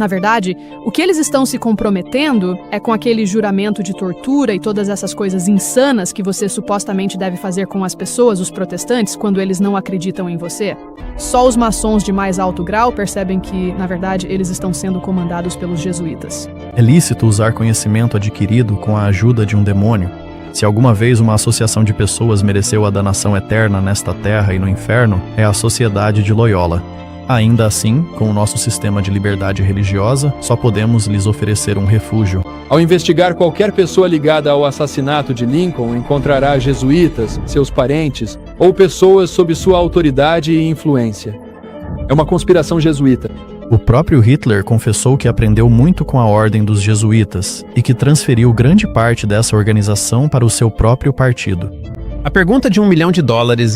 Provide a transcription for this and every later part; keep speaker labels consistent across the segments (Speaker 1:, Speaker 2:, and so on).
Speaker 1: Na verdade, o que eles estão se comprometendo é com aquele juramento de tortura e todas essas coisas insanas que você supostamente deve fazer com as pessoas, os protestantes, quando eles não acreditam em você. Só os maçons de mais alto grau percebem que, na verdade, eles estão sendo comandados pelos jesuítas.
Speaker 2: É lícito usar conhecimento adquirido com a ajuda de um demônio. Se alguma vez uma associação de pessoas mereceu a danação eterna nesta terra e no inferno, é a Sociedade de Loyola. Ainda assim, com o nosso sistema de liberdade religiosa, só podemos lhes oferecer um refúgio.
Speaker 3: Ao investigar qualquer pessoa ligada ao assassinato de Lincoln, encontrará jesuítas, seus parentes ou pessoas sob sua autoridade e influência. É uma conspiração jesuíta.
Speaker 2: O próprio Hitler confessou que aprendeu muito com a ordem dos jesuítas e que transferiu grande parte dessa organização para o seu próprio partido.
Speaker 4: A pergunta de $1 milhão,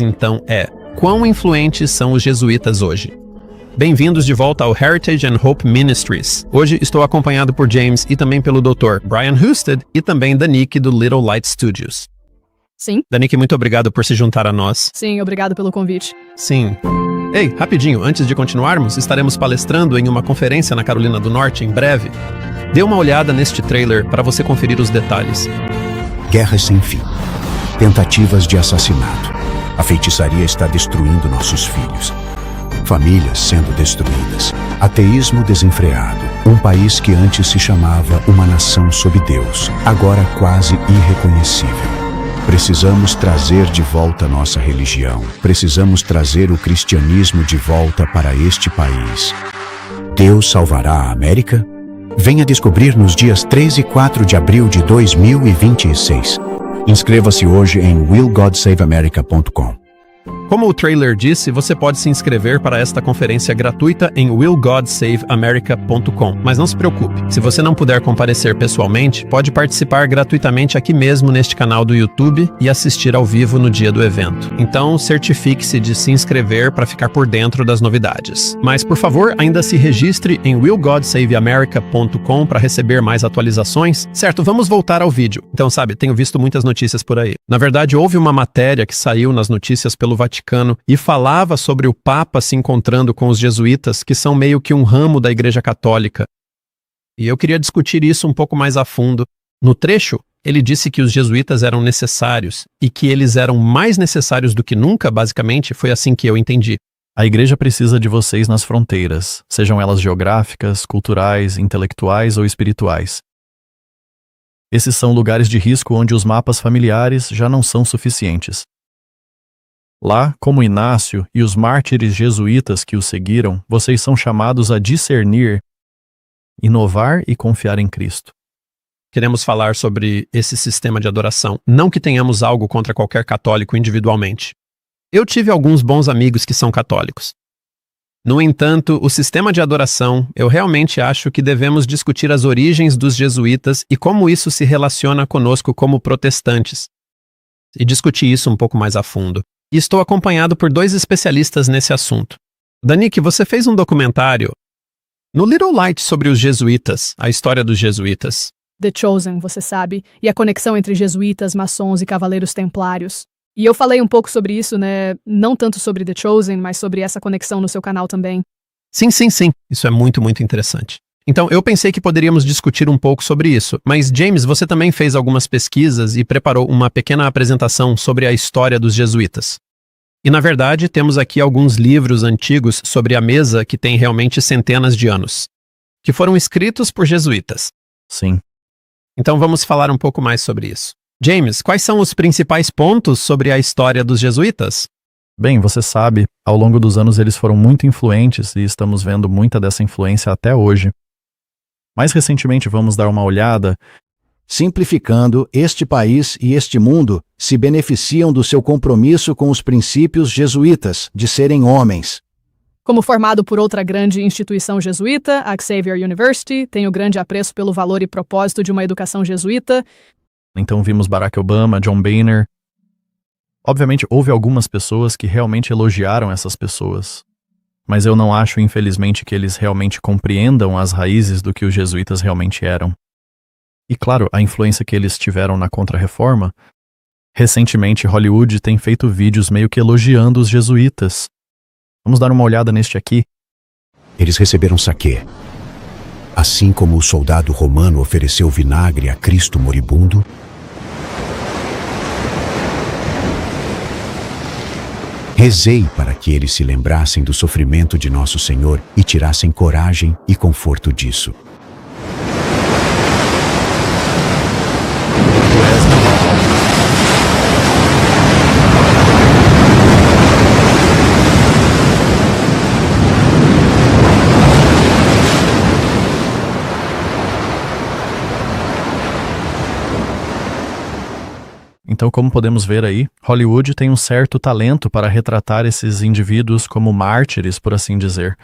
Speaker 4: então, é: quão influentes são os jesuítas hoje? Bem-vindos de volta ao Heritage and Hope Ministries. Hoje estou acompanhado por James e também pelo Dr. Brian Husted e também da Nick do Little Light Studios.
Speaker 1: Sim?
Speaker 4: Danique, muito obrigado por se juntar a nós.
Speaker 1: Sim, obrigado pelo convite.
Speaker 4: Sim. Ei, rapidinho, antes de continuarmos, estaremos palestrando em uma conferência na Carolina do Norte em breve. Dê uma olhada neste trailer para você conferir os detalhes.
Speaker 5: Guerras sem fim. Tentativas de assassinato. A feitiçaria está destruindo nossos filhos. Famílias sendo destruídas. Ateísmo desenfreado. Um país que antes se chamava uma nação sob Deus, agora quase irreconhecível. Precisamos trazer de volta nossa religião. Precisamos trazer o cristianismo de volta para este país. Deus salvará a América? Venha descobrir nos dias 3 e 4 de abril de 2026. Inscreva-se hoje em willgodsaveamerica.com.
Speaker 4: Como o trailer disse, você pode se inscrever para esta conferência gratuita em willgodsaveamerica.com. Mas não se preocupe, se você não puder comparecer pessoalmente, pode participar gratuitamente aqui mesmo neste canal do YouTube e assistir ao vivo no dia do evento. Então, certifique-se de se inscrever para ficar por dentro das novidades. Mas, por favor, ainda se registre em willgodsaveamerica.com para receber mais atualizações. Certo, vamos voltar ao vídeo. Então, tenho visto muitas notícias por aí. Na verdade, houve uma matéria que saiu nas notícias pelo Vaticano e falava sobre o Papa se encontrando com os jesuítas, que são meio que um ramo da Igreja Católica. E eu queria discutir isso um pouco mais a fundo. No trecho, ele disse que os jesuítas eram necessários e que eles eram mais necessários do que nunca, basicamente, foi assim que eu entendi.
Speaker 2: A igreja precisa de vocês nas fronteiras, sejam elas geográficas, culturais, intelectuais ou espirituais. Esses são lugares de risco onde os mapas familiares já não são suficientes. Lá, como Inácio e os mártires jesuítas que o seguiram, vocês são chamados a discernir, inovar e confiar em Cristo.
Speaker 4: Queremos falar sobre esse sistema de adoração. Não que tenhamos algo contra qualquer católico individualmente. Eu tive alguns bons amigos que são católicos. No entanto, o sistema de adoração, eu realmente acho que devemos discutir as origens dos jesuítas e como isso se relaciona conosco como protestantes. E discutir isso um pouco mais a fundo. E estou acompanhado por 2 especialistas nesse assunto. Danique, você fez um documentário no Little Light sobre os jesuítas, a história dos jesuítas.
Speaker 1: The Chosen, você sabe, e a conexão entre jesuítas, maçons e cavaleiros templários. E eu falei um pouco sobre isso, né? Não tanto sobre The Chosen, mas sobre essa conexão no seu canal também.
Speaker 4: Sim. Isso é muito, muito interessante. Então, eu pensei que poderíamos discutir um pouco sobre isso, mas James, você também fez algumas pesquisas e preparou uma pequena apresentação sobre a história dos jesuítas. E, na verdade, temos aqui alguns livros antigos sobre a mesa que têm realmente centenas de anos, que foram escritos por jesuítas.
Speaker 2: Sim.
Speaker 4: Então, vamos falar um pouco mais sobre isso. James, quais são os principais pontos sobre a história dos jesuítas?
Speaker 2: Bem, você sabe, ao longo dos anos eles foram muito influentes e estamos vendo muita dessa influência até hoje. Mais recentemente, vamos dar uma olhada.
Speaker 5: Simplificando, este país e este mundo se beneficiam do seu compromisso com os princípios jesuítas de serem homens.
Speaker 1: Como formado por outra grande instituição jesuíta, a Xavier University, tenho grande apreço pelo valor e propósito de uma educação jesuíta.
Speaker 2: Então vimos Barack Obama, John Boehner. Obviamente, houve algumas pessoas que realmente elogiaram essas pessoas. Mas eu não acho, infelizmente, que eles realmente compreendam as raízes do que os jesuítas realmente eram. E claro, a influência que eles tiveram na Contra-Reforma. Recentemente, Hollywood tem feito vídeos meio que elogiando os jesuítas. Vamos dar uma olhada neste aqui.
Speaker 5: Eles receberam saquê. Assim como o soldado romano ofereceu vinagre a Cristo moribundo, rezei para que eles se lembrassem do sofrimento de nosso Senhor e tirassem coragem e conforto disso.
Speaker 2: Então, como podemos ver aí, Hollywood tem um certo talento para retratar esses indivíduos como mártires, por assim dizer.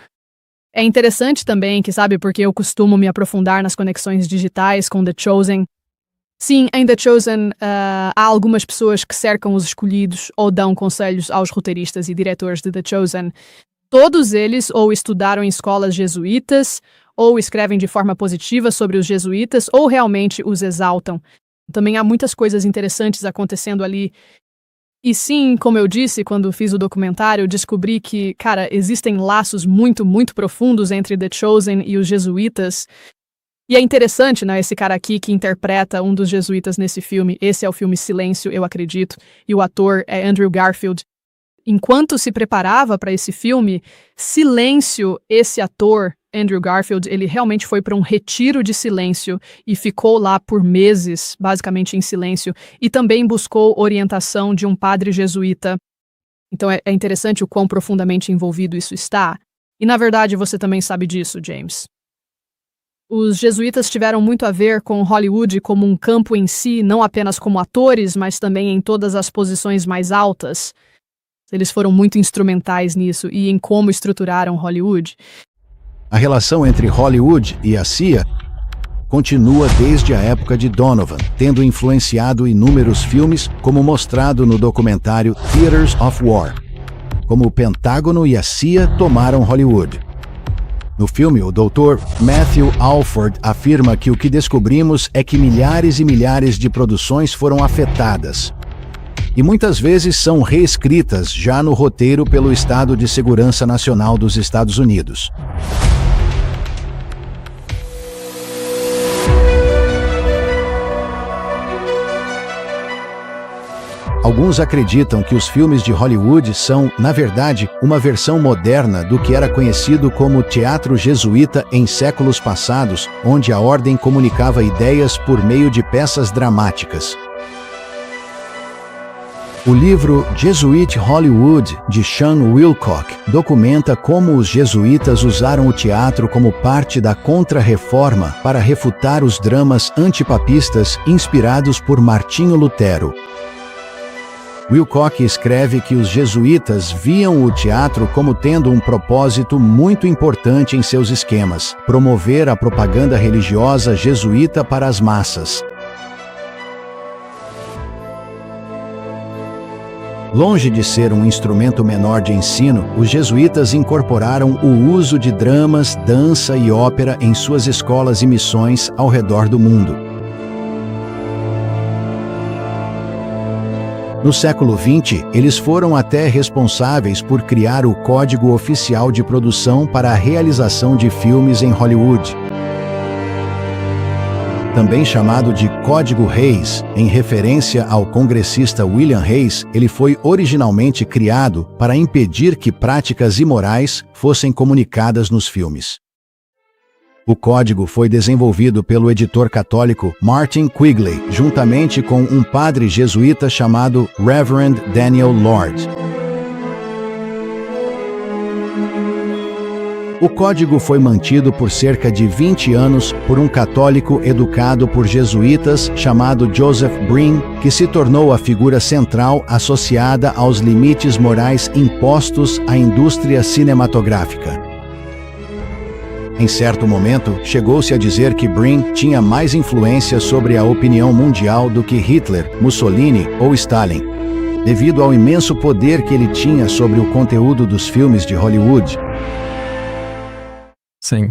Speaker 1: É interessante também que, sabe, porque eu costumo me aprofundar nas conexões digitais com The Chosen. Sim, em The Chosen há algumas pessoas que cercam os escolhidos ou dão conselhos aos roteiristas e diretores de The Chosen. Todos eles ou estudaram em escolas jesuítas, ou escrevem de forma positiva sobre os jesuítas, ou realmente os exaltam. Também há muitas coisas interessantes acontecendo ali. E sim, como eu disse, quando fiz o documentário, descobri que, cara, existem laços muito, muito profundos entre The Chosen e os jesuítas. E é interessante, né, esse cara aqui que interpreta um dos jesuítas nesse filme. Esse é o filme Silêncio, eu acredito. E o ator é Andrew Garfield. Enquanto se preparava para esse filme, Silêncio, esse ator, Andrew Garfield, ele realmente foi para um retiro de silêncio e ficou lá por meses, basicamente em silêncio, e também buscou orientação de um padre jesuíta. Então é interessante o quão profundamente envolvido isso está. E na verdade você também sabe disso, James. Os jesuítas tiveram muito a ver com Hollywood como um campo em si, não apenas como atores, mas também em todas as posições mais altas. Eles foram muito instrumentais nisso e em como estruturaram Hollywood.
Speaker 6: A relação entre Hollywood e a CIA continua desde a época de Donovan, tendo influenciado inúmeros filmes, como mostrado no documentário Theaters of War, como o Pentágono e a CIA tomaram Hollywood. No filme, o Dr. Matthew Alford afirma que o que descobrimos é que milhares e milhares de produções foram afetadas, e muitas vezes são reescritas já no roteiro pelo Estado de Segurança Nacional dos Estados Unidos. Alguns acreditam que os filmes de Hollywood são, na verdade, uma versão moderna do que era conhecido como teatro jesuíta em séculos passados, onde a ordem comunicava ideias por meio de peças dramáticas. O livro Jesuit Hollywood, de Sean Wilcock, documenta como os jesuítas usaram o teatro como parte da Contra-Reforma para refutar os dramas antipapistas inspirados por Martinho Lutero. Wilcock escreve que os jesuítas viam o teatro como tendo um propósito muito importante em seus esquemas: promover a propaganda religiosa jesuíta para as massas. Longe de ser um instrumento menor de ensino, os jesuítas incorporaram o uso de dramas, dança e ópera em suas escolas e missões ao redor do mundo. No século XX, eles foram até responsáveis por criar o Código Oficial de Produção para a realização de filmes em Hollywood. Também chamado de Código Hayes, em referência ao congressista William Hayes, ele foi originalmente criado para impedir que práticas imorais fossem comunicadas nos filmes. O código foi desenvolvido pelo editor católico Martin Quigley, juntamente com um padre jesuíta chamado Reverend Daniel Lord. O código foi mantido por cerca de 20 anos por um católico educado por jesuítas chamado Joseph Breen, que se tornou a figura central associada aos limites morais impostos à indústria cinematográfica. Em certo momento, chegou-se a dizer que Breen tinha mais influência sobre a opinião mundial do que Hitler, Mussolini ou Stalin, devido ao imenso poder que ele tinha sobre o conteúdo dos filmes de Hollywood.
Speaker 4: Sim.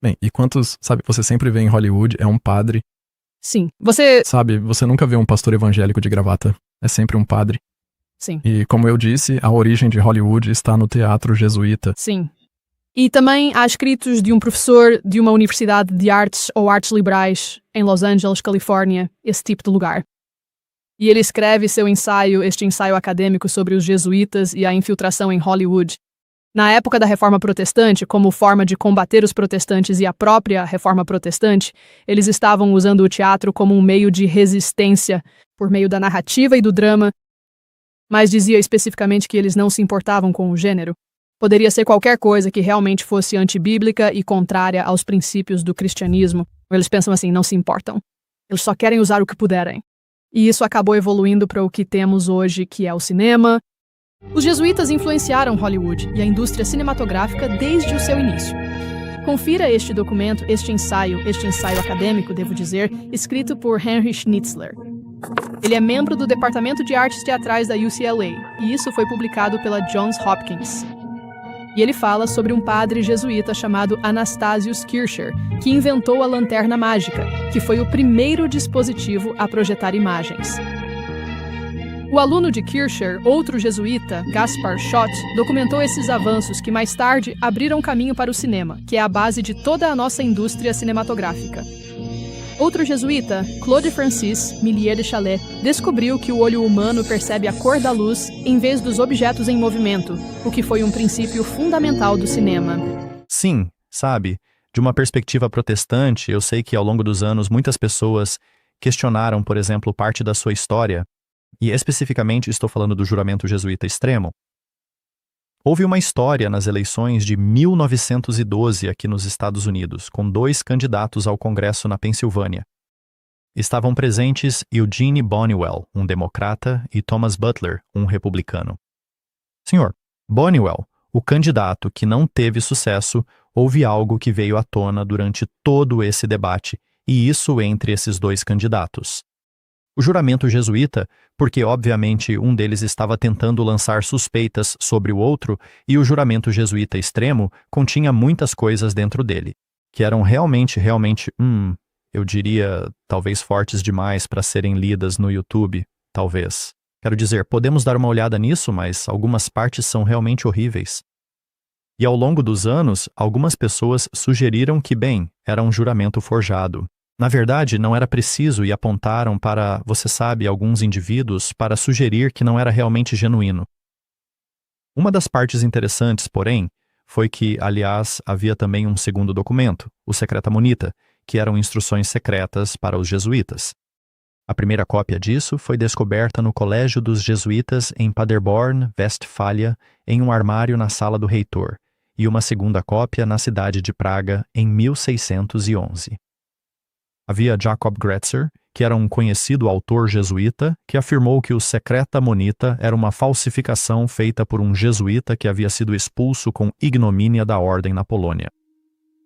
Speaker 4: Bem, e quantos, sabe, você sempre vê em Hollywood é um padre.
Speaker 1: Sim. Você...
Speaker 4: Sabe, você nunca vê um pastor evangélico de gravata. É sempre um padre.
Speaker 1: Sim.
Speaker 4: E como eu disse, a origem de Hollywood está no teatro jesuíta.
Speaker 1: Sim. E também há escritos de um professor de uma universidade de artes ou artes liberais em Los Angeles, Califórnia, esse tipo de lugar. E ele escreve este ensaio acadêmico sobre os jesuítas e a infiltração em Hollywood. Na época da Reforma Protestante, como forma de combater os protestantes e a própria Reforma Protestante, eles estavam usando o teatro como um meio de resistência por meio da narrativa e do drama, mas dizia especificamente que eles não se importavam com o gênero. Poderia ser qualquer coisa que realmente fosse antibíblica e contrária aos princípios do cristianismo. Eles pensam assim, não se importam. Eles só querem usar o que puderem. E isso acabou evoluindo para o que temos hoje, que é o cinema. Os jesuítas influenciaram Hollywood e a indústria cinematográfica desde o seu início. Confira este documento, este ensaio acadêmico, devo dizer, escrito por Henry Schnitzler. Ele é membro do Departamento de Artes Teatrais da UCLA, e isso foi publicado pela Johns Hopkins. E ele fala sobre um padre jesuíta chamado Anastasius Kircher, que inventou a lanterna mágica, que foi o primeiro dispositivo a projetar imagens. O aluno de Kircher, outro jesuíta, Gaspar Schott, documentou esses avanços que mais tarde abriram caminho para o cinema, que é a base de toda a nossa indústria cinematográfica. Outro jesuíta, Claude Francis Millier de Chalais, descobriu que o olho humano percebe a cor da luz em vez dos objetos em movimento, o que foi um princípio fundamental do cinema.
Speaker 2: Sim, sabe, de uma perspectiva protestante, eu sei que ao longo dos anos muitas pessoas questionaram, por exemplo, parte da sua história, e especificamente estou falando do juramento jesuíta extremo. Houve uma história nas eleições de 1912 aqui nos Estados Unidos, com 2 candidatos ao Congresso na Pensilvânia. Estavam presentes Eugene Boniwell, um democrata, e Thomas Butler, um republicano. Senhor, Boniwell, o candidato que não teve sucesso, houve algo que veio à tona durante todo esse debate, e isso entre esses 2 candidatos. O juramento jesuíta, porque obviamente um deles estava tentando lançar suspeitas sobre o outro, e o juramento jesuíta extremo continha muitas coisas dentro dele, que eram realmente, eu diria, talvez fortes demais para serem lidas no YouTube, talvez. Quero dizer, podemos dar uma olhada nisso, mas algumas partes são realmente horríveis. E ao longo dos anos, algumas pessoas sugeriram que, era um juramento forjado. Na verdade, não era preciso e apontaram para, você sabe, alguns indivíduos para sugerir que não era realmente genuíno. Uma das partes interessantes, porém, foi que, aliás, havia também um segundo documento, o Secreta Monita, que eram instruções secretas para os jesuítas. A primeira cópia disso foi descoberta no Colégio dos Jesuítas em Paderborn, Westfália, em um armário na sala do reitor, e uma segunda cópia na cidade de Praga, em 1611. Havia Jacob Gretzer, que era um conhecido autor jesuíta, que afirmou que o Secreta Monita era uma falsificação feita por um jesuíta que havia sido expulso com ignomínia da ordem na Polônia,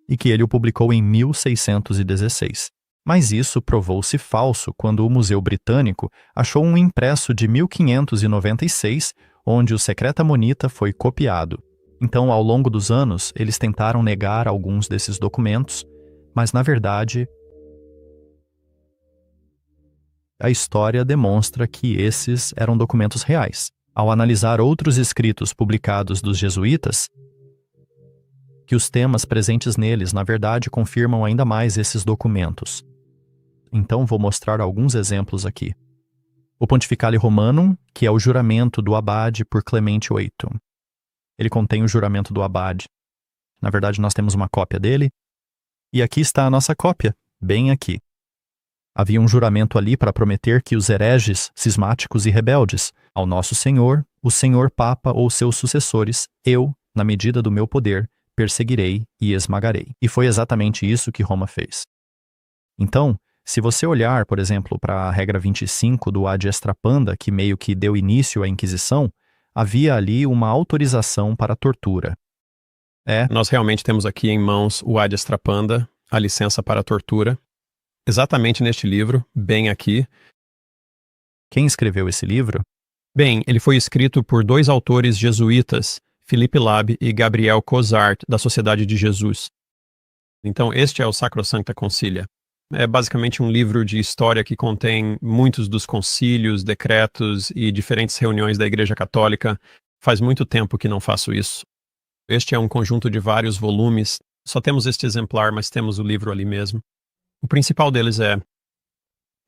Speaker 2: e que ele o publicou em 1616. Mas isso provou-se falso quando o Museu Britânico achou um impresso de 1596, onde o Secreta Monita foi copiado. Então, ao longo dos anos, eles tentaram negar alguns desses documentos, mas, na verdade, a história demonstra que esses eram documentos reais. Ao analisar outros escritos publicados dos jesuítas, que os temas presentes neles, na verdade, confirmam ainda mais esses documentos. Então, vou mostrar alguns exemplos aqui. O Pontificale Romanum, que é o juramento do abade por Clemente VIII. Ele contém o juramento do abade. Na verdade, nós temos uma cópia dele. E aqui está a nossa cópia, bem aqui. Havia um juramento ali para prometer que os hereges, cismáticos e rebeldes, ao nosso Senhor, o Senhor Papa ou seus sucessores, eu, na medida do meu poder, perseguirei e esmagarei. E foi exatamente isso que Roma fez. Então, se você olhar, por exemplo, para a regra 25 do Ad Extra Panda, que meio que deu início à Inquisição, havia ali uma autorização para a tortura.
Speaker 4: Nós realmente temos aqui em mãos o Ad Extra Panda, a licença para a tortura, exatamente neste livro, bem aqui.
Speaker 2: Quem escreveu esse livro?
Speaker 4: Bem, ele foi escrito por 2 autores jesuítas, Philippe Labb e Gabriel Cozart, da Sociedade de Jesus. Então, este é o Sacrosancta Concilia. É basicamente um livro de história que contém muitos dos concílios, decretos e diferentes reuniões da Igreja Católica. Faz muito tempo que não faço isso. Este é um conjunto de vários volumes. Só temos este exemplar, mas temos o livro ali mesmo. O principal deles é,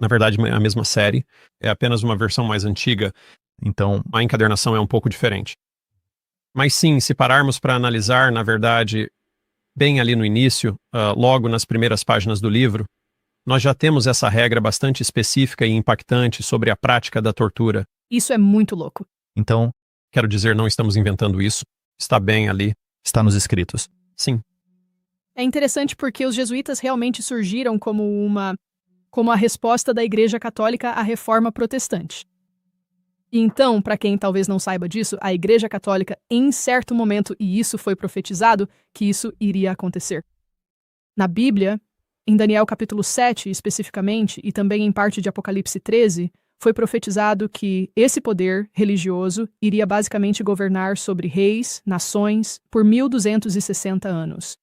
Speaker 4: na verdade, a mesma série. É apenas uma versão mais antiga.
Speaker 2: Então,
Speaker 4: A encadernação é um pouco diferente. Mas sim, se pararmos para analisar, na verdade, bem ali no início, logo nas primeiras páginas do livro, nós já temos essa regra bastante específica e impactante sobre a prática da tortura.
Speaker 1: Isso é muito louco.
Speaker 2: então,
Speaker 4: Quero dizer, não estamos inventando isso. Está bem ali.
Speaker 2: está nos escritos.
Speaker 4: Sim,
Speaker 1: É interessante porque os jesuítas realmente surgiram como a resposta da Igreja Católica à Reforma Protestante. E então, para quem talvez não saiba disso, a Igreja Católica, em certo momento, e isso foi profetizado, que isso iria acontecer. Na Bíblia, em Daniel capítulo 7 especificamente, e também em parte de Apocalipse 13, foi profetizado que esse poder religioso iria basicamente governar sobre reis, nações, por 1260 anos.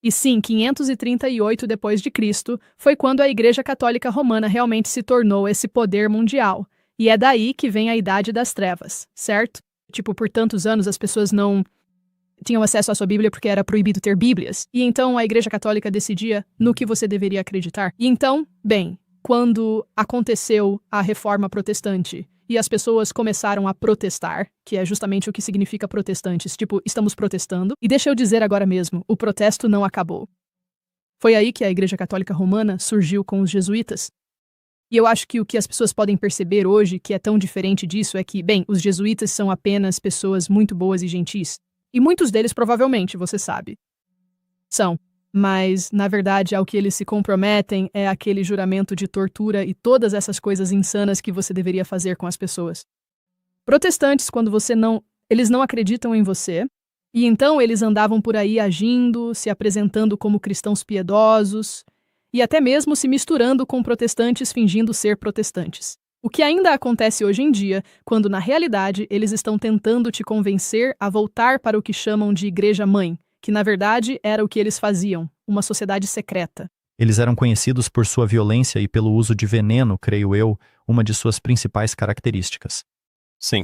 Speaker 1: E sim, 538 depois de Cristo foi quando a Igreja Católica Romana realmente se tornou esse poder mundial. E é daí que vem a Idade das Trevas, certo? Tipo, por tantos anos as pessoas não tinham acesso à sua Bíblia porque era proibido ter Bíblias. E então a Igreja Católica decidia no que você deveria acreditar. E então, bem, quando aconteceu a Reforma Protestante e as pessoas começaram a protestar, que é justamente o que significa protestantes, tipo, estamos protestando, e deixa eu dizer agora mesmo, o protesto não acabou. Foi aí que a Igreja Católica Romana surgiu com os jesuítas. E eu acho que o que as pessoas podem perceber hoje, que é tão diferente disso, é que, bem, os jesuítas são apenas pessoas muito boas e gentis. E muitos deles, provavelmente, você sabe, são. Mas, na verdade, ao que eles se comprometem é aquele juramento de tortura e todas essas coisas insanas que você deveria fazer com as pessoas. Protestantes, quando eles não acreditam em você, e então eles andavam por aí agindo, se apresentando como cristãos piedosos, e até mesmo se misturando com protestantes fingindo ser protestantes. O que ainda acontece hoje em dia, quando na realidade eles estão tentando te convencer a voltar para o que chamam de igreja-mãe, que na verdade era o que eles faziam, uma sociedade secreta.
Speaker 2: Eles eram conhecidos por sua violência e pelo uso de veneno, creio eu, uma de suas principais características.
Speaker 4: sim.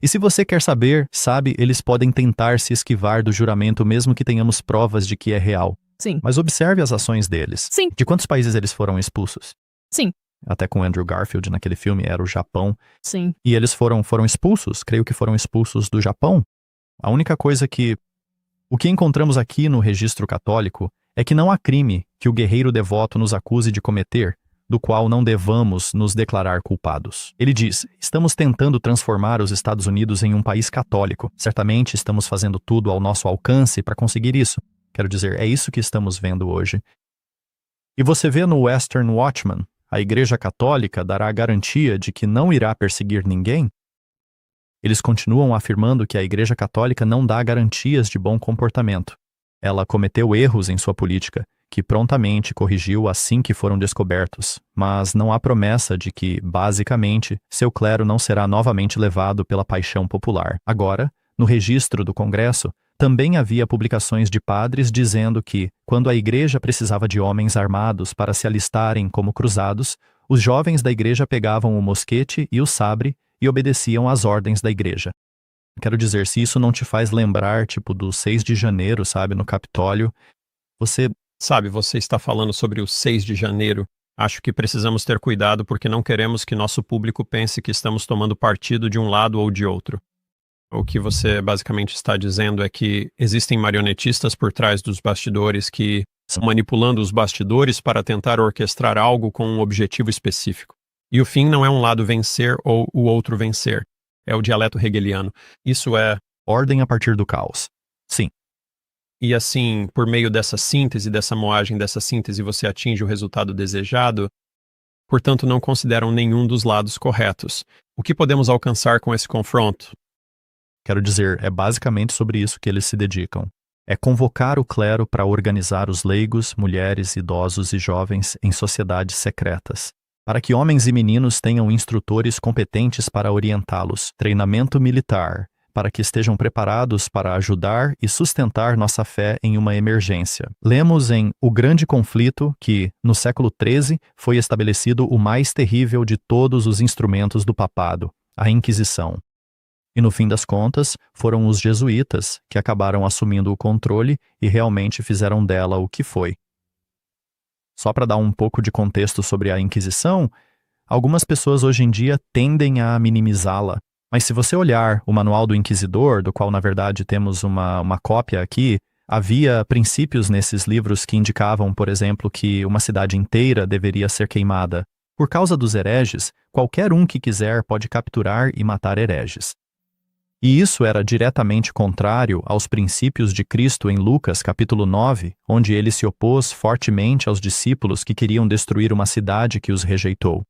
Speaker 2: E se você quer saber, sabe, eles podem tentar se esquivar do juramento mesmo que tenhamos provas de que é real.
Speaker 1: Sim.
Speaker 2: Mas observe as ações deles.
Speaker 1: Sim.
Speaker 2: De quantos países eles foram expulsos?
Speaker 1: Sim.
Speaker 2: Até com Andrew Garfield naquele filme era o Japão.
Speaker 1: Sim.
Speaker 2: E eles foram expulsos, creio que foram expulsos do Japão. A única coisa o que encontramos aqui no registro católico é que não há crime que o guerreiro devoto nos acuse de cometer, do qual não devamos nos declarar culpados. Ele diz, estamos tentando transformar os Estados Unidos em um país católico. Certamente estamos fazendo tudo ao nosso alcance para conseguir isso. Quero dizer, é isso que estamos vendo hoje. E você vê no Western Watchman, a Igreja Católica dará a garantia de que não irá perseguir ninguém? Eles continuam afirmando que a Igreja Católica não dá garantias de bom comportamento. Ela cometeu erros em sua política, que prontamente corrigiu assim que foram descobertos, mas não há promessa de que, basicamente, seu clero não será novamente levado pela paixão popular. Agora, no registro do Congresso, também havia publicações de padres dizendo que, quando a Igreja precisava de homens armados para se alistarem como cruzados, os jovens da Igreja pegavam o mosquete e o sabre e obedeciam às ordens da Igreja. Quero dizer, se isso não te faz lembrar, tipo, do 6 de janeiro, sabe, no Capitólio, você...
Speaker 4: Sabe, você está falando sobre o 6 de janeiro. Acho que precisamos ter cuidado porque não queremos que nosso público pense que estamos tomando partido de um lado ou de outro. O que você basicamente está dizendo é que existem marionetistas por trás dos bastidores que estão manipulando os bastidores para tentar orquestrar algo com um objetivo específico. E o fim não é um lado vencer ou o outro vencer. É o dialeto hegeliano. Isso é
Speaker 2: ordem a partir do caos. Sim.
Speaker 4: E assim, por meio dessa síntese, dessa moagem, dessa síntese, você atinge o resultado desejado. Portanto, não consideram nenhum dos lados corretos. O que podemos alcançar com esse confronto?
Speaker 2: Quero dizer, é basicamente sobre isso que eles se dedicam. É convocar o clero para organizar os leigos, mulheres, idosos e jovens em sociedades secretas, para que homens e meninos tenham instrutores competentes para orientá-los, treinamento militar, para que estejam preparados para ajudar e sustentar nossa fé em uma emergência. Lemos em O Grande Conflito que, no século XIII, foi estabelecido o mais terrível de todos os instrumentos do papado, a Inquisição. E no fim das contas, foram os jesuítas que acabaram assumindo o controle e realmente fizeram dela o que foi. Só para dar um pouco de contexto sobre a Inquisição, algumas pessoas hoje em dia tendem a minimizá-la. Mas se você olhar o Manual do Inquisidor, do qual na verdade temos uma cópia aqui, havia princípios nesses livros que indicavam, por exemplo, que uma cidade inteira deveria ser queimada. Por causa dos hereges, qualquer um que quiser pode capturar e matar hereges. E isso era diretamente contrário aos princípios de Cristo em Lucas, capítulo 9, onde ele se opôs fortemente aos discípulos que queriam destruir uma cidade que os rejeitou.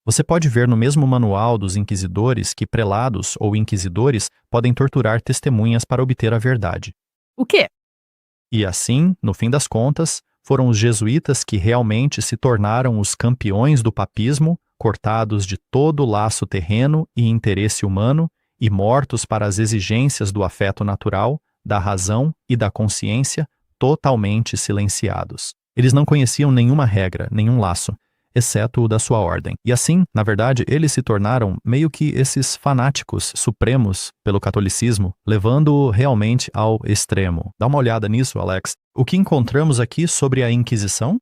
Speaker 2: Você pode ver no mesmo manual dos inquisidores que prelados ou inquisidores podem torturar testemunhas para obter a verdade.
Speaker 1: O quê?
Speaker 2: E assim, no fim das contas, foram os jesuítas que realmente se tornaram os campeões do papismo, cortados de todo laço terreno e interesse humano e mortos para as exigências do afeto natural, da razão e da consciência, totalmente silenciados. Eles não conheciam nenhuma regra, nenhum laço, exceto o da sua ordem. E assim, na verdade, eles se tornaram meio que esses fanáticos supremos pelo catolicismo, levando-o realmente ao extremo. Dá uma olhada nisso, Alex. O que encontramos aqui sobre a Inquisição?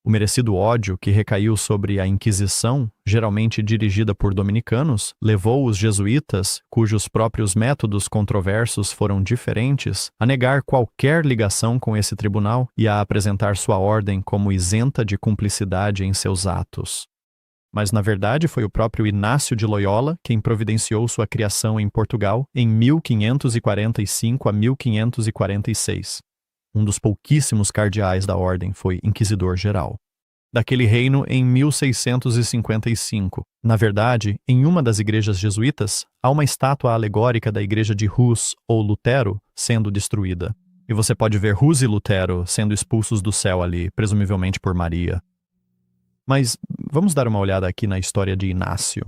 Speaker 2: O merecido ódio que recaiu sobre a Inquisição, geralmente dirigida por dominicanos, levou os jesuítas, cujos próprios métodos controversos foram diferentes, a negar qualquer ligação com esse tribunal e a apresentar sua ordem como isenta de cumplicidade em seus atos. Mas, na verdade, foi o próprio Inácio de Loyola quem providenciou sua criação em Portugal em 1545 a 1546. Um dos pouquíssimos cardeais da ordem foi inquisidor-geral. Daquele reino em 1655. Na verdade, em uma das igrejas jesuítas, há uma estátua alegórica da igreja de Hus, ou Lutero, sendo destruída. E você pode ver Hus e Lutero sendo expulsos do céu ali, presumivelmente por Maria. Mas vamos dar uma olhada aqui na história de Inácio.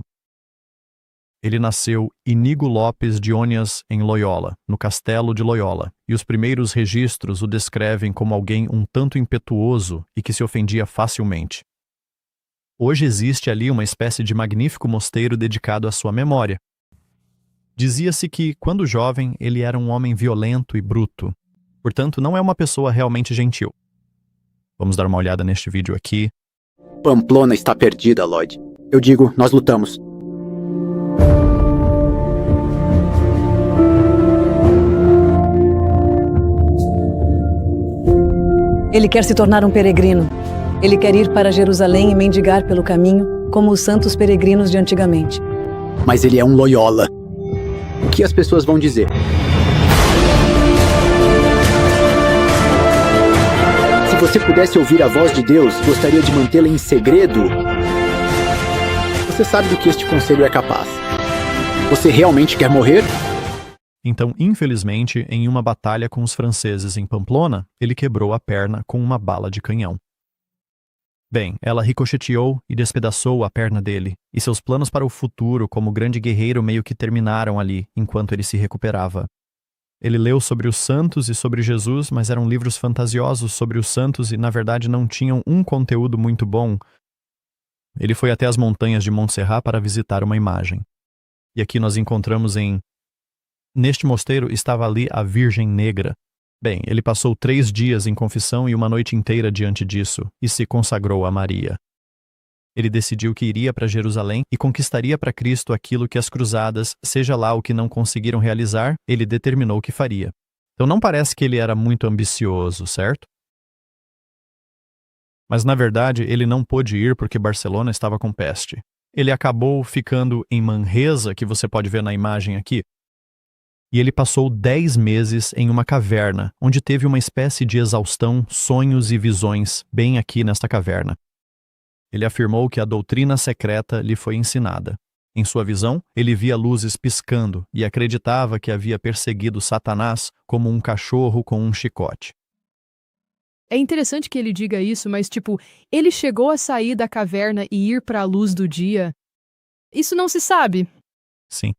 Speaker 2: Ele nasceu Inígo Lopes de Onias em Loyola, no castelo de Loyola, e os primeiros registros o descrevem como alguém um tanto impetuoso e que se ofendia facilmente. Hoje existe ali uma espécie de magnífico mosteiro dedicado à sua memória. Dizia-se que, quando jovem, ele era um homem violento e bruto, portanto não é uma pessoa realmente gentil. Vamos dar uma olhada neste vídeo aqui.
Speaker 7: Pamplona está perdida, Lloyd. Eu digo, nós lutamos.
Speaker 8: Ele quer se tornar um peregrino. Ele quer ir para Jerusalém e mendigar pelo caminho, como os santos peregrinos de antigamente.
Speaker 7: Mas ele é um Loyola. O que as pessoas vão dizer? Se você pudesse ouvir a voz de Deus, gostaria de mantê-la em segredo? Você sabe do que este conselho é capaz. Você realmente quer morrer?
Speaker 2: Então, infelizmente, em uma batalha com os franceses em Pamplona, ele quebrou a perna com uma bala de canhão. Bem, ela ricocheteou e despedaçou a perna dele, e seus planos para o futuro como grande guerreiro meio que terminaram ali, enquanto ele se recuperava. Ele leu sobre os santos e sobre Jesus, mas eram livros fantasiosos sobre os santos e, na verdade, não tinham um conteúdo muito bom. Ele foi até as montanhas de Montserrat para visitar uma imagem. E aqui nós encontramos Neste mosteiro estava ali a Virgem Negra. Bem, ele passou 3 dias em confissão e uma noite inteira diante disso, e se consagrou a Maria. Ele decidiu que iria para Jerusalém e conquistaria para Cristo aquilo que as cruzadas, seja lá o que não conseguiram realizar, ele determinou que faria. Então não parece que ele era muito ambicioso, certo? Mas na verdade ele não pôde ir porque Barcelona estava com peste. Ele acabou ficando em Manresa, que você pode ver na imagem aqui, e ele passou 10 meses em uma caverna, onde teve uma espécie de exaustão, sonhos e visões, bem aqui nesta caverna. Ele afirmou que a doutrina secreta lhe foi ensinada. Em sua visão, ele via luzes piscando e acreditava que havia perseguido Satanás como um cachorro com um chicote.
Speaker 1: É interessante que ele diga isso, mas ele chegou a sair da caverna e ir para a luz do dia. Isso não se sabe.
Speaker 2: Sim.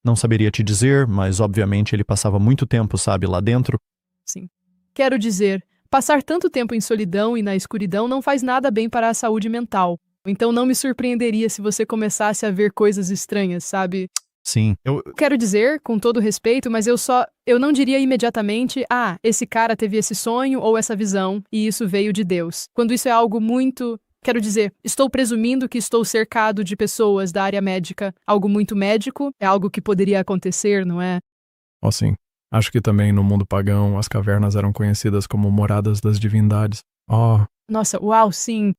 Speaker 2: Não saberia te dizer, mas obviamente ele passava muito tempo, lá dentro.
Speaker 1: Sim. Quero dizer, passar tanto tempo em solidão e na escuridão não faz nada bem para a saúde mental. Então não me surpreenderia se você começasse a ver coisas estranhas, sabe?
Speaker 2: Sim,
Speaker 1: Quero dizer, com todo respeito, mas eu não diria imediatamente, esse cara teve esse sonho ou essa visão, e isso veio de Deus. Quando isso é algo muito... Quero dizer, estou presumindo que estou cercado de pessoas da área médica. Algo muito médico, é algo que poderia acontecer, não é?
Speaker 9: Oh, sim. Acho que também no mundo pagão as cavernas eram conhecidas como moradas das divindades. Oh,
Speaker 1: Nossa, uau, sim.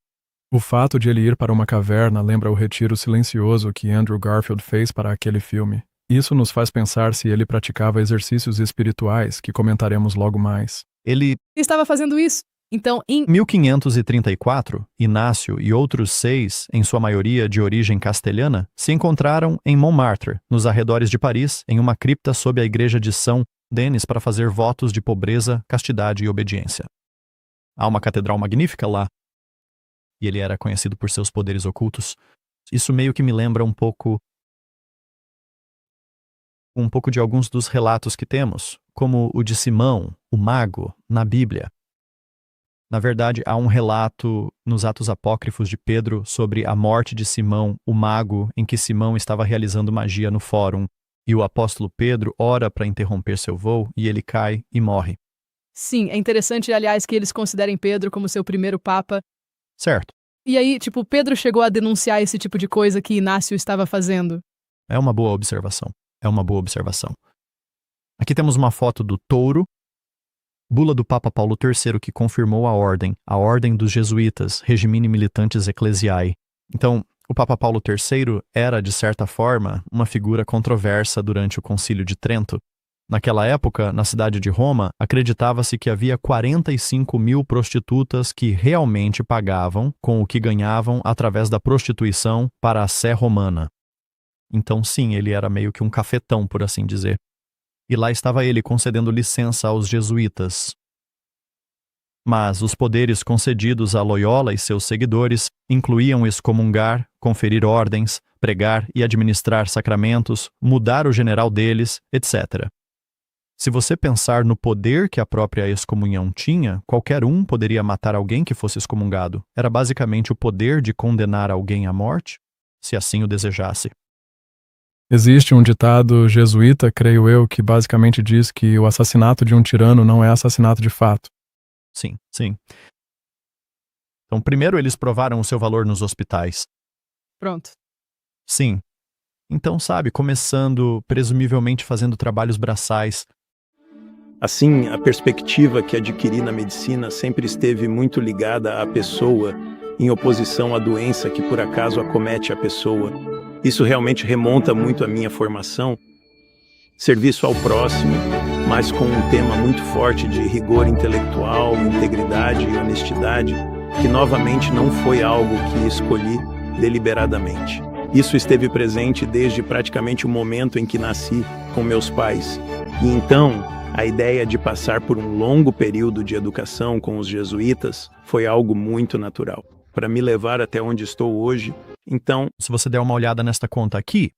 Speaker 9: o fato de ele ir para uma caverna lembra o retiro silencioso que Andrew Garfield fez para aquele filme. Isso nos faz pensar se ele praticava exercícios espirituais, que comentaremos logo mais.
Speaker 2: ele
Speaker 1: Estava fazendo isso. Então, em
Speaker 2: 1534, Inácio e outros 6, em sua maioria de origem castelhana, se encontraram em Montmartre, nos arredores de Paris, em uma cripta sob a igreja de São Denis para fazer votos de pobreza, castidade e obediência. Há uma catedral magnífica lá, e ele era conhecido por seus poderes ocultos. Isso meio que me lembra um pouco de alguns dos relatos que temos, como o de Simão, o mago, na Bíblia. Na verdade, há um relato nos Atos Apócrifos de Pedro sobre a morte de Simão, o mago, em que Simão estava realizando magia no fórum, e o apóstolo Pedro ora para interromper seu voo, e ele cai e morre.
Speaker 1: Sim, é interessante, aliás, que eles considerem Pedro como seu primeiro papa.
Speaker 2: Certo.
Speaker 1: E aí, Pedro chegou a denunciar esse tipo de coisa que Inácio estava fazendo.
Speaker 2: É uma boa observação. Aqui temos uma foto do touro, bula do Papa Paulo III que confirmou a Ordem dos Jesuítas, Regimini Militantes Ecclesiae. Então, o Papa Paulo III era, de certa forma, uma figura controversa durante o Concílio de Trento. Naquela época, na cidade de Roma, acreditava-se que havia 45.000 prostitutas que realmente pagavam com o que ganhavam através da prostituição para a sé romana. Então, sim, ele era meio que um cafetão, por assim dizer. E lá estava ele concedendo licença aos jesuítas. Mas os poderes concedidos a Loyola e seus seguidores incluíam excomungar, conferir ordens, pregar e administrar sacramentos, mudar o general deles, etc. Se você pensar no poder que a própria excomunhão tinha, qualquer um poderia matar alguém que fosse excomungado. Era basicamente o poder de condenar alguém à morte, se assim o desejasse.
Speaker 9: Existe um ditado jesuíta, creio eu, que basicamente diz que o assassinato de um tirano não é assassinato de fato.
Speaker 2: Sim. Então, primeiro eles provaram o seu valor nos hospitais.
Speaker 1: Pronto.
Speaker 2: Sim. Então, começando, presumivelmente fazendo trabalhos braçais.
Speaker 10: Assim, a perspectiva que adquiri na medicina sempre esteve muito ligada à pessoa, em oposição à doença que por acaso acomete a pessoa. Isso realmente remonta muito à minha formação. Serviço ao próximo, mas com um tema muito forte de rigor intelectual, integridade e honestidade, que novamente não foi algo que escolhi deliberadamente. Isso esteve presente desde praticamente o momento em que nasci com meus pais. E então, a ideia de passar por um longo período de educação com os jesuítas foi algo muito natural, para me levar até onde estou hoje. Então,
Speaker 2: se você der uma olhada nesta conta aqui,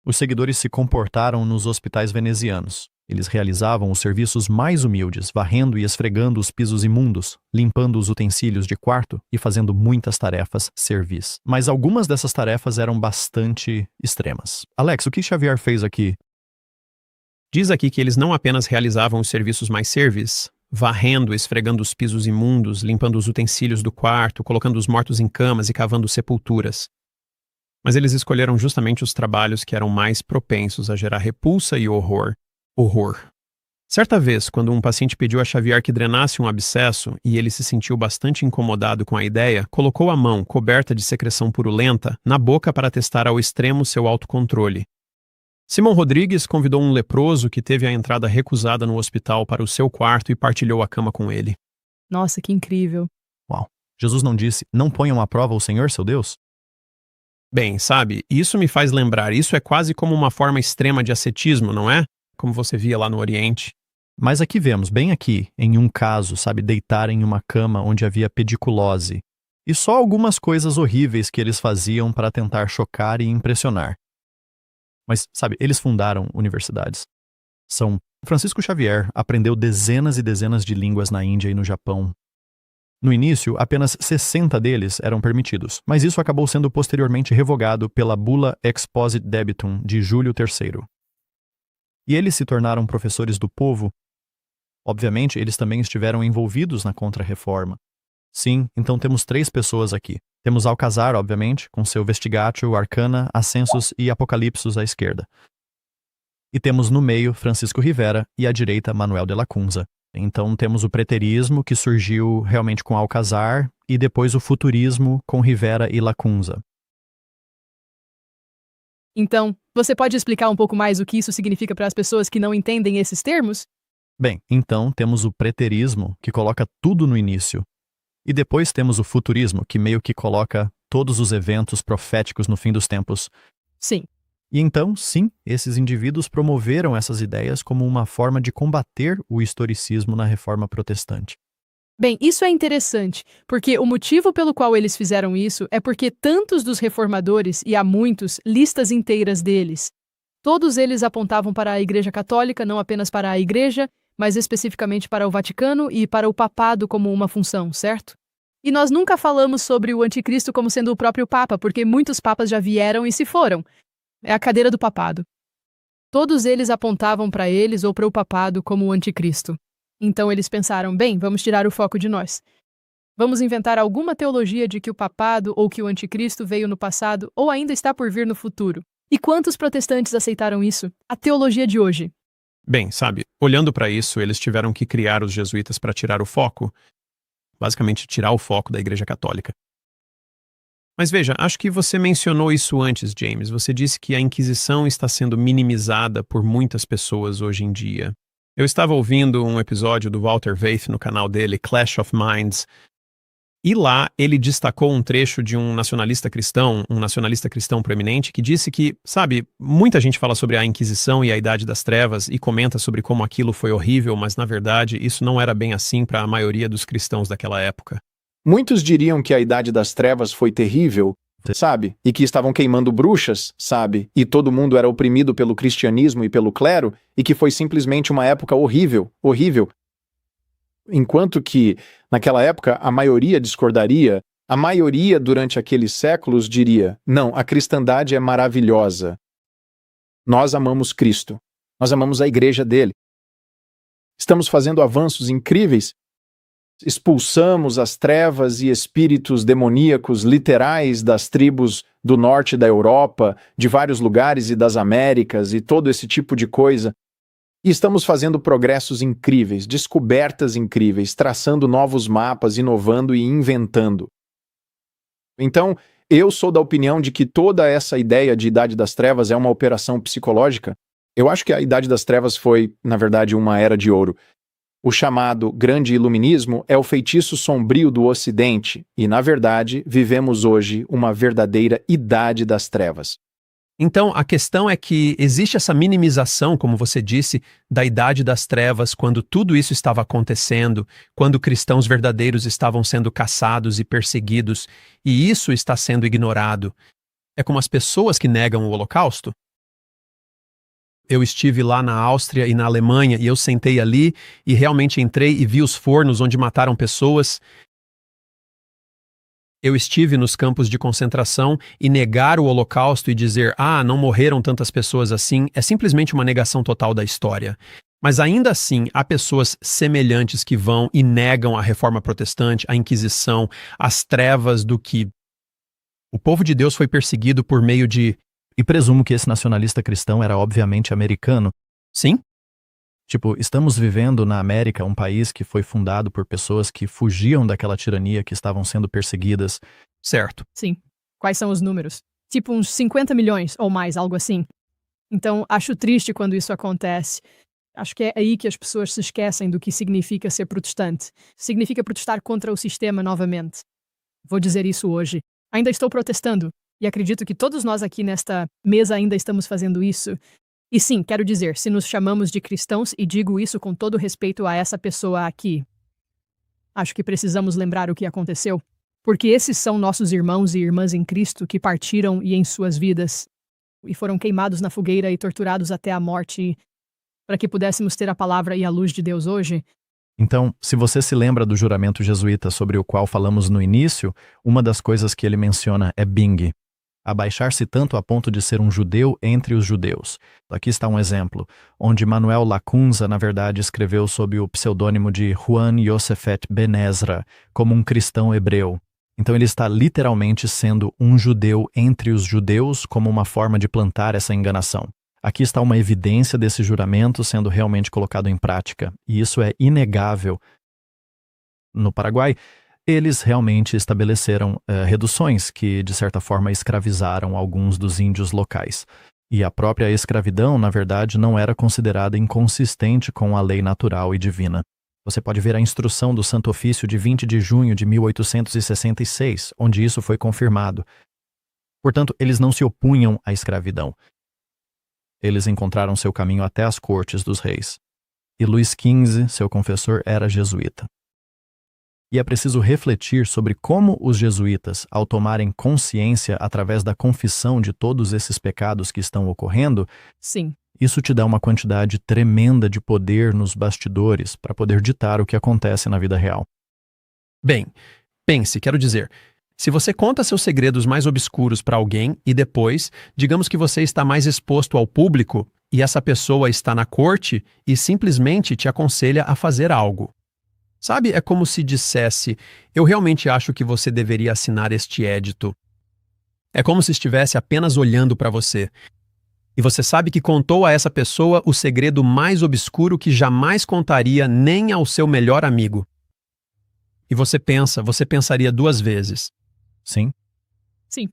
Speaker 2: os seguidores se comportaram nos hospitais venezianos. Eles realizavam os serviços mais humildes, varrendo e esfregando os pisos imundos, limpando os utensílios de quarto e fazendo muitas tarefas servis. Mas algumas dessas tarefas eram bastante extremas. Alex, o que Xavier fez aqui?
Speaker 4: Diz aqui que eles não apenas realizavam os serviços mais servis, varrendo, esfregando os pisos imundos, limpando os utensílios do quarto, colocando os mortos em camas e cavando sepulturas. Mas eles escolheram justamente os trabalhos que eram mais propensos a gerar repulsa e horror. Certa vez, quando um paciente pediu a Xavier que drenasse um abscesso e ele se sentiu bastante incomodado com a ideia, colocou a mão, coberta de secreção purulenta, na boca para testar ao extremo seu autocontrole. Simão Rodrigues convidou um leproso que teve a entrada recusada no hospital para o seu quarto e partilhou a cama com ele.
Speaker 1: Nossa, que incrível.
Speaker 2: Uau. Jesus não disse, não ponham à prova o Senhor, seu Deus?
Speaker 4: Bem, isso me faz lembrar, isso é quase como uma forma extrema de ascetismo, não é? Como você via lá no Oriente.
Speaker 2: Mas aqui vemos, bem aqui, em um caso, deitar em uma cama onde havia pediculose. E só algumas coisas horríveis que eles faziam para tentar chocar e impressionar. Mas, eles fundaram universidades. Francisco Xavier aprendeu dezenas e dezenas de línguas na Índia e no Japão. No início, apenas 60 deles eram permitidos, mas isso acabou sendo posteriormente revogado pela Bula Exposit Debitum de Júlio III. E eles se tornaram professores do povo. Obviamente, eles também estiveram envolvidos na Contra-Reforma. Sim, então temos 3 pessoas aqui. Temos Alcazar, obviamente, com seu Vestigatio, Arcana, Ascensus e Apocalipsus à esquerda. E temos no meio Francisco Rivera e à direita Manuel de Lacunza. Então temos o preterismo, que surgiu realmente com Alcazar, e depois o futurismo com Rivera e Lacunza.
Speaker 1: Então, você pode explicar um pouco mais o que isso significa para as pessoas que não entendem esses termos?
Speaker 2: Bem, então temos o preterismo, que coloca tudo no início. E depois temos o futurismo, que meio que coloca todos os eventos proféticos no fim dos tempos.
Speaker 1: Sim.
Speaker 2: E então, sim, esses indivíduos promoveram essas ideias como uma forma de combater o historicismo na Reforma Protestante.
Speaker 1: Bem, isso é interessante, porque o motivo pelo qual eles fizeram isso é porque tantos dos reformadores, e há muitos, listas inteiras deles, todos eles apontavam para a Igreja Católica, não apenas para a Igreja, mas especificamente para o Vaticano e para o papado como uma função, certo? E nós nunca falamos sobre o anticristo como sendo o próprio Papa, porque muitos papas já vieram e se foram. É a cadeira do papado. Todos eles apontavam para eles ou para o papado como o anticristo. Então eles pensaram, bem, vamos tirar o foco de nós. Vamos inventar alguma teologia de que o papado ou que o anticristo veio no passado ou ainda está por vir no futuro. E quantos protestantes aceitaram isso? A teologia de hoje.
Speaker 4: Bem, sabe, olhando para isso, eles tiveram que criar os jesuítas para tirar o foco, basicamente tirar o foco da Igreja Católica. Mas veja, acho que você mencionou isso antes, James. Você disse que a Inquisição está sendo minimizada por muitas pessoas hoje em dia. Eu estava ouvindo um episódio do Walter Veith no canal dele, Clash of Minds, e lá ele destacou um trecho de um nacionalista cristão proeminente, que disse que, sabe, muita gente fala sobre a Inquisição e a Idade das Trevas e comenta sobre como aquilo foi horrível, mas na verdade isso não era bem assim para a maioria dos cristãos daquela época.
Speaker 11: Muitos diriam que a Idade das Trevas foi terrível, sabe? E que estavam queimando bruxas, sabe? E todo mundo era oprimido pelo cristianismo e pelo clero, e que foi simplesmente uma época horrível, horrível. Enquanto que, naquela época, a maioria discordaria, a maioria durante aqueles séculos diria, não, a cristandade é maravilhosa. Nós amamos Cristo. Nós amamos a igreja dele. Estamos fazendo avanços incríveis. Expulsamos as trevas e espíritos demoníacos literais das tribos do norte da Europa, de vários lugares e das Américas e todo esse tipo de coisa. E estamos fazendo progressos incríveis, descobertas incríveis, traçando novos mapas, inovando e inventando. Então, eu sou da opinião de que toda essa ideia de Idade das Trevas é uma operação psicológica. Eu acho que a Idade das Trevas foi, na verdade, uma era de ouro. O chamado Grande Iluminismo é o feitiço sombrio do Ocidente e, na verdade, vivemos hoje uma verdadeira Idade das Trevas.
Speaker 4: Então, a questão é que existe essa minimização, como você disse, da Idade das Trevas, quando tudo isso estava acontecendo, quando cristãos verdadeiros estavam sendo caçados e perseguidos, e isso está sendo ignorado. É como as pessoas que negam o Holocausto. Eu estive lá na Áustria e na Alemanha e eu sentei ali e realmente entrei e vi os fornos onde mataram pessoas. Eu estive nos campos de concentração e negar o Holocausto e dizer, não morreram tantas pessoas assim, é simplesmente uma negação total da história. Mas ainda assim, há pessoas semelhantes que vão e negam a Reforma Protestante, a Inquisição, as trevas do que o povo de Deus foi perseguido por meio de...
Speaker 2: E presumo que esse nacionalista cristão era obviamente americano.
Speaker 4: Sim?
Speaker 2: Tipo, estamos vivendo na América, um país que foi fundado por pessoas que fugiam daquela tirania, que estavam sendo perseguidas.
Speaker 4: Certo.
Speaker 1: Sim. Quais são os números? Tipo uns 50 milhões ou mais, algo assim. Então, acho triste quando isso acontece. Acho que é aí que as pessoas se esquecem do que significa ser protestante. Significa protestar contra o sistema novamente. Vou dizer isso hoje. Ainda estou protestando. E acredito que todos nós aqui nesta mesa ainda estamos fazendo isso. E sim, quero dizer, se nos chamamos de cristãos, e digo isso com todo respeito a essa pessoa aqui, acho que precisamos lembrar o que aconteceu. Porque esses são nossos irmãos e irmãs em Cristo que partiram e em suas vidas, e foram queimados na fogueira e torturados até a morte, para que pudéssemos ter a palavra e a luz de Deus hoje.
Speaker 2: Então, se você se lembra do juramento jesuíta sobre o qual falamos no início, uma das coisas que ele menciona é Bing. Abaixar-se tanto a ponto de ser um judeu entre os judeus. Aqui está um exemplo, onde Manuel Lacunza, na verdade, escreveu sob o pseudônimo de Juan Yosefet Ben Ezra, como um cristão hebreu. Então ele está literalmente sendo um judeu entre os judeus como uma forma de plantar essa enganação. Aqui está uma evidência desse juramento sendo realmente colocado em prática, e isso é inegável. No Paraguai, eles realmente estabeleceram reduções que, de certa forma, escravizaram alguns dos índios locais. E a própria escravidão, na verdade, não era considerada inconsistente com a lei natural e divina. Você pode ver a instrução do Santo Ofício de 20 de junho de 1866, onde isso foi confirmado. Portanto, eles não se opunham à escravidão. Eles encontraram seu caminho até as cortes dos reis. E Luís XV, seu confessor, era jesuíta. E é preciso refletir sobre como os jesuítas, ao tomarem consciência através da confissão de todos esses pecados que estão ocorrendo,
Speaker 1: Sim.
Speaker 2: isso te dá uma quantidade tremenda de poder nos bastidores para poder ditar o que acontece na vida real.
Speaker 4: Bem, pense, quero dizer, se você conta seus segredos mais obscuros para alguém e depois, digamos que você está mais exposto ao público e essa pessoa está na corte e simplesmente te aconselha a fazer algo. Sabe, é como se dissesse, eu realmente acho que você deveria assinar este édito. É como se estivesse apenas olhando para você. E você sabe que contou a essa pessoa o segredo mais obscuro que jamais contaria nem ao seu melhor amigo. E você pensaria 2 vezes.
Speaker 2: Sim?
Speaker 1: Sim.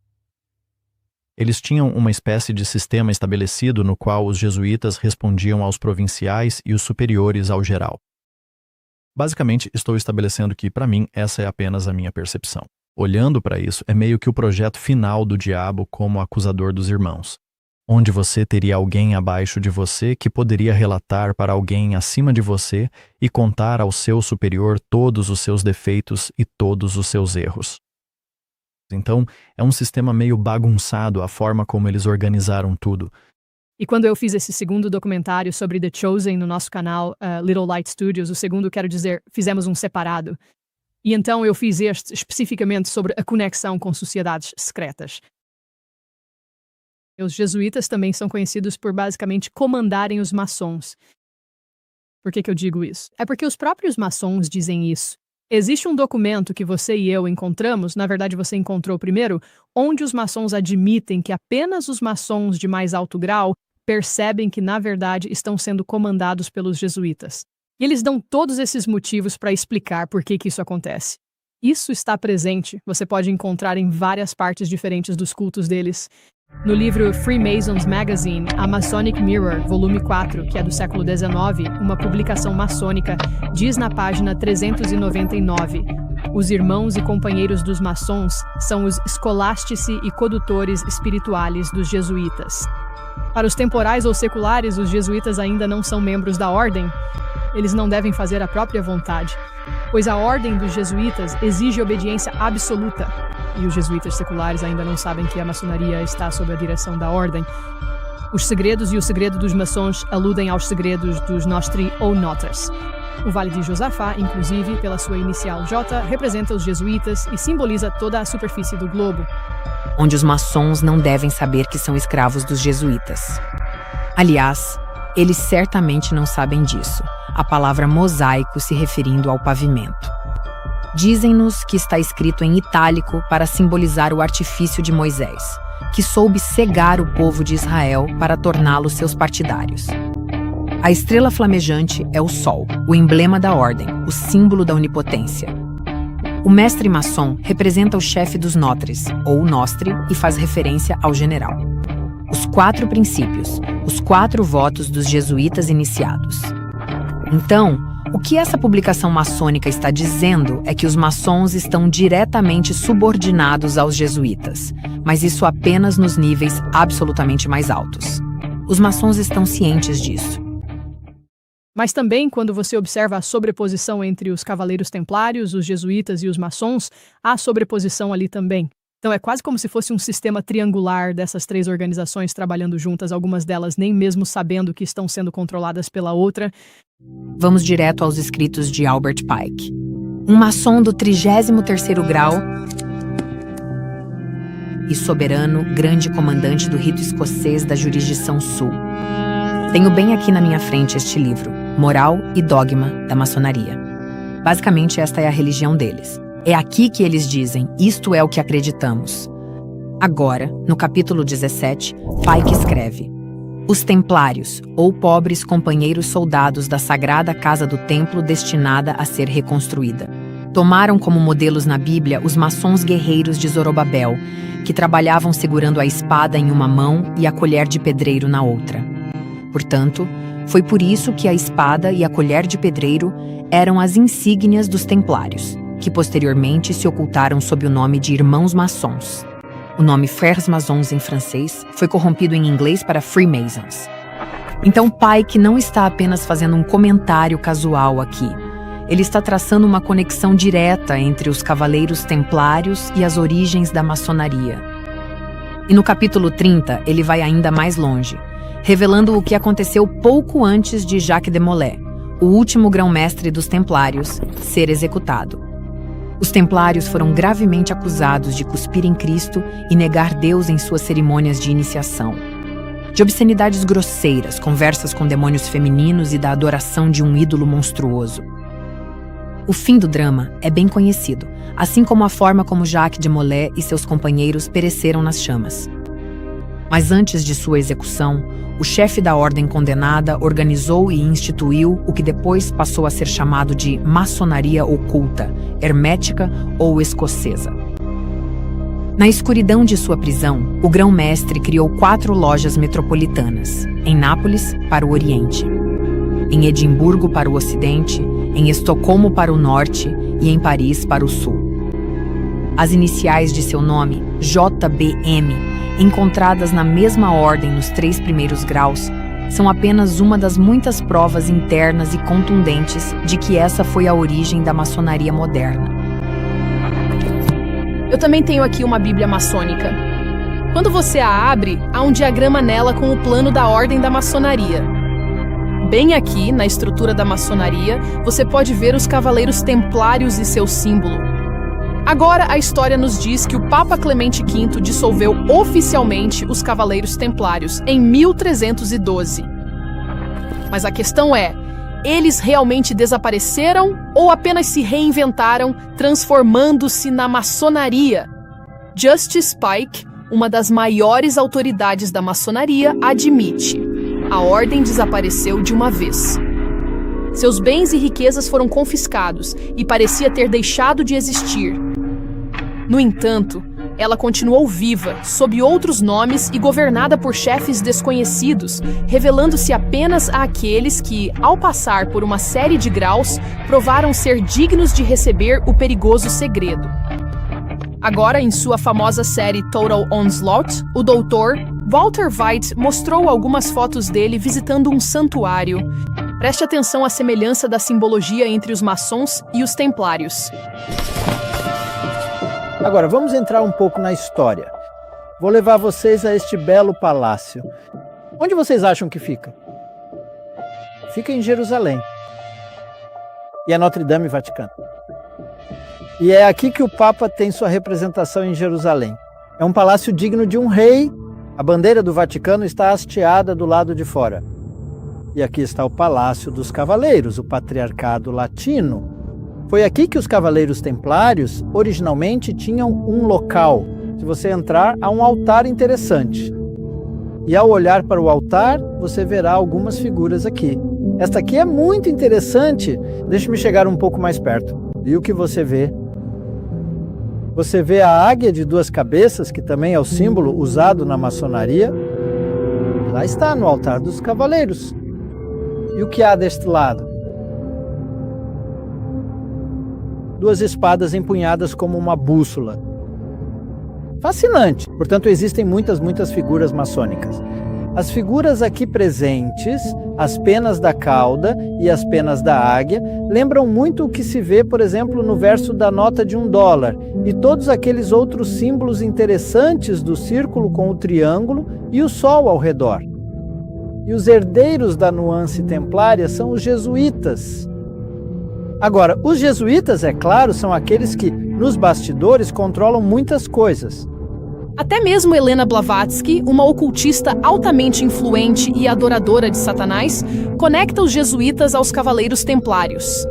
Speaker 2: Eles tinham uma espécie de sistema estabelecido no qual os jesuítas respondiam aos provinciais e os superiores ao geral. Basicamente, estou estabelecendo que, para mim, essa é apenas a minha percepção. Olhando para isso, é meio que o projeto final do diabo como acusador dos irmãos, onde você teria alguém abaixo de você que poderia relatar para alguém acima de você e contar ao seu superior todos os seus defeitos e todos os seus erros. Então, é um sistema meio bagunçado a forma como eles organizaram tudo.
Speaker 1: E quando eu fiz esse segundo documentário sobre The Chosen no nosso canal Little Light Studios, o segundo, quero dizer, fizemos um separado. E então eu fiz este especificamente sobre a conexão com sociedades secretas. Os jesuítas também são conhecidos por basicamente comandarem os maçons. Por que eu digo isso? É porque os próprios maçons dizem isso. Existe um documento que você e eu encontramos, na verdade você encontrou primeiro, onde os maçons admitem que apenas os maçons de mais alto grau percebem que, na verdade, estão sendo comandados pelos jesuítas. E eles dão todos esses motivos para explicar por que isso acontece. Isso está presente, você pode encontrar em várias partes diferentes dos cultos deles. No livro Freemasons Magazine, a Masonic Mirror, volume 4, que é do século XIX, uma publicação maçônica, diz na página 399, os irmãos e companheiros dos maçons são os scholastici e codutores espirituales dos jesuítas. Para os temporais ou seculares, os jesuítas ainda não são membros da ordem. Eles não devem fazer a própria vontade, pois a ordem dos jesuítas exige obediência absoluta. E os jesuítas seculares ainda não sabem que a maçonaria está sob a direção da ordem. Os segredos e o segredo dos maçons aludem aos segredos dos Nostri ou Notas. O Vale de Josafá, inclusive, pela sua inicial J, representa os jesuítas e simboliza toda a superfície do globo.
Speaker 12: Onde os maçons não devem saber que são escravos dos jesuítas. Aliás, eles certamente não sabem disso, a palavra mosaico se referindo ao pavimento. Dizem-nos que está escrito em itálico para simbolizar o artifício de Moisés, que soube cegar o povo de Israel para torná-los seus partidários. A estrela flamejante é o Sol, o emblema da ordem, o símbolo da onipotência. O mestre maçom representa o chefe dos Notres, ou Nostri, e faz referência ao general. Os 4 princípios, os 4 votos dos jesuítas iniciados. Então, o que essa publicação maçônica está dizendo é que os maçons estão diretamente subordinados aos jesuítas, mas isso apenas nos níveis absolutamente mais altos. Os maçons estão cientes disso.
Speaker 1: Mas também, quando você observa a sobreposição entre os cavaleiros templários, os jesuítas e os maçons, há sobreposição ali também. Então é quase como se fosse um sistema triangular dessas três organizações trabalhando juntas, algumas delas nem mesmo sabendo que estão sendo controladas pela outra.
Speaker 12: Vamos direto aos escritos de Albert Pike, um maçom do 33º grau e soberano grande comandante do rito escocês da jurisdição sul. Tenho bem aqui na minha frente este livro, Moral e Dogma da Maçonaria. Basicamente, esta é a religião deles. É aqui que eles dizem, isto é o que acreditamos. Agora, no capítulo 17, Pike escreve: os templários, ou pobres companheiros soldados da sagrada casa do templo destinada a ser reconstruída, tomaram como modelos na Bíblia os maçons guerreiros de Zorobabel, que trabalhavam segurando a espada em uma mão e a colher de pedreiro na outra. Portanto, foi por isso que a espada e a colher de pedreiro eram as insígnias dos templários, que posteriormente se ocultaram sob o nome de Irmãos Maçons. O nome Frères Maçons em francês foi corrompido em inglês para Freemasons. Então Pike não está apenas fazendo um comentário casual aqui. Ele está traçando uma conexão direta entre os Cavaleiros Templários e as origens da maçonaria. E no capítulo 30, ele vai ainda mais longe, revelando o que aconteceu pouco antes de Jacques de Molay, o último grão-mestre dos Templários, ser executado. Os Templários foram gravemente acusados de cuspir em Cristo e negar Deus em suas cerimônias de iniciação, de obscenidades grosseiras, conversas com demônios femininos e da adoração de um ídolo monstruoso. O fim do drama é bem conhecido, assim como a forma como Jacques de Molay e seus companheiros pereceram nas chamas. Mas antes de sua execução, o chefe da ordem condenada organizou e instituiu o que depois passou a ser chamado de maçonaria oculta, hermética ou escocesa. Na escuridão de sua prisão, o grão-mestre criou 4 lojas metropolitanas, em Nápoles, para o Oriente, em Edimburgo, para o Ocidente, em Estocolmo, para o Norte e em Paris, para o Sul. As iniciais de seu nome, JBM, encontradas na mesma ordem nos 3 primeiros graus, são apenas uma das muitas provas internas e contundentes de que essa foi a origem da maçonaria moderna.
Speaker 1: Eu também tenho aqui uma Bíblia maçônica. Quando você a abre, há um diagrama nela com o plano da ordem da maçonaria. Bem aqui, na estrutura da maçonaria, você pode ver os Cavaleiros Templários e seu símbolo. Agora, a história nos diz que o Papa Clemente V dissolveu oficialmente os Cavaleiros Templários em 1312. Mas a questão é, eles realmente desapareceram ou apenas se reinventaram, transformando-se na maçonaria? Justice Pike, uma das maiores autoridades da maçonaria, admite: a ordem desapareceu de uma vez. Seus bens e riquezas foram confiscados e parecia ter deixado de existir. No entanto, ela continuou viva, sob outros nomes e governada por chefes desconhecidos, revelando-se apenas àqueles que, ao passar por uma série de graus, provaram ser dignos de receber o perigoso segredo. Agora, em sua famosa série Total Onslaught, o Dr. Walter White mostrou algumas fotos dele visitando um santuário. Preste atenção à semelhança da simbologia entre os maçons e os templários.
Speaker 13: Agora, vamos entrar um pouco na história. Vou levar vocês a este belo palácio. Onde vocês acham que fica? Fica em Jerusalém. E é Notre Dame, Vaticano. E é aqui que o Papa tem sua representação em Jerusalém. É um palácio digno de um rei. A bandeira do Vaticano está hasteada do lado de fora. E aqui está o Palácio dos Cavaleiros, o Patriarcado Latino. Foi aqui que os Cavaleiros Templários originalmente tinham um local. Se você entrar, há um altar interessante. E ao olhar para o altar, você verá algumas figuras aqui. Esta aqui é muito interessante. Deixe-me chegar um pouco mais perto. E o que você vê? Você vê a águia de 2 cabeças, que também é o símbolo usado na maçonaria. Lá está, no altar dos cavaleiros. E o que há deste lado? 2 espadas empunhadas como uma bússola. Fascinante. Portanto, existem muitas figuras maçônicas. As figuras aqui presentes, as penas da cauda e as penas da águia, lembram muito o que se vê, por exemplo, no verso da nota de $1 e todos aqueles outros símbolos interessantes do círculo com o triângulo e o sol ao redor. E os herdeiros da nuance templária são os jesuítas. Agora, os jesuítas, é claro, são aqueles que, nos bastidores, controlam muitas coisas.
Speaker 1: Até mesmo Helena Blavatsky, uma ocultista altamente influente e adoradora de Satanás, conecta os jesuítas aos cavaleiros templários.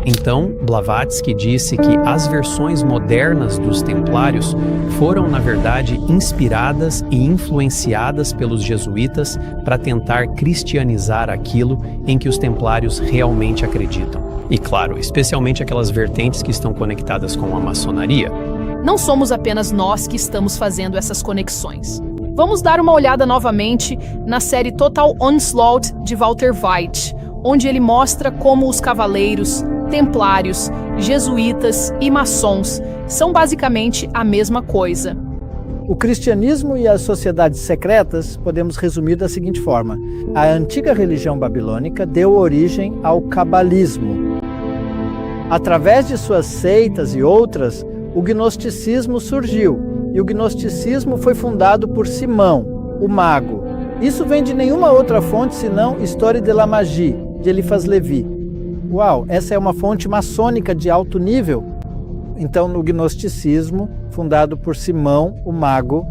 Speaker 4: Então, Blavatsky disse que as versões modernas dos templários foram, na verdade, inspiradas e influenciadas pelos jesuítas para tentar cristianizar aquilo em que os templários realmente acreditam. E, claro, especialmente aquelas vertentes que estão conectadas com a maçonaria.
Speaker 1: Não somos apenas nós que estamos fazendo essas conexões. Vamos dar uma olhada novamente na série Total Onslaught de Walter Veith, onde ele mostra como os cavaleiros, templários, jesuítas e maçons são basicamente a mesma coisa.
Speaker 13: O cristianismo e as sociedades secretas podemos resumir da seguinte forma: a antiga religião babilônica deu origem ao cabalismo. Através de suas seitas e outras, o gnosticismo surgiu, e o gnosticismo foi fundado por Simão, o mago. Isso vem de nenhuma outra fonte senão Histoire de la Magie, de Eliphas Levi. Uau, essa é uma fonte maçônica de alto nível. Então, no gnosticismo, fundado por Simão, o mago.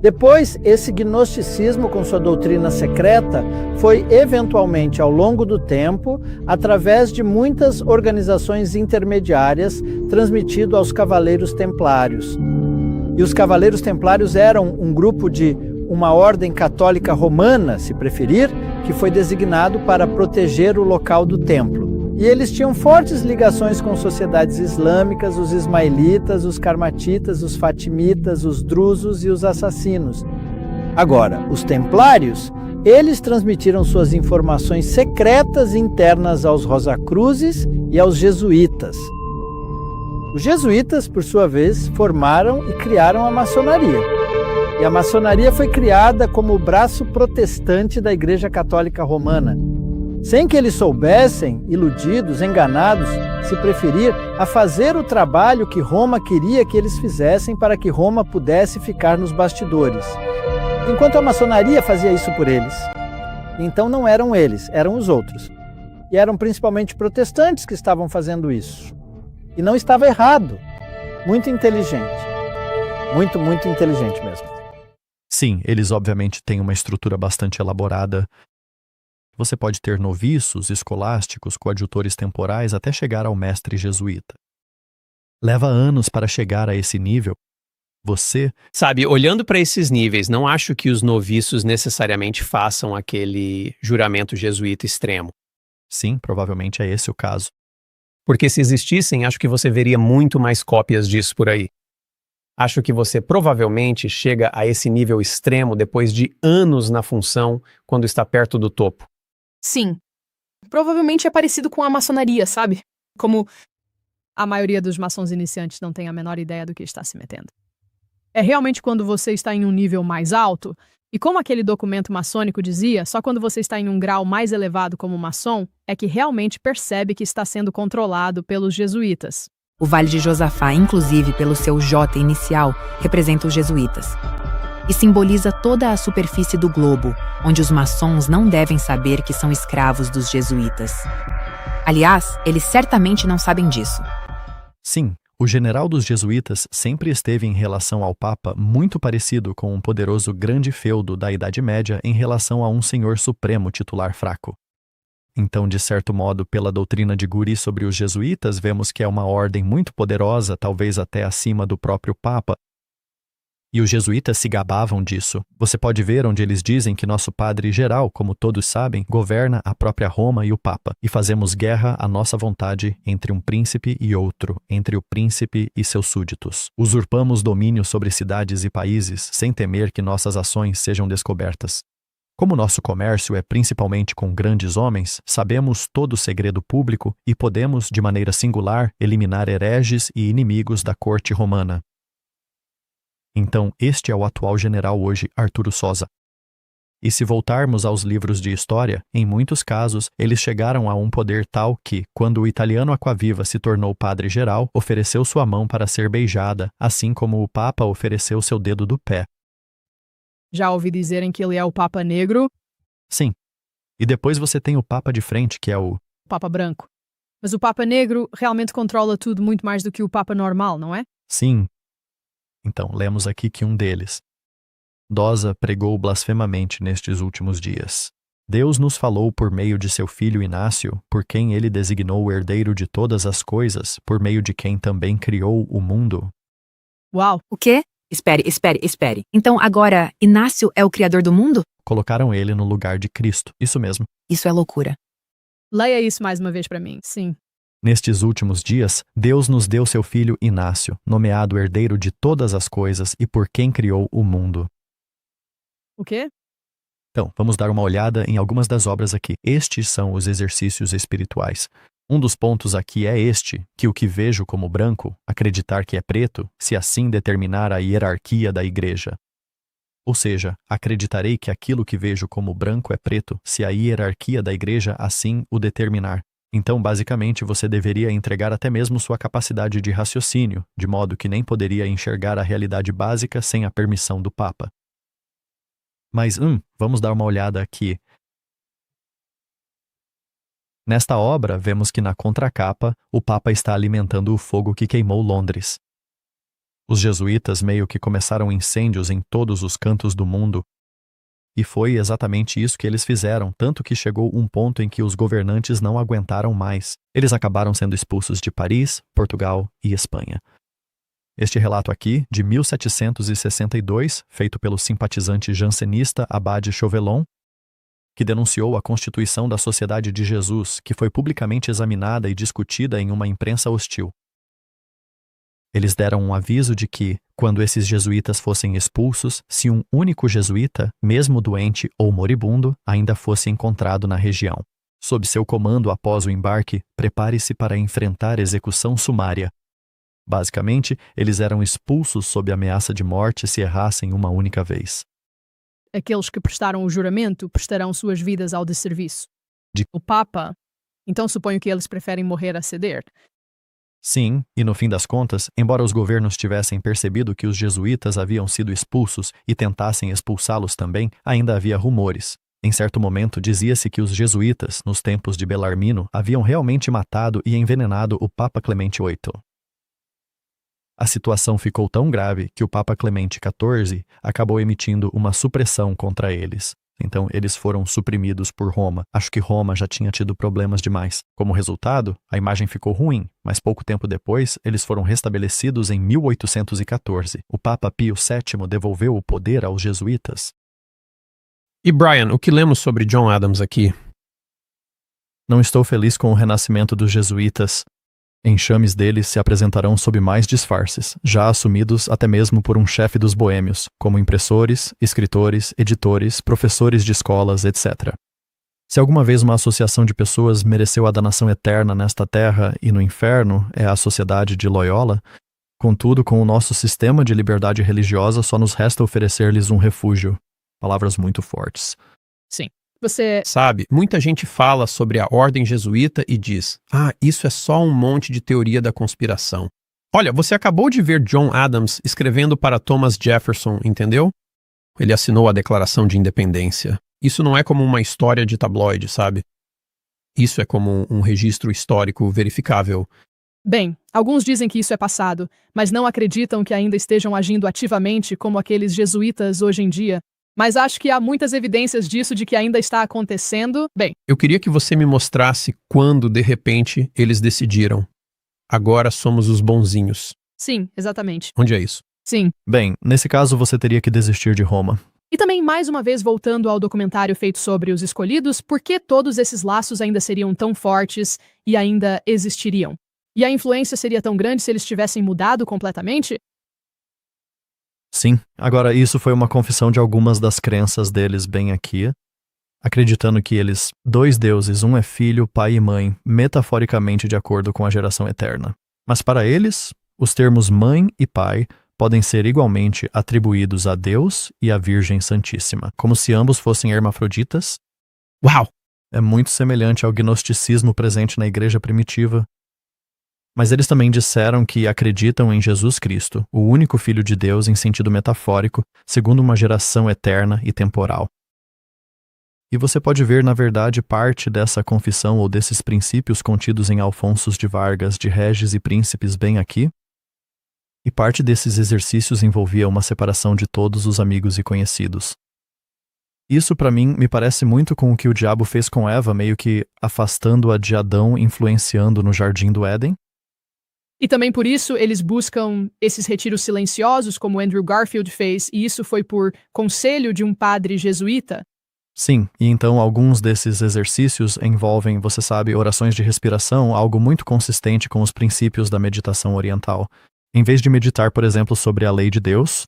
Speaker 13: Depois, esse gnosticismo, com sua doutrina secreta, foi eventualmente, ao longo do tempo, através de muitas organizações intermediárias, transmitido aos Cavaleiros Templários. E os Cavaleiros Templários eram um grupo de uma ordem católica romana, se preferir, que foi designado para proteger o local do templo. E eles tinham fortes ligações com sociedades islâmicas, os ismaelitas, os karmatitas, os fatimitas, os drusos e os assassinos. Agora, os templários, eles transmitiram suas informações secretas internas aos Rosacruzes e aos jesuítas. Os jesuítas, por sua vez, formaram e criaram a maçonaria. E a maçonaria foi criada como o braço protestante da Igreja Católica Romana. Sem que eles soubessem, iludidos, enganados, se preferir, a fazer o trabalho que Roma queria que eles fizessem para que Roma pudesse ficar nos bastidores. Enquanto a maçonaria fazia isso por eles. Então não eram eles, eram os outros. E eram principalmente protestantes que estavam fazendo isso. E não estava errado. Muito inteligente. Muito, muito inteligente mesmo.
Speaker 2: Sim, eles obviamente têm uma estrutura bastante elaborada. Você pode ter noviços, escolásticos, coadjutores temporais até chegar ao mestre jesuíta. Leva anos para chegar a esse nível. Você...
Speaker 4: Sabe, olhando para esses níveis, não acho que os noviços necessariamente façam aquele juramento jesuíta extremo.
Speaker 2: Sim, provavelmente é esse o caso.
Speaker 4: Porque se existissem, acho que você veria muito mais cópias disso por aí. Acho que você provavelmente chega a esse nível extremo depois de anos na função, quando está perto do topo.
Speaker 1: Sim. Provavelmente é parecido com a maçonaria, sabe? Como a maioria dos maçons iniciantes não tem a menor ideia do que está se metendo. É realmente quando você está em um nível mais alto, e como aquele documento maçônico dizia, só quando você está em um grau mais elevado como maçom, é que realmente percebe que está sendo controlado pelos jesuítas.
Speaker 12: O Vale de Josafá, inclusive pelo seu J inicial, representa os jesuítas. E simboliza toda a superfície do globo, onde os maçons não devem saber que são escravos dos jesuítas. Aliás, eles certamente não sabem disso.
Speaker 2: Sim, o general dos jesuítas sempre esteve em relação ao Papa muito parecido com um poderoso grande feudo da Idade Média em relação a um senhor supremo titular fraco. Então, de certo modo, pela doutrina de Guri sobre os jesuítas, vemos que é uma ordem muito poderosa, talvez até acima do próprio Papa. E os jesuítas se gabavam disso. Você pode ver onde eles dizem que nosso Padre Geral, como todos sabem, governa a própria Roma e o Papa, e fazemos guerra à nossa vontade entre um príncipe e outro, entre o príncipe e seus súditos. Usurpamos domínio sobre cidades e países, sem temer que nossas ações sejam descobertas. Como nosso comércio é principalmente com grandes homens, sabemos todo o segredo público e podemos, de maneira singular, eliminar hereges e inimigos da corte romana. Então, este é o atual general hoje, Arturo Sosa. E se voltarmos aos livros de história, em muitos casos, eles chegaram a um poder tal que, quando o italiano Acquaviva se tornou padre-geral, ofereceu sua mão para ser beijada, assim como o Papa ofereceu seu dedo do pé.
Speaker 1: Já ouvi dizerem que ele é o Papa Negro,
Speaker 2: Sim. E depois você tem o Papa de frente, que é o...
Speaker 1: Papa Branco. Mas o Papa Negro realmente controla tudo muito mais do que o Papa normal, não é?
Speaker 2: Sim. Então, lemos aqui que um deles. Dosa pregou blasfemamente nestes últimos dias. Deus nos falou por meio de seu filho Inácio, por quem ele designou o herdeiro de todas as coisas, por meio de quem também criou o mundo.
Speaker 1: Uau!
Speaker 12: O quê? Espere. Então agora, Inácio é o criador do mundo?
Speaker 2: Colocaram ele no lugar de Cristo. Isso mesmo.
Speaker 12: Isso é loucura.
Speaker 1: Leia isso mais uma vez para mim, sim.
Speaker 2: Nestes últimos dias, Deus nos deu seu filho Inácio, nomeado herdeiro de todas as coisas e por quem criou o mundo.
Speaker 1: O quê?
Speaker 2: Então, vamos dar uma olhada em algumas das obras aqui. Estes são os exercícios espirituais. Um dos pontos aqui é este, que o que vejo como branco, acreditar que é preto, se assim determinar a hierarquia da igreja. Ou seja, acreditarei que aquilo que vejo como branco é preto, se a hierarquia da igreja assim o determinar. Então, basicamente, você deveria entregar até mesmo sua capacidade de raciocínio, de modo que nem poderia enxergar a realidade básica sem a permissão do Papa. Mas, vamos dar uma olhada aqui. Nesta obra, vemos que na contracapa, o Papa está alimentando o fogo que queimou Londres. Os jesuítas meio que começaram incêndios em todos os cantos do mundo, e foi exatamente isso que eles fizeram, tanto que chegou um ponto em que os governantes não aguentaram mais. Eles acabaram sendo expulsos de Paris, Portugal e Espanha. Este relato aqui, de 1762, feito pelo simpatizante jansenista Abade Chauvelin, que denunciou a Constituição da Sociedade de Jesus, que foi publicamente examinada e discutida em uma imprensa hostil. Eles deram um aviso de que, quando esses jesuítas fossem expulsos, se um único jesuíta, mesmo doente ou moribundo, ainda fosse encontrado na região. Sob seu comando após o embarque, prepare-se para enfrentar execução sumária. Basicamente, eles eram expulsos sob ameaça de morte se errassem uma única vez.
Speaker 1: Aqueles que prestaram o juramento prestarão suas vidas ao desserviço. O Papa, então suponho que eles preferem morrer a ceder.
Speaker 2: Sim, e no fim das contas, embora os governos tivessem percebido que os jesuítas haviam sido expulsos e tentassem expulsá-los também, ainda havia rumores. Em certo momento, dizia-se que os jesuítas, nos tempos de Belarmino, haviam realmente matado e envenenado o Papa Clemente VIII. A situação ficou tão grave que o Papa Clemente XIV acabou emitindo uma supressão contra eles. Então, eles foram suprimidos por Roma. Acho que Roma já tinha tido problemas demais. Como resultado, a imagem ficou ruim, mas pouco tempo depois, eles foram restabelecidos em 1814. O Papa Pio VII devolveu o poder aos jesuítas.
Speaker 4: E Brian, o que lemos sobre John Adams aqui?
Speaker 2: Não estou feliz com o renascimento dos jesuítas. Enxames deles se apresentarão sob mais disfarces, já assumidos até mesmo por um chefe dos boêmios, como impressores, escritores, editores, professores de escolas, etc. Se alguma vez uma associação de pessoas mereceu a danação eterna nesta terra e no inferno, é a Sociedade de Loyola. Contudo, com o nosso sistema de liberdade religiosa, só nos resta oferecer-lhes um refúgio. Palavras muito fortes.
Speaker 1: Sim. Você...
Speaker 4: Sabe, muita gente fala sobre a ordem jesuíta e diz: isso é só um monte de teoria da conspiração. Olha, você acabou de ver John Adams escrevendo para Thomas Jefferson, entendeu? Ele assinou a Declaração de Independência. Isso não é como uma história de tabloide, sabe? Isso é como um registro histórico verificável.
Speaker 1: Bem, alguns dizem que isso é passado, mas não acreditam que ainda estejam agindo ativamente como aqueles jesuítas hoje em dia. Mas acho que há muitas evidências disso de que ainda está acontecendo. Bem,
Speaker 4: eu queria que você me mostrasse quando, de repente, eles decidiram. Agora somos os bonzinhos.
Speaker 1: Sim, exatamente.
Speaker 4: Onde é isso?
Speaker 1: Sim.
Speaker 2: Bem, nesse caso você teria que desistir de Roma.
Speaker 1: E também, mais uma vez, voltando ao documentário feito sobre os escolhidos, por que todos esses laços ainda seriam tão fortes e ainda existiriam? E a influência seria tão grande se eles tivessem mudado completamente?
Speaker 2: Sim, agora isso foi uma confissão de algumas das crenças deles bem aqui, acreditando que eles, dois deuses, um é filho, pai e mãe, metaforicamente de acordo com a geração eterna. Mas para eles, os termos mãe e pai podem ser igualmente atribuídos a Deus e à Virgem Santíssima, como se ambos fossem hermafroditas.
Speaker 4: Uau!
Speaker 2: É muito semelhante ao gnosticismo presente na igreja primitiva. Mas eles também disseram que acreditam em Jesus Cristo, o único Filho de Deus em sentido metafórico, segundo uma geração eterna e temporal. E você pode ver, na verdade, parte dessa confissão ou desses princípios contidos em Alfonsos de Vargas, de Reges e Príncipes, bem aqui. E parte desses exercícios envolvia uma separação de todos os amigos e conhecidos. Isso, para mim, me parece muito com o que o diabo fez com Eva, meio que afastando-a de Adão, influenciando no Jardim do Éden.
Speaker 1: E também por isso eles buscam esses retiros silenciosos, como Andrew Garfield fez, e isso foi por conselho de um padre jesuíta?
Speaker 2: Sim, e então alguns desses exercícios envolvem, você sabe, orações de respiração, algo muito consistente com os princípios da meditação oriental. Em vez de meditar, por exemplo, sobre a lei de Deus,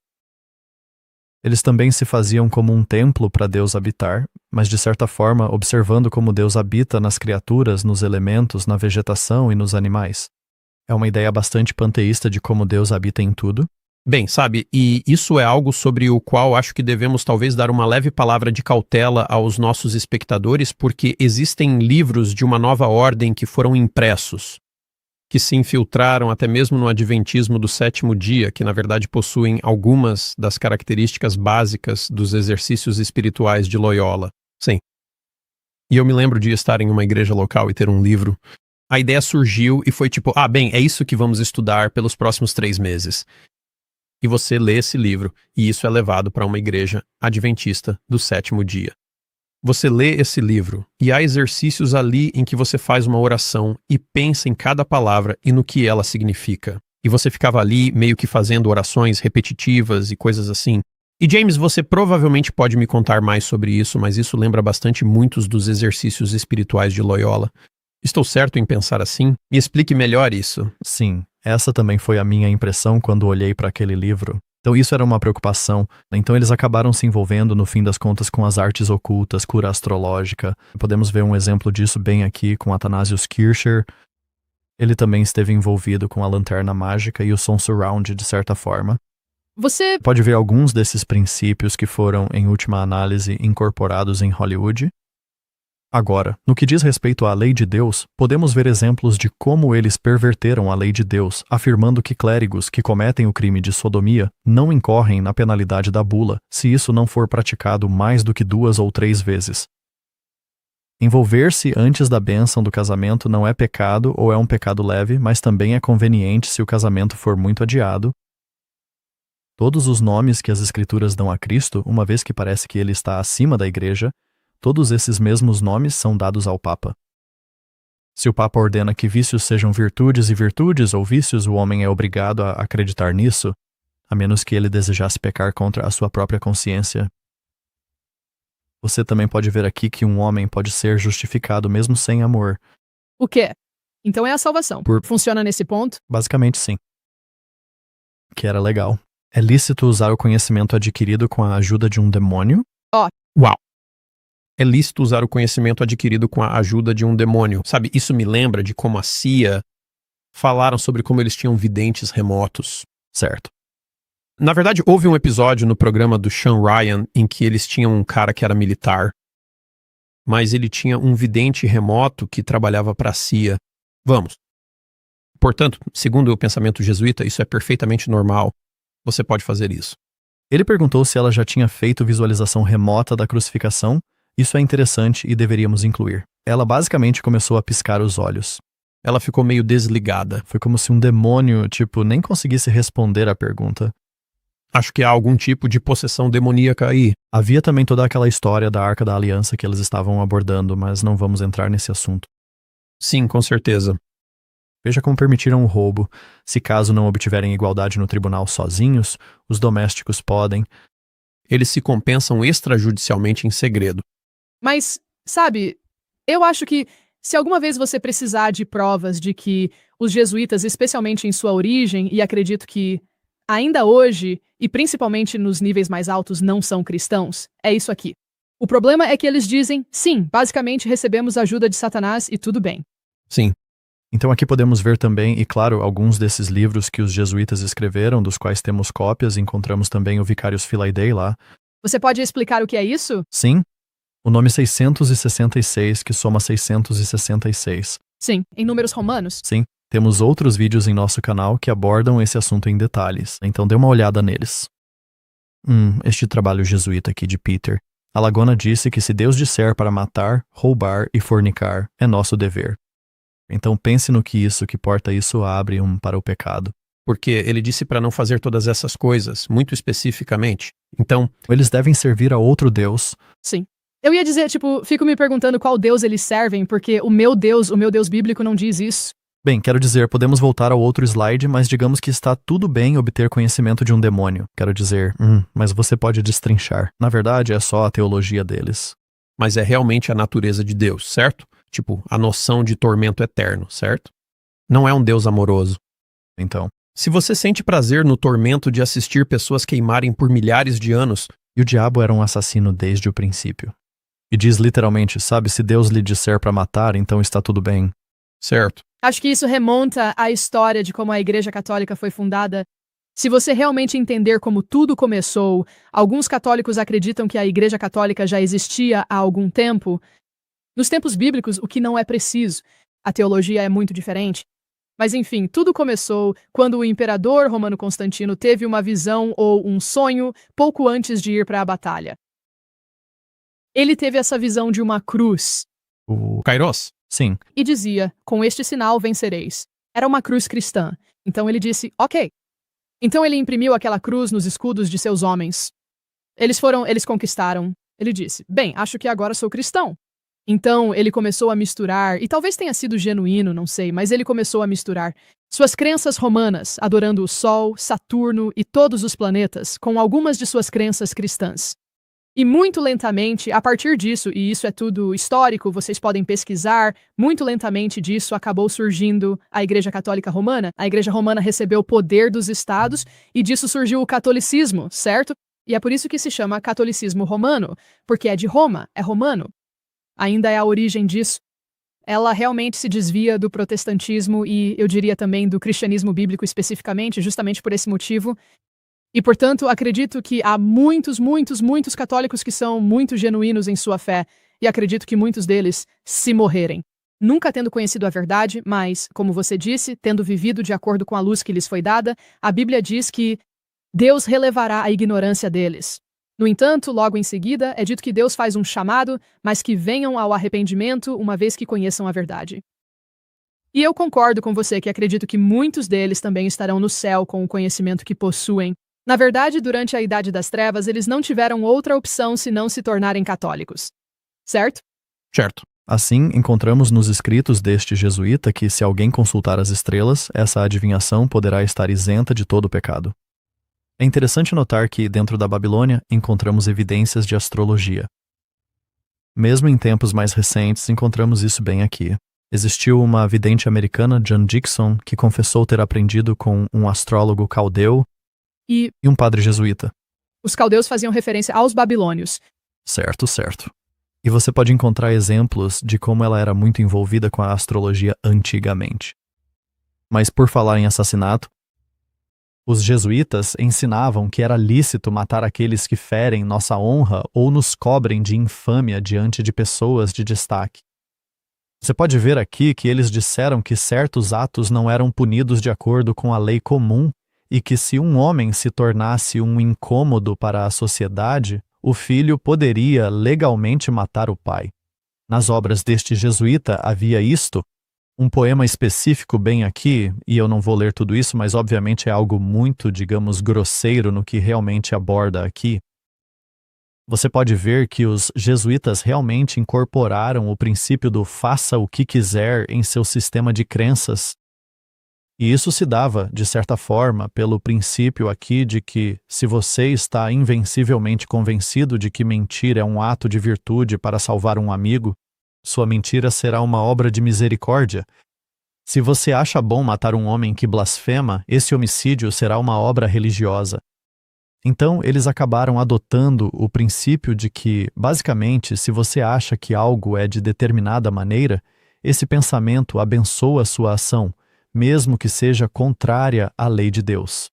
Speaker 2: eles também se faziam como um templo para Deus habitar, mas de certa forma observando como Deus habita nas criaturas, nos elementos, na vegetação e nos animais. É uma ideia bastante panteísta de como Deus habita em tudo.
Speaker 4: Bem, sabe, e isso é algo sobre o qual acho que devemos talvez dar uma leve palavra de cautela aos nossos espectadores, porque existem livros de uma nova ordem que foram impressos, que se infiltraram até mesmo no Adventismo do sétimo dia, que na verdade possuem algumas das características básicas dos exercícios espirituais de Loyola. Sim. E eu me lembro de estar em uma igreja local e ter um livro. A ideia surgiu e foi tipo, bem, é isso que vamos estudar pelos próximos 3 meses. E você lê esse livro, e isso é levado para uma igreja adventista do sétimo dia. Você lê esse livro, e há exercícios ali em que você faz uma oração e pensa em cada palavra e no que ela significa. E você ficava ali meio que fazendo orações repetitivas e coisas assim. E James, você provavelmente pode me contar mais sobre isso, mas isso lembra bastante muitos dos exercícios espirituais de Loyola. Estou certo em pensar assim? Me explique melhor isso.
Speaker 2: Sim, essa também foi a minha impressão quando olhei para aquele livro. Então isso era uma preocupação. Então eles acabaram se envolvendo, no fim das contas, com as artes ocultas, cura astrológica. Podemos ver um exemplo disso bem aqui com Athanasius Kircher. Ele também esteve envolvido com a lanterna mágica e o som surround, de certa forma.
Speaker 1: Você
Speaker 2: pode ver alguns desses princípios que foram, em última análise, incorporados em Hollywood. Agora, no que diz respeito à lei de Deus, podemos ver exemplos de como eles perverteram a lei de Deus, afirmando que clérigos que cometem o crime de sodomia não incorrem na penalidade da bula, se isso não for praticado mais do que 2 ou 3 vezes. Envolver-se antes da bênção do casamento não é pecado ou é um pecado leve, mas também é conveniente se o casamento for muito adiado. Todos os nomes que as Escrituras dão a Cristo, uma vez que parece que ele está acima da igreja, todos esses mesmos nomes são dados ao Papa. Se o Papa ordena que vícios sejam virtudes e virtudes ou vícios, o homem é obrigado a acreditar nisso, a menos que ele desejasse pecar contra a sua própria consciência. Você também pode ver aqui que um homem pode ser justificado mesmo sem amor.
Speaker 1: O quê? Então é a salvação. Funciona nesse ponto?
Speaker 2: Basicamente, sim. Que era legal. É lícito usar o conhecimento adquirido com a ajuda de um demônio?
Speaker 4: Uau! É lícito usar o conhecimento adquirido com a ajuda de um demônio. Sabe, isso me lembra de como a CIA falaram sobre como eles tinham videntes remotos.
Speaker 2: Certo.
Speaker 4: Na verdade, houve um episódio no programa do Sean Ryan em que eles tinham um cara que era militar, mas ele tinha um vidente remoto que trabalhava para a CIA. Vamos. Portanto, segundo o pensamento jesuíta, isso é perfeitamente normal. Você pode fazer isso.
Speaker 2: Ele perguntou se ela já tinha feito visualização remota da crucificação. Isso é interessante e deveríamos incluir. Ela basicamente começou a piscar os olhos.
Speaker 4: Ela ficou meio desligada.
Speaker 2: Foi como se um demônio, nem conseguisse responder à pergunta.
Speaker 4: Acho que há algum tipo de possessão demoníaca aí.
Speaker 2: Havia também toda aquela história da Arca da Aliança que eles estavam abordando, mas não vamos entrar nesse assunto.
Speaker 4: Sim, com certeza.
Speaker 2: Veja como permitiram o roubo. Se caso não obtiverem igualdade no tribunal sozinhos, os domésticos podem.
Speaker 4: Eles se compensam extrajudicialmente em segredo.
Speaker 1: Mas, sabe, eu acho que se alguma vez você precisar de provas de que os jesuítas, especialmente em sua origem, e acredito que ainda hoje, e principalmente nos níveis mais altos, não são cristãos, é isso aqui. O problema é que eles dizem, sim, basicamente recebemos ajuda de Satanás e tudo bem.
Speaker 4: Sim.
Speaker 2: Então aqui podemos ver também, e claro, alguns desses livros que os jesuítas escreveram, dos quais temos cópias, encontramos também o Vicarius Philaidei lá.
Speaker 1: Você pode explicar o que é isso?
Speaker 2: Sim, o nome 666, que soma 666.
Speaker 1: Sim, em números romanos.
Speaker 2: Sim, temos outros vídeos em nosso canal que abordam esse assunto em detalhes, então dê uma olhada neles. Este trabalho jesuíta aqui de Peter. A Lagona disse que se Deus disser para matar, roubar e fornicar, é nosso dever. Então pense no que porta isso abre para o pecado.
Speaker 4: Porque ele disse para não fazer todas essas coisas, muito especificamente. Então,
Speaker 2: eles devem servir a outro Deus.
Speaker 1: Sim. Eu ia dizer, fico me perguntando qual Deus eles servem, porque o meu Deus bíblico não diz isso.
Speaker 2: Bem, quero dizer, podemos voltar ao outro slide, mas digamos que está tudo bem obter conhecimento de um demônio. Quero dizer, mas você pode destrinchar. Na verdade, é só a teologia deles.
Speaker 4: Mas é realmente a natureza de Deus, certo? A noção de tormento eterno, certo? Não é um Deus amoroso.
Speaker 2: Então,
Speaker 4: se você sente prazer no tormento de assistir pessoas queimarem por milhares de anos...
Speaker 2: E o diabo era um assassino desde o princípio. E diz literalmente, sabe, se Deus lhe disser para matar, então está tudo bem.
Speaker 4: Certo.
Speaker 1: Acho que isso remonta à história de como a Igreja Católica foi fundada. Se você realmente entender como tudo começou, alguns católicos acreditam que a Igreja Católica já existia há algum tempo. Nos tempos bíblicos, o que não é preciso. A teologia é muito diferente. Mas enfim, tudo começou quando o imperador Romano Constantino teve uma visão ou um sonho pouco antes de ir para a batalha. Ele teve essa visão de uma cruz.
Speaker 2: O
Speaker 4: Kairos?
Speaker 2: Sim.
Speaker 1: E dizia, com este sinal vencereis. Era uma cruz cristã. Então ele disse, ok. Então ele imprimiu aquela cruz nos escudos de seus homens. Eles conquistaram. Ele disse, bem, acho que agora sou cristão. Então ele começou a misturar, e talvez tenha sido genuíno, não sei, mas ele começou a misturar suas crenças romanas, adorando o Sol, Saturno e todos os planetas, com algumas de suas crenças cristãs. E muito lentamente, a partir disso, e isso é tudo histórico, vocês podem pesquisar, muito lentamente disso acabou surgindo a Igreja Católica Romana. A Igreja Romana recebeu o poder dos estados e disso surgiu o catolicismo, certo? E é por isso que se chama catolicismo romano, porque é de Roma, é romano. Ainda é a origem disso. Ela realmente se desvia do protestantismo e, eu diria também, do cristianismo bíblico especificamente, justamente por esse motivo. E, portanto, acredito que há muitos católicos que são muito genuínos em sua fé, e acredito que muitos deles se morrerem. Nunca tendo conhecido a verdade, mas, como você disse, tendo vivido de acordo com a luz que lhes foi dada, a Bíblia diz que Deus relevará a ignorância deles. No entanto, logo em seguida, é dito que Deus faz um chamado, mas que venham ao arrependimento uma vez que conheçam a verdade. E eu concordo com você que acredito que muitos deles também estarão no céu com o conhecimento que possuem. Na verdade, durante a Idade das Trevas, eles não tiveram outra opção senão se tornarem católicos. Certo?
Speaker 4: Certo.
Speaker 2: Assim, encontramos nos escritos deste jesuíta que, se alguém consultar as estrelas, essa adivinhação poderá estar isenta de todo o pecado. É interessante notar que, dentro da Babilônia, encontramos evidências de astrologia. Mesmo em tempos mais recentes, encontramos isso bem aqui. Existiu uma vidente americana, John Dixon, que confessou ter aprendido com um astrólogo caldeu e um padre jesuíta.
Speaker 1: Os caldeus faziam referência aos babilônios.
Speaker 2: Certo. E você pode encontrar exemplos de como ela era muito envolvida com a astrologia antigamente. Mas por falar em assassinato, os jesuítas ensinavam que era lícito matar aqueles que ferem nossa honra ou nos cobrem de infâmia diante de pessoas de destaque. Você pode ver aqui que eles disseram que certos atos não eram punidos de acordo com a lei comum e que se um homem se tornasse um incômodo para a sociedade, o filho poderia legalmente matar o pai. Nas obras deste jesuíta havia isto, um poema específico bem aqui, e eu não vou ler tudo isso, mas obviamente é algo muito, digamos, grosseiro no que realmente aborda aqui. Você pode ver que os jesuítas realmente incorporaram o princípio do faça o que quiser em seu sistema de crenças. E isso se dava, de certa forma, pelo princípio aqui de que, se você está invencivelmente convencido de que mentir é um ato de virtude para salvar um amigo, sua mentira será uma obra de misericórdia. Se você acha bom matar um homem que blasfema, esse homicídio será uma obra religiosa. Então, eles acabaram adotando o princípio de que, basicamente, se você acha que algo é de determinada maneira, esse pensamento abençoa sua ação, mesmo que seja contrária à lei de Deus.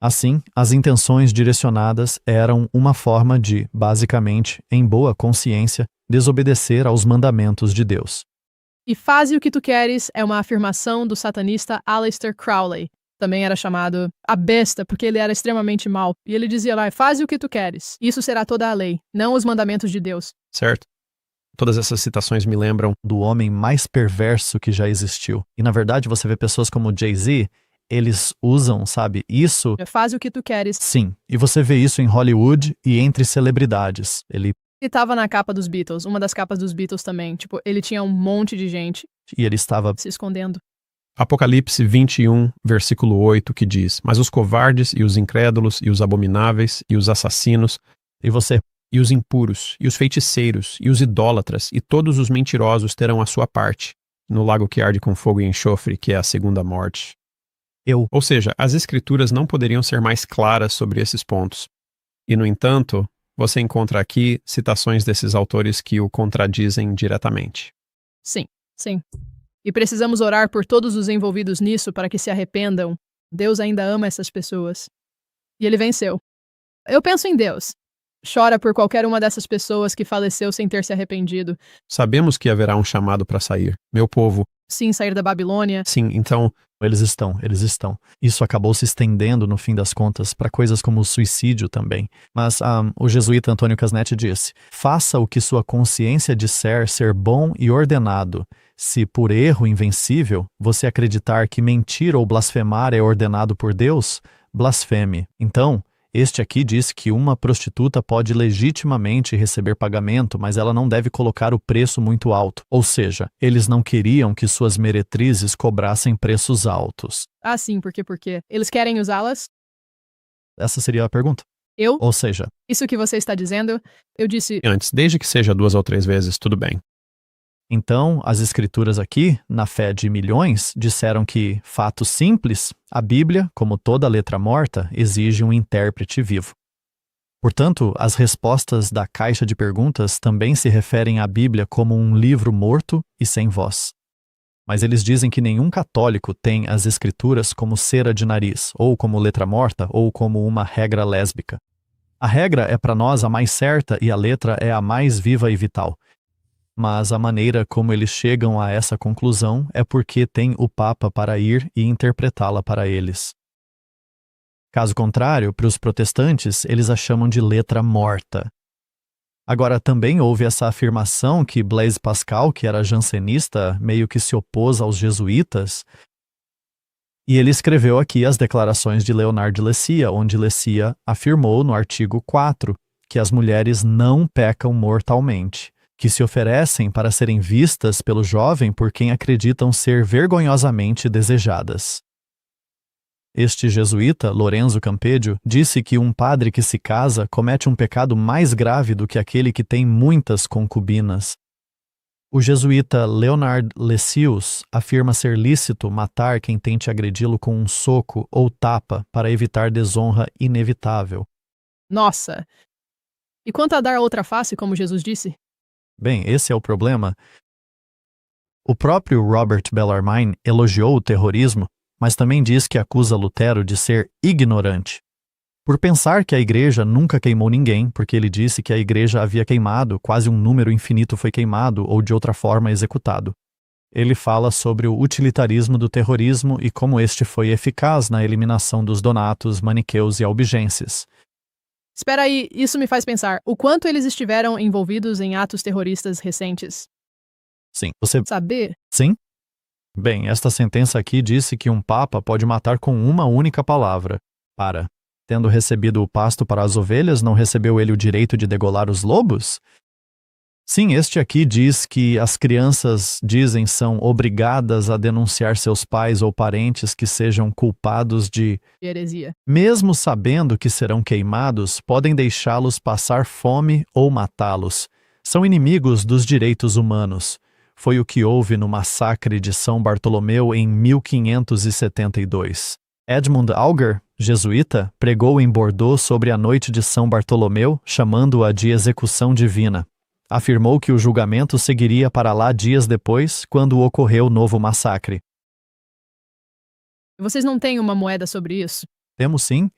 Speaker 2: Assim, as intenções direcionadas eram uma forma de, basicamente, em boa consciência, desobedecer aos mandamentos de Deus.
Speaker 1: E faze o que tu queres é uma afirmação do satanista Aleister Crowley. Também era chamado a besta, porque ele era extremamente mau. E ele dizia lá, faze o que tu queres. Isso será toda a lei, não os mandamentos de Deus.
Speaker 4: Certo? Todas essas citações me lembram
Speaker 2: do homem mais perverso que já existiu. E na verdade você vê pessoas como Jay-Z, eles usam, sabe, isso...
Speaker 1: Faz o que tu queres.
Speaker 2: Sim, e você vê isso em Hollywood e entre celebridades. Ele
Speaker 1: estava na capa dos Beatles, uma das capas dos Beatles também. Tipo, ele tinha um monte de gente.
Speaker 2: E ele estava
Speaker 1: se escondendo.
Speaker 4: Apocalipse 21, versículo 8, que diz: mas os covardes e os incrédulos e os abomináveis e os assassinos
Speaker 2: e você...
Speaker 4: e os impuros, e os feiticeiros, e os idólatras, e todos os mentirosos terão a sua parte, no lago que arde com fogo e enxofre, que é a segunda morte. Ou seja, as escrituras não poderiam ser mais claras sobre esses pontos. E, no entanto, você encontra aqui citações desses autores que o contradizem diretamente.
Speaker 1: Sim, sim. E precisamos orar por todos os envolvidos nisso para que se arrependam. Deus ainda ama essas pessoas. E ele venceu. Eu penso em Deus. Chora por qualquer uma dessas pessoas que faleceu sem ter se arrependido.
Speaker 4: Sabemos que haverá um chamado para sair. Meu povo.
Speaker 1: Sim, sair da Babilônia.
Speaker 4: Sim, então...
Speaker 2: Eles estão. Isso acabou se estendendo, no fim das contas, para coisas como o suicídio também. Mas o jesuíta Antônio Casnetti disse: faça o que sua consciência disser ser bom e ordenado. Se, por erro invencível, você acreditar que mentir ou blasfemar é ordenado por Deus, blasfeme. Então... este aqui diz que uma prostituta pode legitimamente receber pagamento, mas ela não deve colocar o preço muito alto. Ou seja, eles não queriam que suas meretrizes cobrassem preços altos.
Speaker 1: Ah, sim, por quê? Eles querem usá-las?
Speaker 2: Essa seria a pergunta.
Speaker 1: Eu?
Speaker 2: Ou seja...
Speaker 1: isso que você está dizendo, eu disse...
Speaker 4: antes, desde que seja 2 ou 3 vezes, tudo bem.
Speaker 2: Então, as escrituras aqui, na fé de milhões, disseram que, fato simples, a Bíblia, como toda letra morta, exige um intérprete vivo. Portanto, as respostas da caixa de perguntas também se referem à Bíblia como um livro morto e sem voz. Mas eles dizem que nenhum católico tem as escrituras como cera de nariz, ou como letra morta, ou como uma regra lésbica. A regra é para nós a mais certa e a letra é a mais viva e vital. Mas a maneira como eles chegam a essa conclusão é porque tem o Papa para ir e interpretá-la para eles. Caso contrário, para os protestantes, eles a chamam de letra morta. Agora, também houve essa afirmação que Blaise Pascal, que era jansenista, meio que se opôs aos jesuítas, e ele escreveu aqui as declarações de Leonard de Lescia, onde Lescia afirmou no artigo 4 que as mulheres não pecam mortalmente, que se oferecem para serem vistas pelo jovem por quem acreditam ser vergonhosamente desejadas. Este jesuíta, Lorenzo Campeggio, disse que um padre que se casa comete um pecado mais grave do que aquele que tem muitas concubinas. O jesuíta Leonard Lessius afirma ser lícito matar quem tente agredi-lo com um soco ou tapa para evitar desonra inevitável.
Speaker 1: Nossa! E quanto a dar a outra face, como Jesus disse?
Speaker 2: Bem, esse é o problema. O próprio Robert Bellarmine elogiou o terrorismo, mas também diz que acusa Lutero de ser ignorante, por pensar que a igreja nunca queimou ninguém, porque ele disse que a igreja havia queimado, quase um número infinito foi queimado ou de outra forma executado. Ele fala sobre o utilitarismo do terrorismo e como este foi eficaz na eliminação dos donatos, maniqueus e albigenses.
Speaker 1: Espera aí, isso me faz pensar, o quanto eles estiveram envolvidos em atos terroristas recentes?
Speaker 2: Sim, você...
Speaker 1: saber?
Speaker 2: Sim? Bem, esta sentença aqui disse que um papa pode matar com uma única palavra. Para. Tendo recebido o pasto para as ovelhas, não recebeu ele o direito de degolar os lobos? Sim, este aqui diz que as crianças, dizem, são obrigadas a denunciar seus pais ou parentes que sejam culpados de
Speaker 1: heresia.
Speaker 2: Mesmo sabendo que serão queimados, podem deixá-los passar fome ou matá-los. São inimigos dos direitos humanos. Foi o que houve no massacre de São Bartolomeu em 1572. Edmund Auger, jesuíta, pregou em Bordeaux sobre a noite de São Bartolomeu, chamando-a de execução divina. Afirmou que o julgamento seguiria para lá dias depois, quando ocorreu o novo massacre.
Speaker 1: Vocês não têm uma moeda sobre isso?
Speaker 2: Temos sim.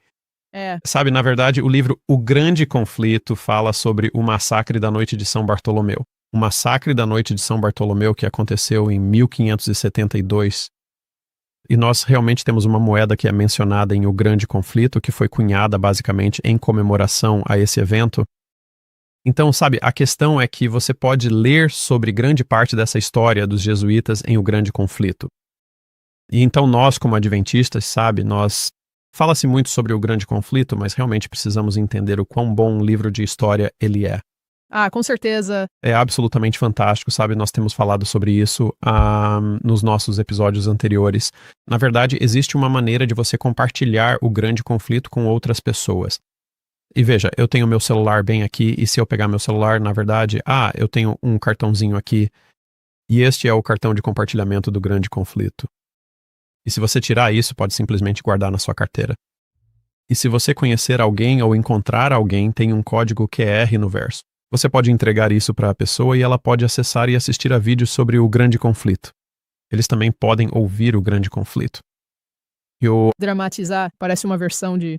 Speaker 4: Sabe, na verdade, o livro O Grande Conflito fala sobre o massacre da Noite de São Bartolomeu. O massacre da Noite de São Bartolomeu que aconteceu em 1572. E nós realmente temos uma moeda que é mencionada em O Grande Conflito, que foi cunhada basicamente em comemoração a esse evento. Então, sabe, a questão é que você pode ler sobre grande parte dessa história dos jesuítas em O Grande Conflito. E então nós, como adventistas, sabe, fala-se muito sobre O Grande Conflito, mas realmente precisamos entender o quão bom um livro de história ele é.
Speaker 1: Ah, com certeza.
Speaker 4: É absolutamente fantástico, sabe? Nós temos falado sobre isso nos nossos episódios anteriores. Na verdade, existe uma maneira de você compartilhar O Grande Conflito com outras pessoas. E veja, eu tenho meu celular bem aqui, e se eu pegar meu celular, na verdade, eu tenho um cartãozinho aqui, e este é o cartão de compartilhamento do Grande Conflito. E se você tirar isso, pode simplesmente guardar na sua carteira. E se você conhecer alguém ou encontrar alguém, tem um código QR no verso. Você pode entregar isso para a pessoa e ela pode acessar e assistir a vídeos sobre o Grande Conflito. Eles também podem ouvir o Grande Conflito. E
Speaker 1: Dramatizar parece uma versão de...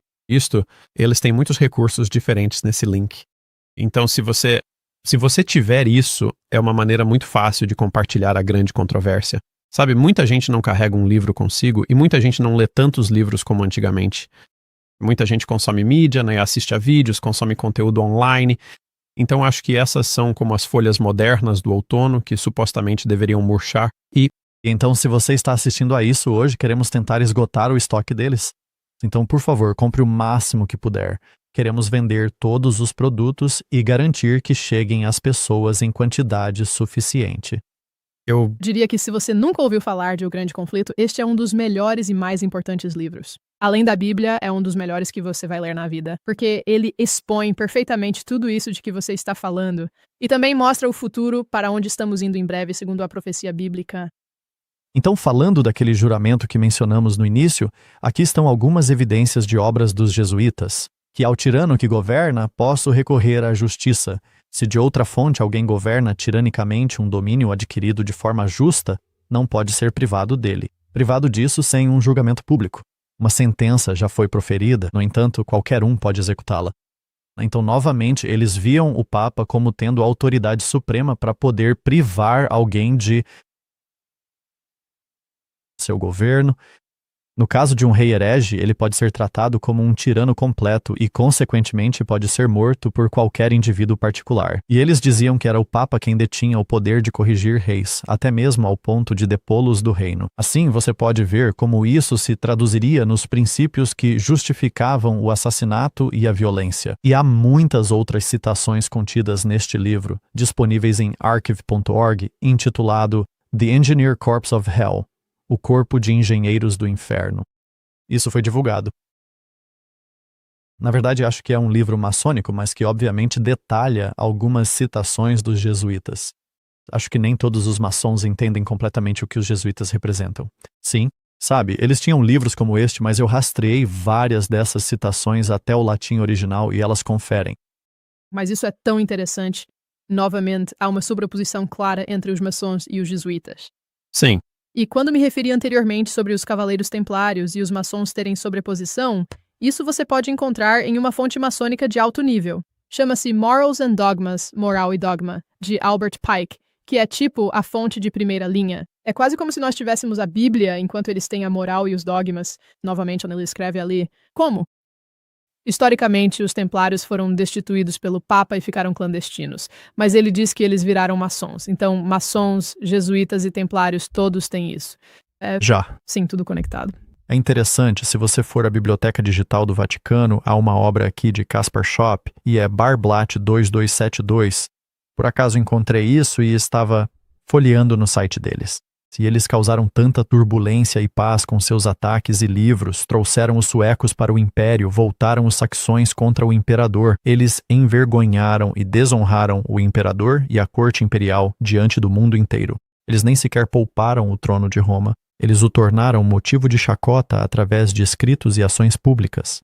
Speaker 4: Eles têm muitos recursos diferentes nesse link. Então, se você tiver isso, é uma maneira muito fácil de compartilhar a grande controvérsia. Sabe, muita gente não carrega um livro consigo e muita gente não lê tantos livros como antigamente. Muita gente consome mídia, né, assiste a vídeos, consome conteúdo online. Então acho que essas são como as folhas modernas do outono que supostamente deveriam murchar. E
Speaker 2: então, se você está assistindo a isso hoje, queremos tentar esgotar o estoque deles. Então, por favor, compre o máximo que puder. Queremos vender todos os produtos e garantir que cheguem às pessoas em quantidade suficiente.
Speaker 1: Eu diria que se você nunca ouviu falar de O Grande Conflito, este é um dos melhores e mais importantes livros. Além da Bíblia, é um dos melhores que você vai ler na vida, porque ele expõe perfeitamente tudo isso de que você está falando e também mostra o futuro para onde estamos indo em breve, segundo a profecia bíblica.
Speaker 2: Então, falando daquele juramento que mencionamos no início, aqui estão algumas evidências de obras dos jesuítas, que ao tirano que governa, posso recorrer à justiça. Se de outra fonte alguém governa tiranicamente um domínio adquirido de forma justa, não pode ser privado dele. Privado disso sem um julgamento público. Uma sentença já foi proferida, no entanto, qualquer um pode executá-la. Então, novamente, eles viam o Papa como tendo a autoridade suprema para poder privar alguém de seu governo. No caso de um rei herege, ele pode ser tratado como um tirano completo e, consequentemente, pode ser morto por qualquer indivíduo particular. E eles diziam que era o Papa quem detinha o poder de corrigir reis, até mesmo ao ponto de depô-los do reino. Assim, você pode ver como isso se traduziria nos princípios que justificavam o assassinato e a violência. E há muitas outras citações contidas neste livro, disponíveis em archive.org, intitulado The Engineer Corps of Hell. O Corpo de Engenheiros do Inferno. Isso foi divulgado. Na verdade, acho que é um livro maçônico, mas que obviamente detalha algumas citações dos jesuítas. Acho que nem todos os maçons entendem completamente o que os jesuítas representam. Sim, sabe, eles tinham livros como este, mas eu rastreei várias dessas citações até o latim original e elas conferem.
Speaker 1: Mas isso é tão interessante. Novamente, há uma sobreposição clara entre os maçons e os jesuítas.
Speaker 4: Sim.
Speaker 1: E quando me referi anteriormente sobre os cavaleiros templários e os maçons terem sobreposição, isso você pode encontrar em uma fonte maçônica de alto nível. Chama-se Morals and Dogmas, Moral e Dogma, de Albert Pike, que é tipo a fonte de primeira linha. É quase como se nós tivéssemos a Bíblia enquanto eles têm a moral e os dogmas, novamente onde ele escreve ali. Como? Historicamente, os templários foram destituídos pelo Papa e ficaram clandestinos, mas ele diz que eles viraram maçons. Então, maçons, jesuítas e templários, todos têm isso.
Speaker 2: Já.
Speaker 1: Sim, tudo conectado.
Speaker 2: É interessante, se você for à Biblioteca Digital do Vaticano, há uma obra aqui de Kaspar Schopp, e é Barblatt 2272. Por acaso encontrei isso e estava folheando no site deles. Se eles causaram tanta turbulência e paz com seus ataques e livros, trouxeram os suecos para o império, voltaram os saxões contra o imperador, eles envergonharam e desonraram o imperador e a corte imperial diante do mundo inteiro. Eles nem sequer pouparam o trono de Roma. Eles o tornaram motivo de chacota através de escritos e ações públicas.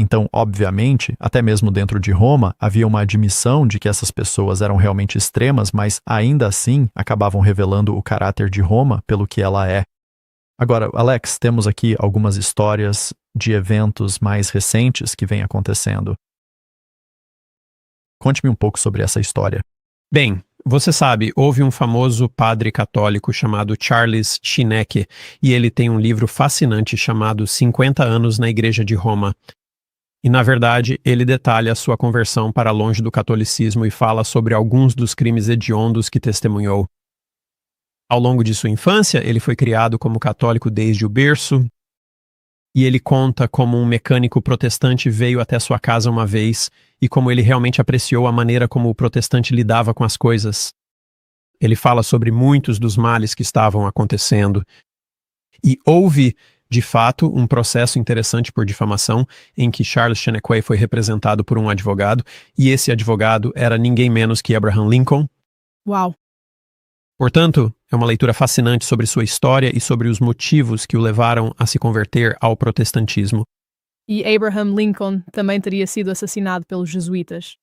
Speaker 2: Então, obviamente, até mesmo dentro de Roma, havia uma admissão de que essas pessoas eram realmente extremas, mas ainda assim acabavam revelando o caráter de Roma pelo que ela é. Agora, Alex, temos aqui algumas histórias de eventos mais recentes que vêm acontecendo. Conte-me um pouco sobre essa história.
Speaker 4: Bem, você sabe, houve um famoso padre católico chamado Charles Sinek, e ele tem um livro fascinante chamado 50 anos na Igreja de Roma. E, na verdade, ele detalha a sua conversão para longe do catolicismo e fala sobre alguns dos crimes hediondos que testemunhou. Ao longo de sua infância, ele foi criado como católico desde o berço, e ele conta como um mecânico protestante veio até sua casa uma vez e como ele realmente apreciou a maneira como o protestante lidava com as coisas. Ele fala sobre muitos dos males que estavam acontecendo. E houve, de fato, um processo interessante por difamação em que Charles Sinek foi representado por um advogado, e esse advogado era ninguém menos que Abraham Lincoln.
Speaker 1: Uau!
Speaker 4: Portanto, é uma leitura fascinante sobre sua história e sobre os motivos que o levaram a se converter ao protestantismo.
Speaker 1: E Abraham Lincoln também teria sido assassinado pelos jesuítas.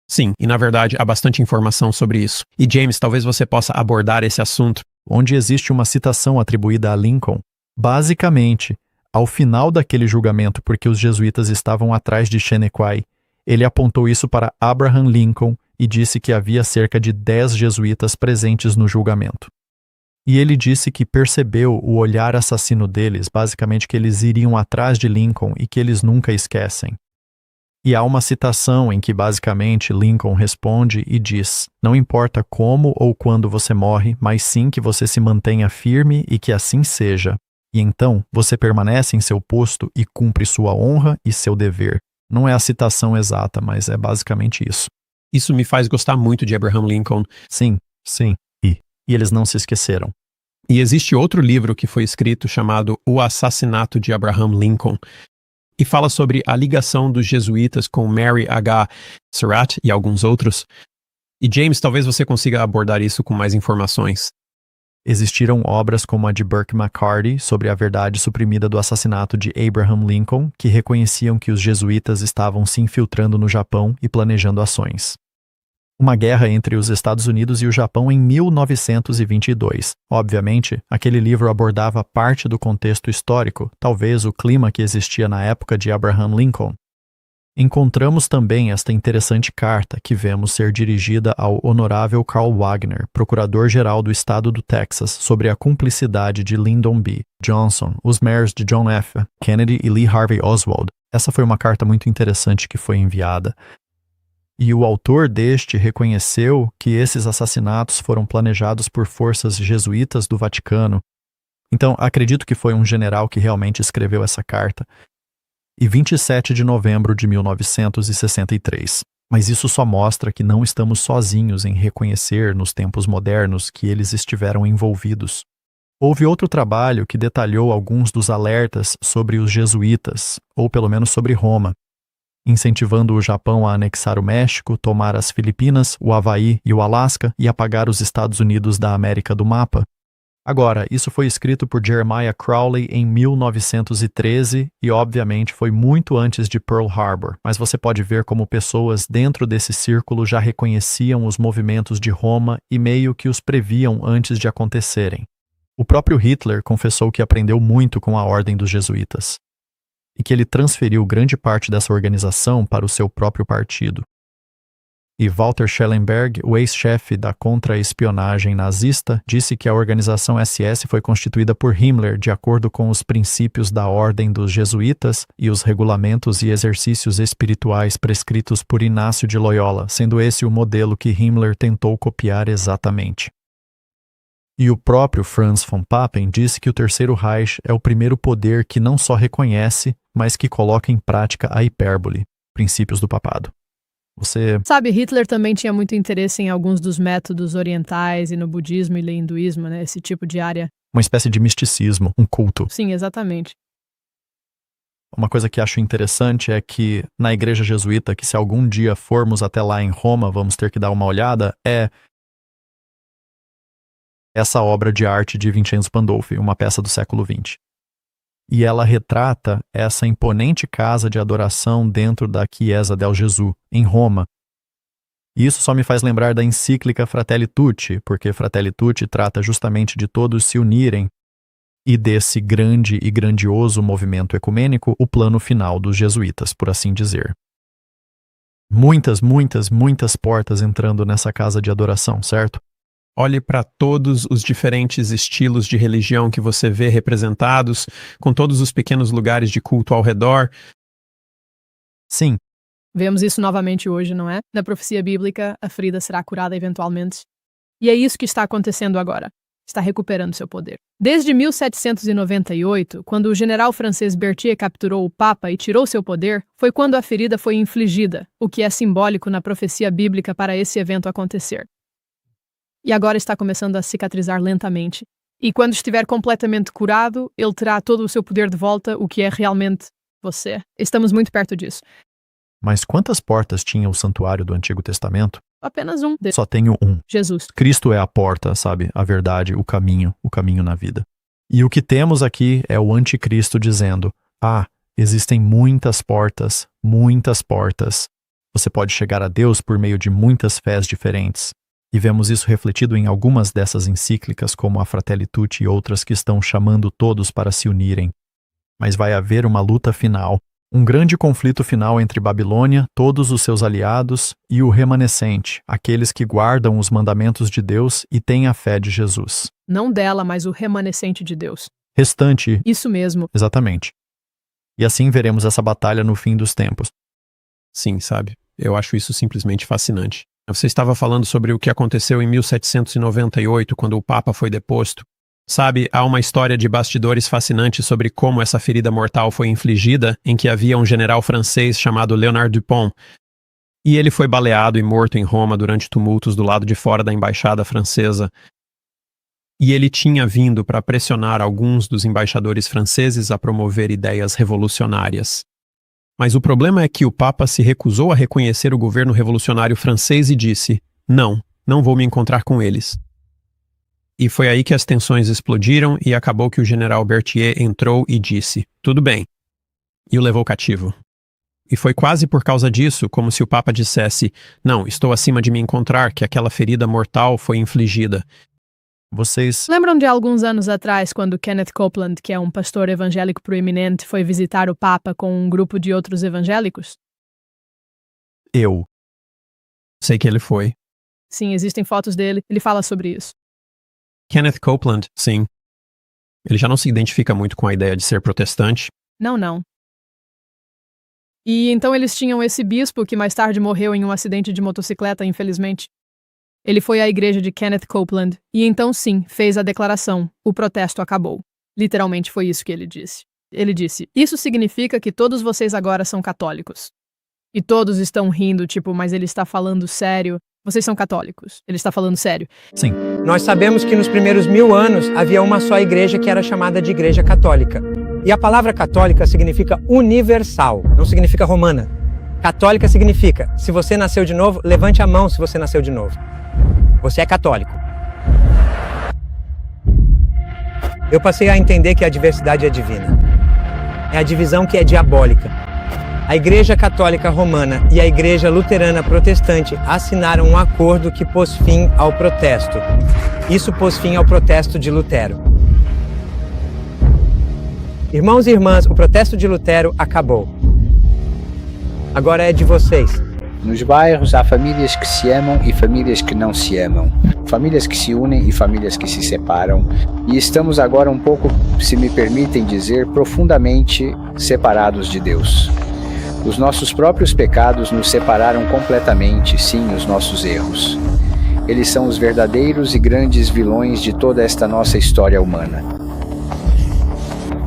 Speaker 4: Sim, e na verdade há bastante informação sobre isso. E James, talvez você possa abordar esse assunto.
Speaker 2: Onde existe uma citação atribuída a Lincoln. Basicamente, ao final daquele julgamento porque os jesuítas estavam atrás de Sinek, ele apontou isso para Abraham Lincoln e disse que havia cerca de 10 jesuítas presentes no julgamento. E ele disse que percebeu o olhar assassino deles, basicamente que eles iriam atrás de Lincoln e que eles nunca esquecem. E há uma citação em que basicamente Lincoln responde e diz: não importa como ou quando você morre, mas sim que você se mantenha firme e que assim seja. E então você permanece em seu posto e cumpre sua honra e seu dever. Não é a citação exata, mas é basicamente isso.
Speaker 4: Isso me faz gostar muito de Abraham Lincoln.
Speaker 2: Sim, sim. E eles não se esqueceram.
Speaker 4: E existe outro livro que foi escrito chamado O Assassinato de Abraham Lincoln, e fala sobre a ligação dos jesuítas com Mary H. Surratt e alguns outros. E James, talvez você consiga abordar isso com mais informações.
Speaker 2: Existiram obras como a de Burke McCarty sobre a verdade suprimida do assassinato de Abraham Lincoln, que reconheciam que os jesuítas estavam se infiltrando no Japão e planejando ações. Uma guerra entre os Estados Unidos e o Japão em 1922. Obviamente, aquele livro abordava parte do contexto histórico, talvez o clima que existia na época de Abraham Lincoln. Encontramos também esta interessante carta que vemos ser dirigida ao honorável Carl Wagner, procurador-geral do estado do Texas, sobre a cumplicidade de Lyndon B. Johnson, os mayors de John F. Kennedy e Lee Harvey Oswald. Essa foi uma carta muito interessante que foi enviada. E o autor deste reconheceu que esses assassinatos foram planejados por forças jesuítas do Vaticano. Então, acredito que foi um general que realmente escreveu essa carta. E 27 de novembro de 1963. Mas isso só mostra que não estamos sozinhos em reconhecer, nos tempos modernos, que eles estiveram envolvidos. Houve outro trabalho que detalhou alguns dos alertas sobre os jesuítas, ou pelo menos sobre Roma, incentivando o Japão a anexar o México, tomar as Filipinas, o Havaí e o Alasca e apagar os Estados Unidos da América do mapa. Agora, isso foi escrito por Jeremiah Crowley em 1913 e, obviamente, foi muito antes de Pearl Harbor, mas você pode ver como pessoas dentro desse círculo já reconheciam os movimentos de Roma e meio que os previam antes de acontecerem. O próprio Hitler confessou que aprendeu muito com a Ordem dos Jesuítas e que ele transferiu grande parte dessa organização para o seu próprio partido. E Walter Schellenberg, o ex-chefe da contra-espionagem nazista, disse que a organização SS foi constituída por Himmler de acordo com os princípios da Ordem dos Jesuítas e os regulamentos e exercícios espirituais prescritos por Inácio de Loyola, sendo esse o modelo que Himmler tentou copiar exatamente. E o próprio Franz von Papen disse que o Terceiro Reich é o primeiro poder que não só reconhece, mas que coloca em prática a hipérbole, princípios do papado. Você...
Speaker 1: Sabe, Hitler também tinha muito interesse em alguns dos métodos orientais e no budismo e no hinduísmo, né? Esse tipo de área.
Speaker 2: Uma espécie de misticismo, um culto.
Speaker 1: Sim, exatamente.
Speaker 2: Uma coisa que acho interessante é que na igreja jesuíta, que se algum dia formos até lá em Roma, vamos ter que dar uma olhada, é essa obra de arte de Vincenzo Pandolfi, uma peça do século XX. e ela retrata essa imponente casa de adoração dentro da Chiesa del Gesù, em Roma. E isso só me faz lembrar da encíclica Fratelli Tutti, porque Fratelli Tutti trata justamente de todos se unirem e desse grande e grandioso movimento ecumênico, o plano final dos jesuítas, por assim dizer. Muitas, muitas, muitas portas entrando nessa casa de adoração, certo?
Speaker 4: Olhe para todos os diferentes estilos de religião que você vê representados, com todos os pequenos lugares de culto ao redor.
Speaker 2: Sim.
Speaker 1: Vemos isso novamente hoje, não é? Na profecia bíblica, a ferida será curada eventualmente. E é isso que está acontecendo agora. Está recuperando seu poder. Desde 1798, quando o general francês Berthier capturou o Papa e tirou seu poder, foi quando a ferida foi infligida, o que é simbólico na profecia bíblica para esse evento acontecer. E agora está começando a cicatrizar lentamente. E quando estiver completamente curado, ele terá todo o seu poder de volta, o que é realmente você. Estamos muito perto disso.
Speaker 2: Mas quantas portas tinha o santuário do Antigo Testamento?
Speaker 1: Apenas um.
Speaker 2: Só tenho um.
Speaker 1: Jesus.
Speaker 2: Cristo é a porta, sabe? A verdade, o caminho na vida. E o que temos aqui é o anticristo dizendo: existem muitas portas, muitas portas. Você pode chegar a Deus por meio de muitas fés diferentes. E vemos isso refletido em algumas dessas encíclicas, como a Fratelli Tutti e outras que estão chamando todos para se unirem. Mas vai haver uma luta final, um grande conflito final entre Babilônia, todos os seus aliados, e o remanescente, aqueles que guardam os mandamentos de Deus e têm a fé de Jesus.
Speaker 1: Não dela, mas o remanescente de Deus.
Speaker 2: Restante.
Speaker 1: Isso mesmo.
Speaker 2: Exatamente. E assim veremos essa batalha no fim dos tempos.
Speaker 4: Sim, sabe? Eu acho isso simplesmente fascinante. Você estava falando sobre o que aconteceu em 1798, quando o Papa foi deposto. Sabe, há uma história de bastidores fascinante sobre como essa ferida mortal foi infligida, em que havia um general francês chamado Léonard Dupont, e ele foi baleado e morto em Roma durante tumultos do lado de fora da embaixada francesa. E ele tinha vindo para pressionar alguns dos embaixadores franceses a promover ideias revolucionárias. Mas o problema é que o Papa se recusou a reconhecer o governo revolucionário francês e disse: não vou me encontrar com eles. E foi aí que as tensões explodiram e acabou que o general Berthier entrou e disse: tudo bem, e o levou cativo. E foi quase por causa disso, como se o Papa dissesse: não, estou acima de me encontrar, que aquela ferida mortal foi infligida.
Speaker 2: Vocês
Speaker 1: lembram de alguns anos atrás, quando Kenneth Copeland, que é um pastor evangélico proeminente, foi visitar o Papa com um grupo de outros evangélicos?
Speaker 2: Eu
Speaker 4: sei que ele foi.
Speaker 1: Sim, existem fotos dele. Ele fala sobre isso.
Speaker 4: Kenneth Copeland, sim. Ele já não se identifica muito com a ideia de ser protestante.
Speaker 1: Não. E então eles tinham esse bispo que mais tarde morreu em um acidente de motocicleta, infelizmente. Ele foi à igreja de Kenneth Copeland e então sim, fez a declaração: o protesto acabou. Literalmente foi isso que ele disse. Ele disse: isso significa que todos vocês agora são católicos. E todos estão rindo, mas ele está falando sério. Vocês são católicos. Ele está falando sério.
Speaker 2: Sim.
Speaker 14: Nós sabemos que nos primeiros 1000 anos havia uma só igreja que era chamada de Igreja Católica. E a palavra católica significa universal, não significa romana. Católica significa: se você nasceu de novo, levante a mão se você nasceu de novo. Você é católico. Eu passei a entender que a diversidade é divina. É a divisão que é diabólica. A Igreja Católica Romana e a Igreja Luterana Protestante assinaram um acordo que pôs fim ao protesto. Isso pôs fim ao protesto de Lutero. Irmãos e irmãs, o protesto de Lutero acabou. Agora é de vocês.
Speaker 15: Nos bairros há famílias que se amam e famílias que não se amam. Famílias que se unem e famílias que se separam. E estamos agora um pouco, se me permitem dizer, profundamente separados de Deus. Os nossos próprios pecados nos separaram completamente, sim, os nossos erros. Eles são os verdadeiros e grandes vilões de toda esta nossa história humana.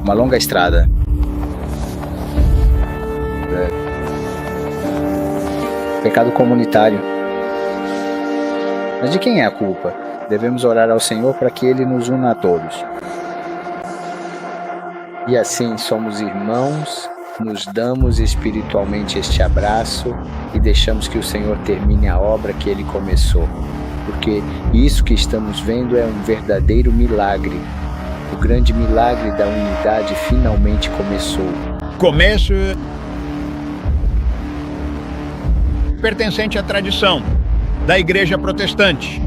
Speaker 15: Uma longa estrada. Pecado comunitário. Mas de quem é a culpa? Devemos orar ao Senhor para que Ele nos una a todos. E assim somos irmãos, nos damos espiritualmente este abraço e deixamos que o Senhor termine a obra que Ele começou. Porque isso que estamos vendo é um verdadeiro milagre. O grande milagre da unidade finalmente começou.
Speaker 10: Começo pertencente à tradição da Igreja Protestante.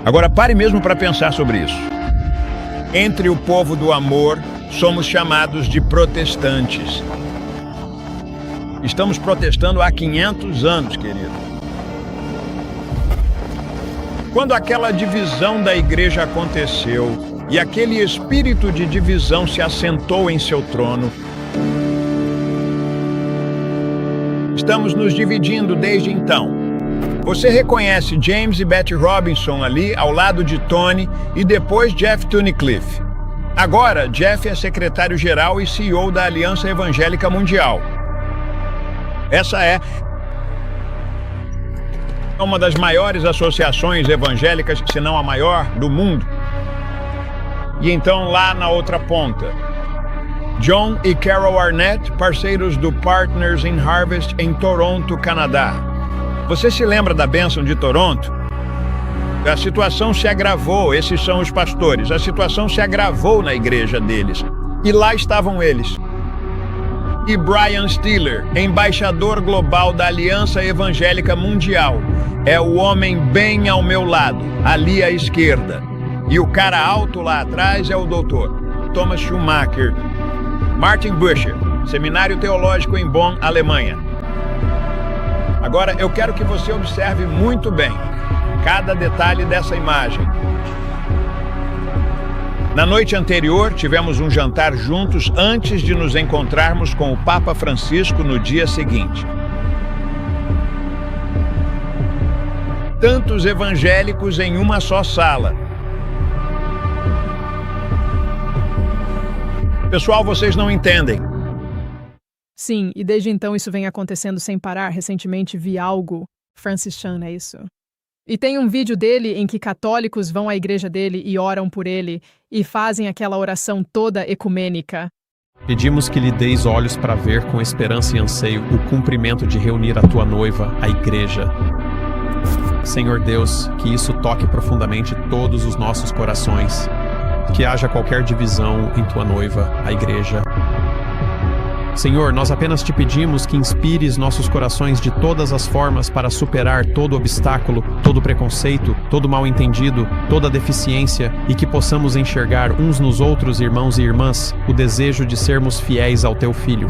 Speaker 10: Agora pare mesmo para pensar sobre isso. Entre o povo do amor, somos chamados de protestantes. Estamos protestando há 500 anos, querido. Quando aquela divisão da igreja aconteceu e aquele espírito de divisão se assentou em seu trono, estamos nos dividindo desde então. Você reconhece James e Betty Robinson ali, ao lado de Tony, e depois Jeff Tunnicliffe. Agora, Jeff é secretário-geral e CEO da Aliança Evangélica Mundial. Essa é uma das maiores associações evangélicas, se não a maior, do mundo. E então, lá na outra ponta, John e Carol Arnett, parceiros do Partners in Harvest em Toronto, Canadá. Você se lembra da bênção de Toronto? A situação se agravou, esses são os pastores, a situação se agravou na igreja deles. E lá estavam eles. E Brian Stiller, embaixador global da Aliança Evangélica Mundial, é o homem bem ao meu lado, ali à esquerda. E o cara alto lá atrás é o doutor Thomas Schumacher. Martin Buscher, Seminário Teológico em Bonn, Alemanha. Agora, eu quero que você observe muito bem cada detalhe dessa imagem. Na noite anterior, tivemos um jantar juntos antes de nos encontrarmos com o Papa Francisco no dia seguinte. Tantos evangélicos em uma só sala. Pessoal, vocês não entendem.
Speaker 1: Sim, e desde então isso vem acontecendo sem parar. Recentemente vi algo. Francis Chan, é isso? E tem um vídeo dele em que católicos vão à igreja dele e oram por ele e fazem aquela oração toda ecumênica.
Speaker 4: Pedimos que lhe deis olhos para ver com esperança e anseio o cumprimento de reunir a tua noiva, a igreja. Senhor Deus, que isso toque profundamente todos os nossos corações. Que haja qualquer divisão em tua noiva, a igreja. Senhor, nós apenas te pedimos que inspires nossos corações de todas as formas para superar todo obstáculo, todo preconceito, todo mal-entendido, toda deficiência e que possamos enxergar uns nos outros, irmãos e irmãs, o desejo de sermos fiéis ao teu Filho.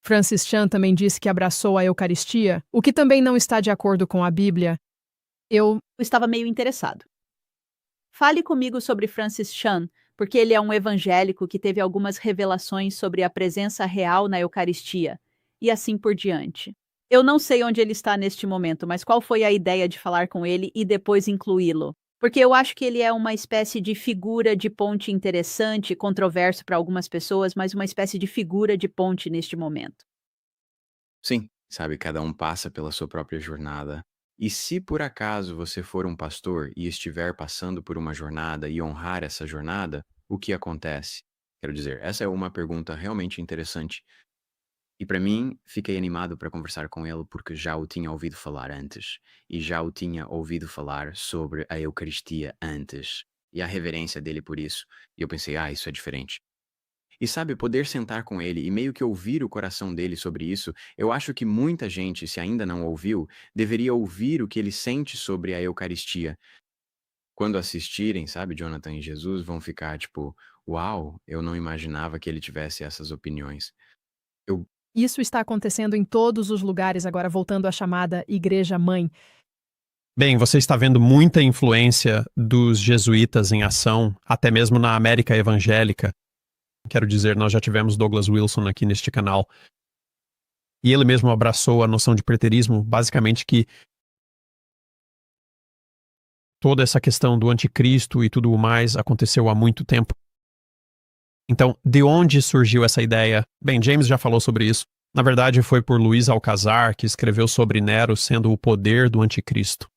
Speaker 1: Francis Chan também disse que abraçou a Eucaristia, o que também não está de acordo com a Bíblia.
Speaker 16: Eu estava meio interessado. Fale comigo sobre Francis Chan, porque ele é um evangélico que teve algumas revelações sobre a presença real na Eucaristia, e assim por diante. Eu não sei onde ele está neste momento, mas qual foi a ideia de falar com ele e depois incluí-lo? Porque eu acho que ele é uma espécie de figura de ponte interessante, controverso para algumas pessoas, mas uma espécie de figura de ponte neste momento.
Speaker 17: Sim, sabe, cada um passa pela sua própria jornada. E se por acaso você for um pastor e estiver passando por uma jornada e honrar essa jornada, o que acontece? Quero dizer, essa é uma pergunta realmente interessante. E para mim, fiquei animado para conversar com ele porque já o tinha ouvido falar antes. E já o tinha ouvido falar sobre a Eucaristia antes. E a reverência dele por isso. E eu pensei, isso é diferente. E sabe, poder sentar com ele e meio que ouvir o coração dele sobre isso, eu acho que muita gente, se ainda não ouviu, deveria ouvir o que ele sente sobre a Eucaristia. Quando assistirem, sabe, Jonathan e Jesus, vão ficar tipo, uau, eu não imaginava que ele tivesse essas opiniões.
Speaker 1: Isso está acontecendo em todos os lugares, agora voltando à chamada Igreja Mãe.
Speaker 4: Bem, você está vendo muita influência dos jesuítas em ação, até mesmo na América evangélica. Quero dizer, nós já tivemos Douglas Wilson aqui neste canal. E ele mesmo abraçou a noção de preterismo, basicamente que toda essa questão do anticristo e tudo o mais aconteceu há muito tempo. Então, de onde surgiu essa ideia? Bem, James já falou sobre isso. Na verdade, foi por Luiz Alcazar, que escreveu sobre Nero sendo o poder do anticristo.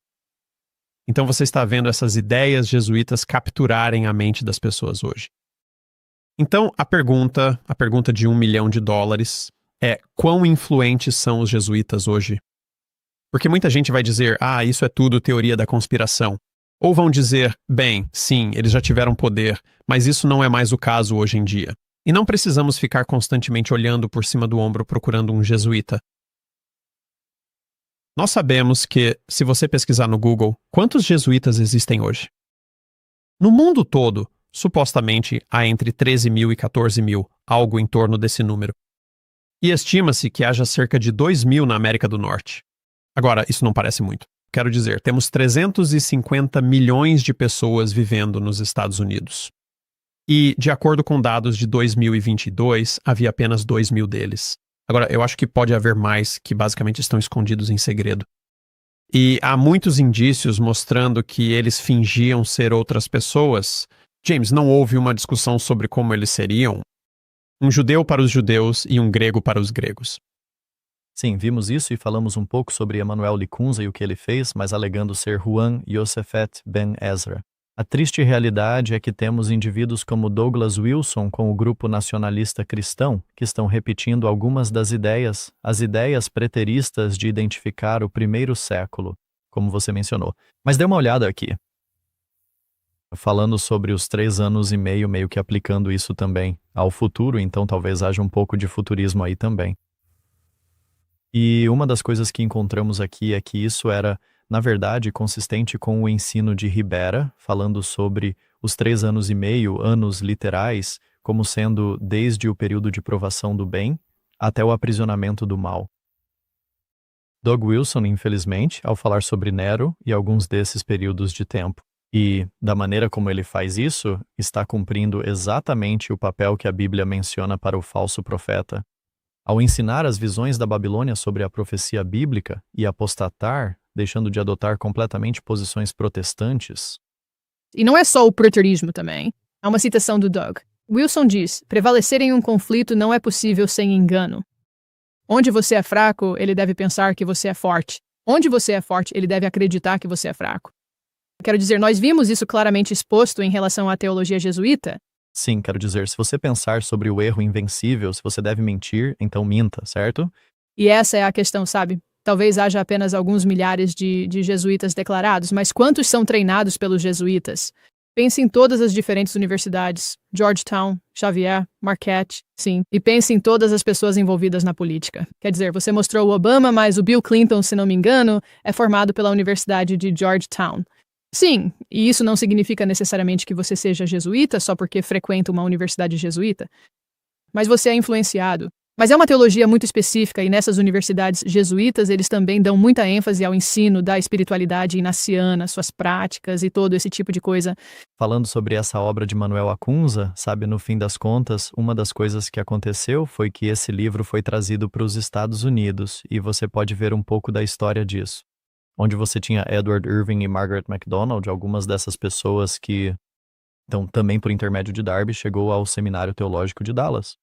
Speaker 4: Então você está vendo essas ideias jesuítas capturarem a mente das pessoas hoje. Então, a pergunta de $1 milhão é: quão influentes são os jesuítas hoje? Porque muita gente vai dizer, isso é tudo teoria da conspiração. Ou vão dizer, bem, sim, eles já tiveram poder, mas isso não é mais o caso hoje em dia. E não precisamos ficar constantemente olhando por cima do ombro procurando um jesuíta. Nós sabemos que, se você pesquisar no Google, quantos jesuítas existem hoje? No mundo todo, supostamente há entre 13 mil e 14 mil, algo em torno desse número. E estima-se que haja cerca de 2 mil na América do Norte. Agora, isso não parece muito. Quero dizer, temos 350 milhões de pessoas vivendo nos Estados Unidos. E, de acordo com dados de 2022, havia apenas 2 mil deles. Agora, eu acho que pode haver mais que basicamente estão escondidos em segredo. E há muitos indícios mostrando que eles fingiam ser outras pessoas. James, não houve uma discussão sobre como eles seriam? Um judeu para os judeus e um grego para os gregos.
Speaker 2: Sim, vimos isso e falamos um pouco sobre Emanuel Licunza e o que ele fez, mas alegando ser Juan Yosefet Ben Ezra. A triste realidade é que temos indivíduos como Douglas Wilson com o grupo nacionalista cristão, que estão repetindo algumas das ideias, as ideias preteristas de identificar o primeiro século, como você mencionou. Mas dê uma olhada aqui. Falando sobre os 3 anos e meio que aplicando isso também ao futuro, então talvez haja um pouco de futurismo aí também. E uma das coisas que encontramos aqui é que isso era, na verdade, consistente com o ensino de Ribera, falando sobre os 3 anos e meio, anos literais, como sendo desde o período de provação do bem até o aprisionamento do mal. Doug Wilson, infelizmente, ao falar sobre Nero e alguns desses períodos de tempo, e da maneira como ele faz isso, está cumprindo exatamente o papel que a Bíblia menciona para o falso profeta. Ao ensinar as visões da Babilônia sobre a profecia bíblica e apostatar, deixando de adotar completamente posições protestantes.
Speaker 1: E não é só o preterismo também. Há uma citação do Doug. Wilson diz, prevalecer em um conflito não é possível sem engano. Onde você é fraco, ele deve pensar que você é forte. Onde você é forte, ele deve acreditar que você é fraco. Quero dizer, nós vimos isso claramente exposto em relação à teologia jesuíta.
Speaker 2: Sim, quero dizer, se você pensar sobre o erro invencível, se você deve mentir, então minta, certo?
Speaker 1: E essa é a questão, sabe? Talvez haja apenas alguns milhares de jesuítas declarados, mas quantos são treinados pelos jesuítas? Pense em todas as diferentes universidades, Georgetown, Xavier, Marquette, sim. E pense em todas as pessoas envolvidas na política. Quer dizer, você mostrou o Obama, mas o Bill Clinton, se não me engano, é formado pela Universidade de Georgetown. Sim, e isso não significa necessariamente que você seja jesuíta só porque frequenta uma universidade jesuíta. Mas você é influenciado. Mas é uma teologia muito específica e nessas universidades jesuítas eles também dão muita ênfase ao ensino da espiritualidade inaciana, suas práticas e todo esse tipo de coisa.
Speaker 2: Falando sobre essa obra de Manuel Acunza, sabe, no fim das contas, uma das coisas que aconteceu foi que esse livro foi trazido para os Estados Unidos e você pode ver um pouco da história disso. Onde você tinha Edward Irving e Margaret MacDonald, algumas dessas pessoas que, então, também por intermédio de Darby, chegou ao Seminário Teológico de Dallas.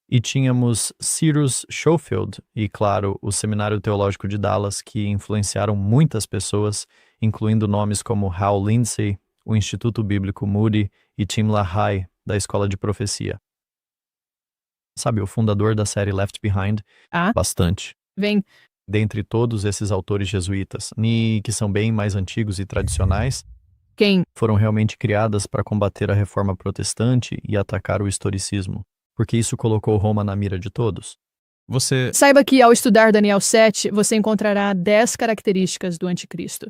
Speaker 2: E tínhamos Cyrus Schofield e, claro, o Seminário Teológico de Dallas, que influenciaram muitas pessoas, incluindo nomes como Hal Lindsey, o Instituto Bíblico Moody e Tim LaHaye, da Escola de Profecia. Sabe, o fundador da série Left Behind? Bastante.
Speaker 1: Vem.
Speaker 2: Dentre todos esses autores jesuítas, que são bem mais antigos e tradicionais, foram realmente criadas para combater a reforma protestante e atacar o historicismo, porque isso colocou Roma na mira de todos.
Speaker 1: Saiba que ao estudar Daniel 7, você encontrará 10 características do anticristo.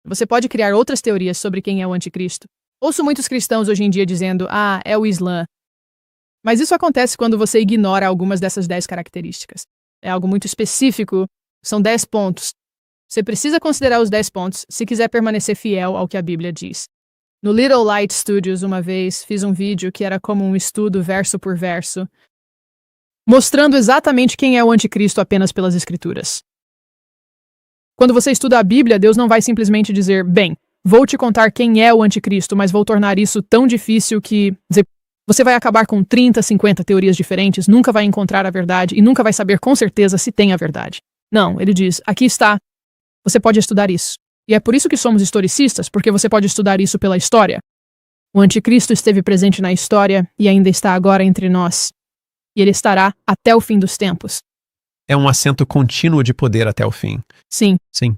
Speaker 1: Você pode criar outras teorias sobre quem é o anticristo. Ouço muitos cristãos hoje em dia dizendo, é o Islã. Mas isso acontece quando você ignora algumas dessas 10 características. É algo muito específico, são 10 pontos. Você precisa considerar os 10 pontos se quiser permanecer fiel ao que a Bíblia diz. No Little Light Studios, uma vez, fiz um vídeo que era como um estudo verso por verso, mostrando exatamente quem é o anticristo apenas pelas escrituras. Quando você estuda a Bíblia, Deus não vai simplesmente dizer, bem, vou te contar quem é o anticristo, mas vou tornar isso tão difícil que você vai acabar com 30, 50 teorias diferentes, nunca vai encontrar a verdade e nunca vai saber com certeza se tem a verdade. Não, ele diz, aqui está, você pode estudar isso. E é por isso que somos historicistas, porque você pode estudar isso pela história. O anticristo esteve presente na história e ainda está agora entre nós. E ele estará até o fim dos tempos.
Speaker 4: É um assento contínuo de poder até o fim.
Speaker 1: Sim.
Speaker 4: Sim.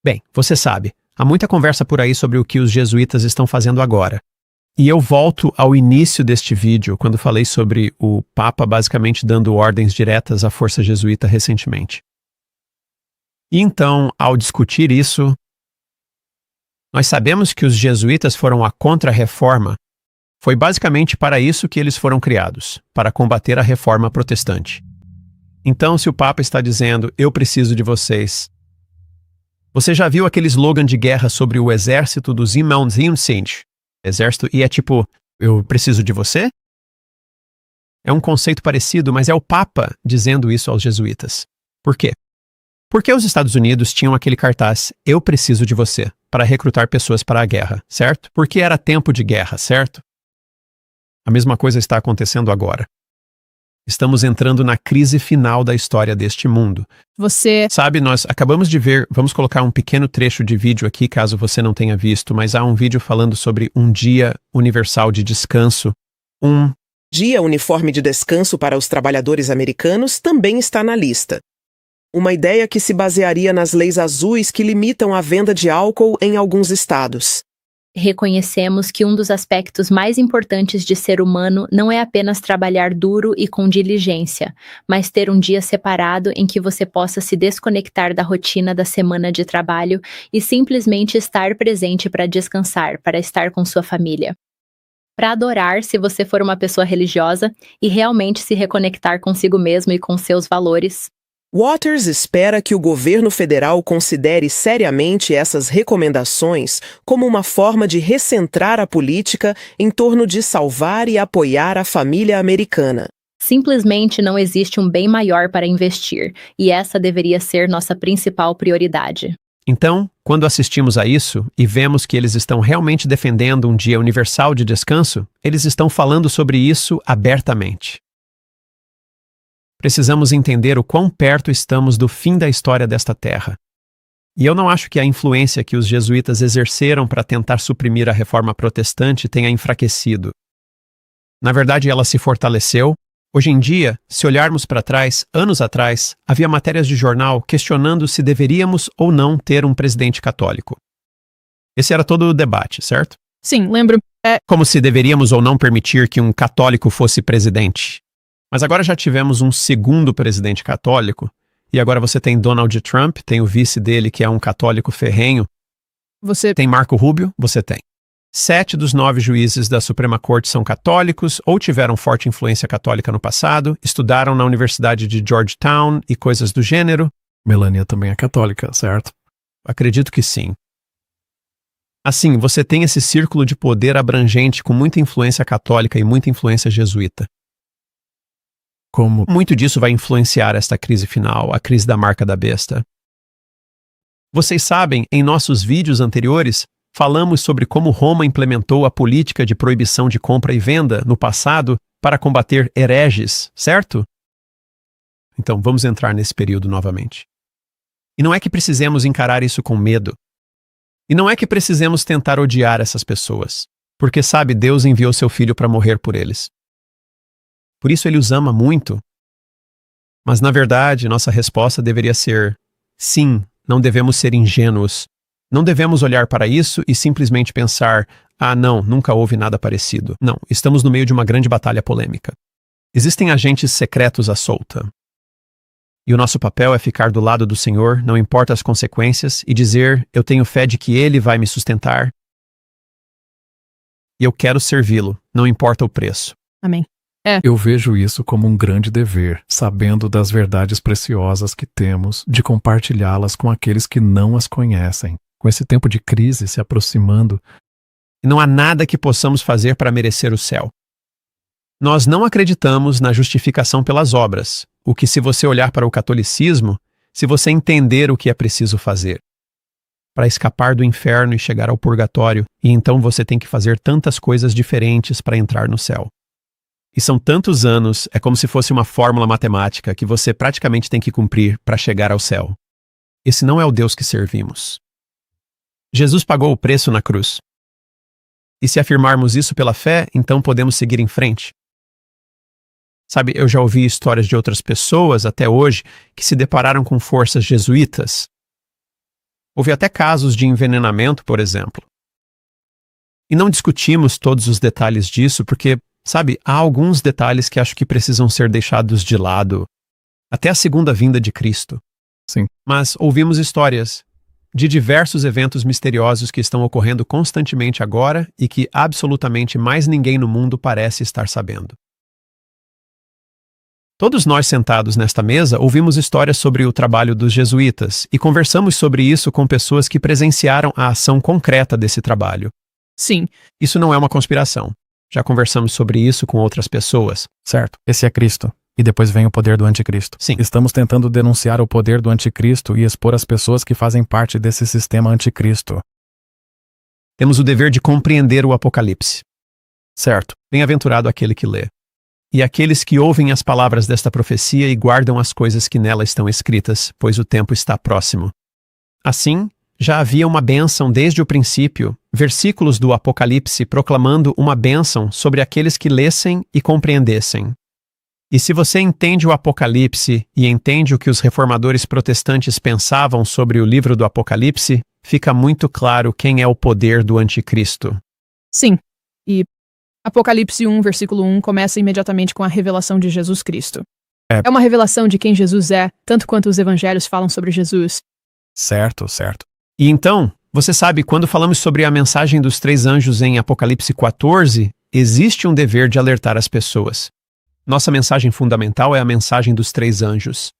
Speaker 4: Bem, você sabe, há muita conversa por aí sobre o que os jesuítas estão fazendo agora. E eu volto ao início deste vídeo, quando falei sobre o Papa basicamente dando ordens diretas à força jesuíta recentemente. E então, ao discutir isso, nós sabemos que os jesuítas foram a contra-reforma. Foi basicamente para isso que eles foram criados, para combater a reforma protestante. Então, se o Papa está dizendo, eu preciso de vocês. Você já viu aquele slogan de guerra sobre o exército dos irmãos? Exército, e é tipo, eu preciso de você? É um conceito parecido, mas é o Papa dizendo isso aos jesuítas. Por quê? Porque os Estados Unidos tinham aquele cartaz, eu preciso de você, para recrutar pessoas para a guerra, certo? Porque era tempo de guerra, certo? A mesma coisa está acontecendo agora. Estamos entrando na crise final da história deste mundo. Sabe, nós acabamos de ver, vamos colocar um pequeno trecho de vídeo aqui, caso você não tenha visto, mas há um vídeo falando sobre um dia universal de descanso.
Speaker 18: Dia uniforme de descanso para os trabalhadores americanos também está na lista. Uma ideia que se basearia nas leis azuis que limitam a venda de álcool em alguns estados.
Speaker 19: Reconhecemos que um dos aspectos mais importantes de ser humano não é apenas trabalhar duro e com diligência, mas ter um dia separado em que você possa se desconectar da rotina da semana de trabalho e simplesmente estar presente para descansar, para estar com sua família. Para adorar, se você for uma pessoa religiosa, e realmente se reconectar consigo mesmo e com seus valores.
Speaker 18: Waters espera que o governo federal considere seriamente essas recomendações como uma forma de recentrar a política em torno de salvar e apoiar a família americana.
Speaker 19: Simplesmente não existe um bem maior para investir, e essa deveria ser nossa principal prioridade.
Speaker 4: Então, quando assistimos a isso e vemos que eles estão realmente defendendo um dia universal de descanso, eles estão falando sobre isso abertamente. Precisamos entender o quão perto estamos do fim da história desta terra. E eu não acho que a influência que os jesuítas exerceram para tentar suprimir a reforma protestante tenha enfraquecido. Na verdade, ela se fortaleceu. Hoje em dia, se olharmos para trás, anos atrás, havia matérias de jornal questionando se deveríamos ou não ter um presidente católico. Esse era todo o debate, certo?
Speaker 1: Sim, lembro.
Speaker 4: Como se deveríamos ou não permitir que um católico fosse presidente. Mas agora já tivemos um segundo presidente católico, e agora você tem Donald Trump, tem o vice dele que é um católico ferrenho.
Speaker 1: Você
Speaker 4: tem Marco Rubio? Você tem. 7 dos 9 juízes da Suprema Corte são católicos ou tiveram forte influência católica no passado, estudaram na Universidade de Georgetown e coisas do gênero.
Speaker 9: Melania também é católica, certo?
Speaker 4: Acredito que sim. Assim, você tem esse círculo de poder abrangente com muita influência católica e muita influência jesuíta.
Speaker 9: Como
Speaker 4: muito disso vai influenciar esta crise final, a crise da marca da besta. Vocês sabem, em nossos vídeos anteriores, falamos sobre como Roma implementou a política de proibição de compra e venda no passado para combater hereges, certo? Então, vamos entrar nesse período novamente. E não é que precisemos encarar isso com medo. E não é que precisemos tentar odiar essas pessoas, porque sabe, Deus enviou seu filho para morrer por eles. Por isso ele os ama muito. Mas, na verdade, nossa resposta deveria ser: sim, não devemos ser ingênuos. Não devemos olhar para isso e simplesmente pensar, não, nunca houve nada parecido. Não, estamos no meio de uma grande batalha polêmica. Existem agentes secretos à solta. E o nosso papel é ficar do lado do Senhor, não importa as consequências, e dizer, eu tenho fé de que Ele vai me sustentar. E eu quero servi-lo, não importa o preço.
Speaker 1: Amém.
Speaker 9: Eu vejo isso como um grande dever, sabendo das verdades preciosas que temos, de compartilhá-las com aqueles que não as conhecem. Com esse tempo de crise se aproximando,
Speaker 4: e não há nada que possamos fazer para merecer o céu. Nós não acreditamos na justificação pelas obras, o que se você olhar para o catolicismo, se você entender o que é preciso fazer. Para escapar do inferno e chegar ao purgatório, e então você tem que fazer tantas coisas diferentes para entrar no céu. E são tantos anos, é como se fosse uma fórmula matemática que você praticamente tem que cumprir para chegar ao céu. Esse não é o Deus que servimos. Jesus pagou o preço na cruz. E se afirmarmos isso pela fé, então podemos seguir em frente. Sabe, eu já ouvi histórias de outras pessoas, até hoje, que se depararam com forças jesuítas. Houve até casos de envenenamento, por exemplo. E não discutimos todos os detalhes disso porque, sabe, há alguns detalhes que acho que precisam ser deixados de lado até a segunda vinda de Cristo.
Speaker 2: Sim.
Speaker 4: Mas ouvimos histórias de diversos eventos misteriosos que estão ocorrendo constantemente agora e que absolutamente mais ninguém no mundo parece estar sabendo. Todos nós sentados nesta mesa ouvimos histórias sobre o trabalho dos jesuítas e conversamos sobre isso com pessoas que presenciaram a ação concreta desse trabalho.
Speaker 1: Sim.
Speaker 4: Isso não é uma conspiração. Já conversamos sobre isso com outras pessoas.
Speaker 2: Certo. Esse é Cristo. E depois vem o poder do anticristo.
Speaker 4: Sim.
Speaker 2: Estamos tentando denunciar o poder do anticristo e expor as pessoas que fazem parte desse sistema anticristo.
Speaker 4: Temos o dever de compreender o Apocalipse.
Speaker 2: Certo.
Speaker 4: Bem-aventurado aquele que lê. E aqueles que ouvem as palavras desta profecia e guardam as coisas que nela estão escritas, pois o tempo está próximo. Assim, já havia uma bênção desde o princípio, versículos do Apocalipse proclamando uma bênção sobre aqueles que lessem e compreendessem. E se você entende o Apocalipse e entende o que os reformadores protestantes pensavam sobre o livro do Apocalipse, fica muito claro quem é o poder do anticristo.
Speaker 1: Sim. E Apocalipse 1, versículo 1, começa imediatamente com a revelação de Jesus Cristo. É uma revelação de quem Jesus é, tanto quanto os evangelhos falam sobre Jesus.
Speaker 2: Certo, certo.
Speaker 4: E então, você sabe, quando falamos sobre a mensagem dos 3 anjos em Apocalipse 14, existe um dever de alertar as pessoas. Nossa mensagem fundamental é a mensagem dos 3 anjos.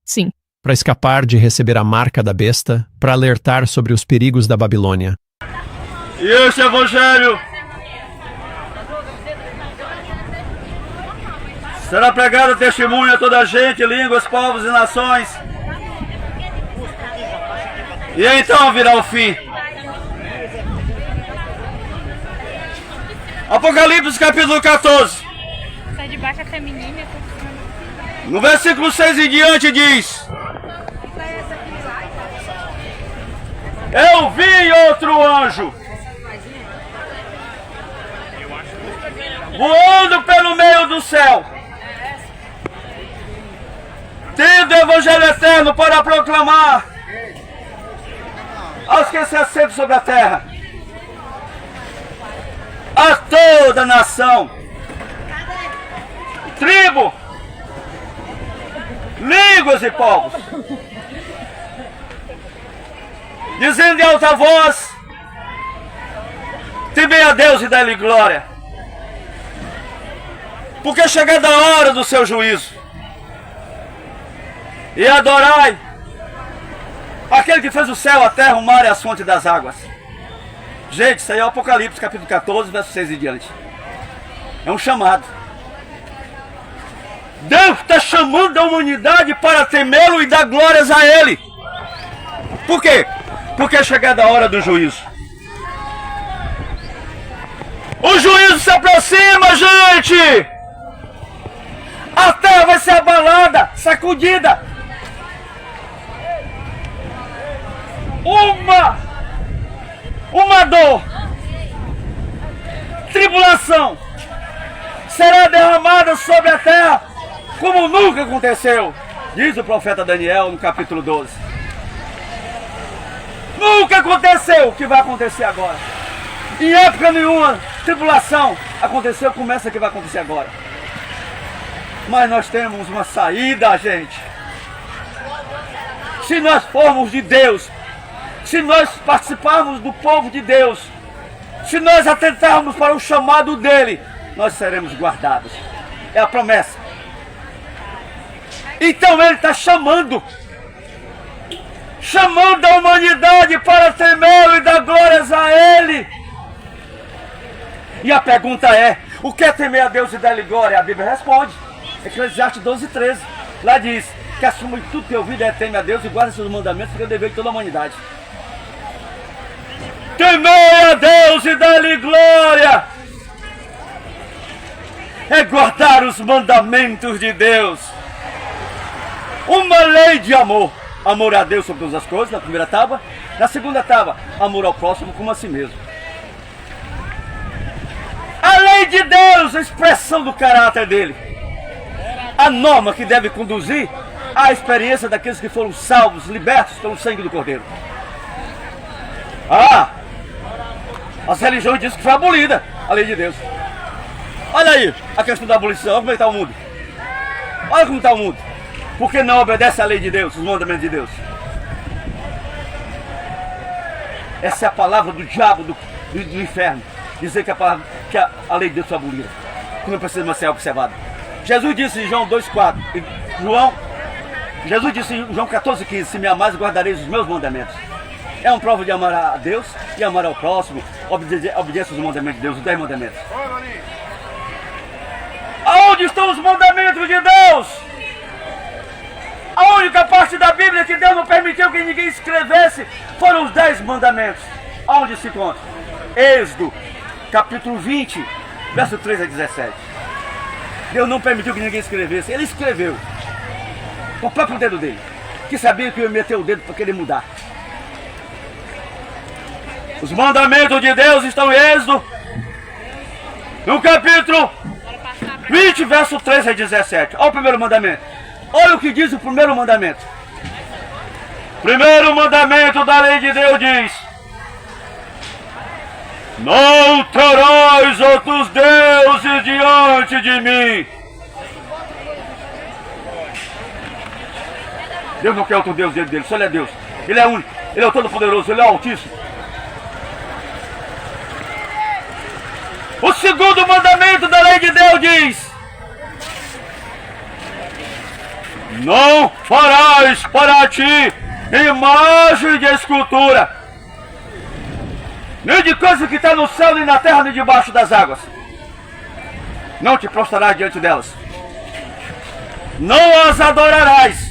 Speaker 1: Sim.
Speaker 4: Para escapar de receber a marca da besta, para alertar sobre os perigos da Babilônia.
Speaker 20: E este evangelho será pregado testemunho a toda a gente, línguas, povos e nações. E então virá o fim. Apocalipse capítulo 14.
Speaker 21: Sai de baixo até menina.
Speaker 20: No versículo 6 em diante diz: Eu vi outro anjo voando pelo meio do céu, tendo o evangelho eterno para proclamar aos que se assentam sobre a terra, a toda nação, tribo, línguas e povos, dizendo em alta voz: temei a Deus e dá-lhe glória, porque é chegada a hora do seu juízo, e adorai aquele que fez o céu, a terra, o mar e as fontes das águas. Gente, isso aí é o Apocalipse capítulo 14, verso 6 em diante. É um chamado. Deus está chamando a humanidade para temê-lo e dar glórias a Ele. Por quê? Porque é chegada a hora do juízo. O juízo se aproxima, gente! A terra vai ser abalada, sacudida. Uma dor, tribulação será derramada sobre a terra como nunca aconteceu, diz o profeta Daniel no capítulo 12. Nunca aconteceu o que vai acontecer agora. Em época nenhuma, tribulação aconteceu, começa o que vai acontecer agora. Mas nós temos uma saída, gente. Se nós formos de Deus, se nós participarmos do povo de Deus, se nós atentarmos para o chamado dele, nós seremos guardados. É a promessa. Então ele está chamando a humanidade para temê-lo e dar glórias a ele. E a pergunta é: o que é temer a Deus e dar-lhe glória? A Bíblia responde. Eclesiastes 12:13. Lá diz que assume tudo que ouvido é teme a Deus e guarda seus mandamentos, porque é o dever de toda a humanidade. Temer a Deus e dar-lhe glória é guardar os mandamentos de Deus. Uma lei de amor. Amor a Deus sobre todas as coisas, na primeira tábua. Na segunda tábua, amor ao próximo como a si mesmo. A lei de Deus, a expressão do caráter dele. A norma que deve conduzir à experiência daqueles que foram salvos, libertos pelo sangue do Cordeiro. Ah! As religiões dizem que foi abolida a lei de Deus. Olha aí a questão da abolição, olha como é que está o mundo. Olha como está o mundo. Porque não obedece à lei de Deus, os mandamentos de Deus. Essa é a palavra do diabo, do inferno. Dizer que a lei de Deus foi abolida. Que não precisa mais ser observada. Jesus disse em João 2,4. Jesus disse em João 14,15: se me amares, guardareis os meus mandamentos. É uma prova de amar a Deus e amar ao próximo. Obediência aos mandamentos de Deus, os 10 mandamentos. Aonde estão os mandamentos de Deus? A única parte da Bíblia que Deus não permitiu que ninguém escrevesse foram os 10 mandamentos. Aonde se encontra? Êxodo, capítulo 20, verso 3 a 17. Deus não permitiu que ninguém escrevesse. Ele escreveu com o próprio dedo dele, que sabia que ia meter o dedo para querer mudar. Os mandamentos de Deus estão em Êxodo, no capítulo 20, verso 3 a 17. Olha o primeiro mandamento. Olha o que diz o primeiro mandamento. Primeiro mandamento da lei de Deus diz: não terás outros deuses diante de mim. Deus não quer outro Deus diante dele, só Ele é Deus. Ele é único, Ele é o Todo-Poderoso, Ele é o Altíssimo. O segundo mandamento da lei de Deus diz: não farás para ti imagem de escultura, nem de coisa que está no céu, nem na terra, nem debaixo das águas. Não te prostrarás diante delas. Não as adorarás.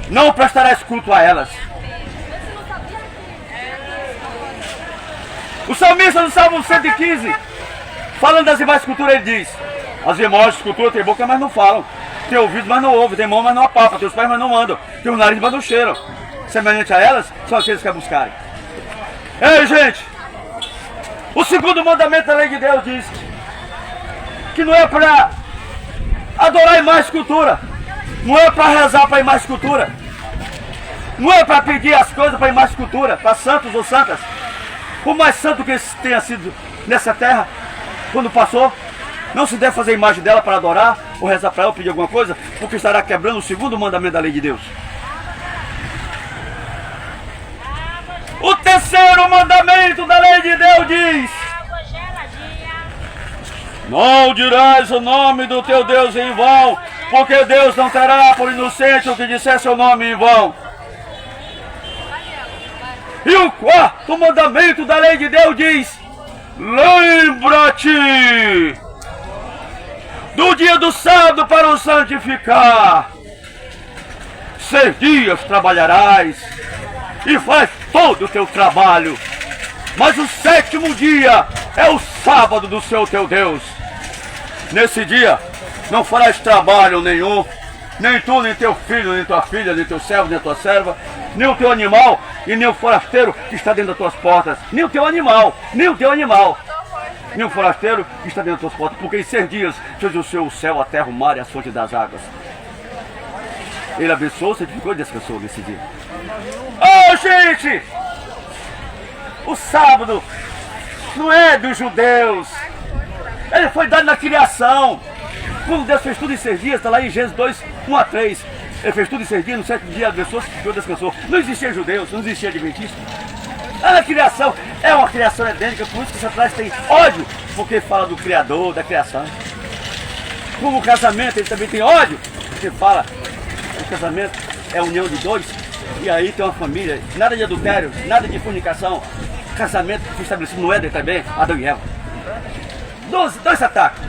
Speaker 20: Não prestarás culto a elas. O salmista no Salmo 115, falando das imagens de escultura, ele diz: as imagens de escultura têm boca, mas não falam. Tem ouvido, mas não ouvem. Tem mão, mas não apalpam. Tem os pés, mas não andam. Tem o nariz, mas não cheiram. Semelhante a elas, são aqueles que a buscarem. Ei, gente! O segundo mandamento da lei de Deus diz que não é para adorar a imagem de escultura. Não é para rezar para a imagem de escultura. Não é para pedir as coisas para a imagem de escultura, para santos ou santas. Por mais santo que tenha sido nessa terra, quando passou, não se deve fazer a imagem dela para adorar, ou rezar para ela, ou pedir alguma coisa, porque estará quebrando o segundo mandamento da lei de Deus. O terceiro mandamento da lei de Deus diz: não dirás o nome do teu Deus em vão, porque Deus não terá por inocente o que disser seu nome em vão. E o quarto mandamento da lei de Deus diz: lembra-te do dia do sábado para o santificar. 6 dias trabalharás e faz todo o teu trabalho, mas o 7º dia é o sábado do Senhor teu Deus. Nesse dia não farás trabalho nenhum, nem tu, nem teu filho, nem tua filha, nem teu servo, nem tua serva, nem o teu animal e nem o forasteiro que está dentro das tuas portas, nem o teu animal, nem o forasteiro que está dentro das tuas portas, porque em 6 dias fez o Senhor o céu, a terra, o mar e a fonte das águas. Ele abençoou, santificou e descansou nesse dia. Oh, gente! O sábado não é dos judeus. Ele foi dado na criação. Quando Deus fez tudo em 6 dias, está lá em Gênesis 2, 1 a 3. Ele fez tudo em 6 dias, no 7º dia abençoou, santificou e descansou. Não existia judeus, não existia adventista. A criação é uma criação edênica, por isso que Satanás tem ódio, porque fala do Criador, da criação. Como o casamento, ele também tem ódio, porque fala que o casamento é a união de dois, e aí tem uma família, nada de adultério, nada de fornicação. Casamento que foi estabelecido no Éden também, Adão e Eva. Dois ataques.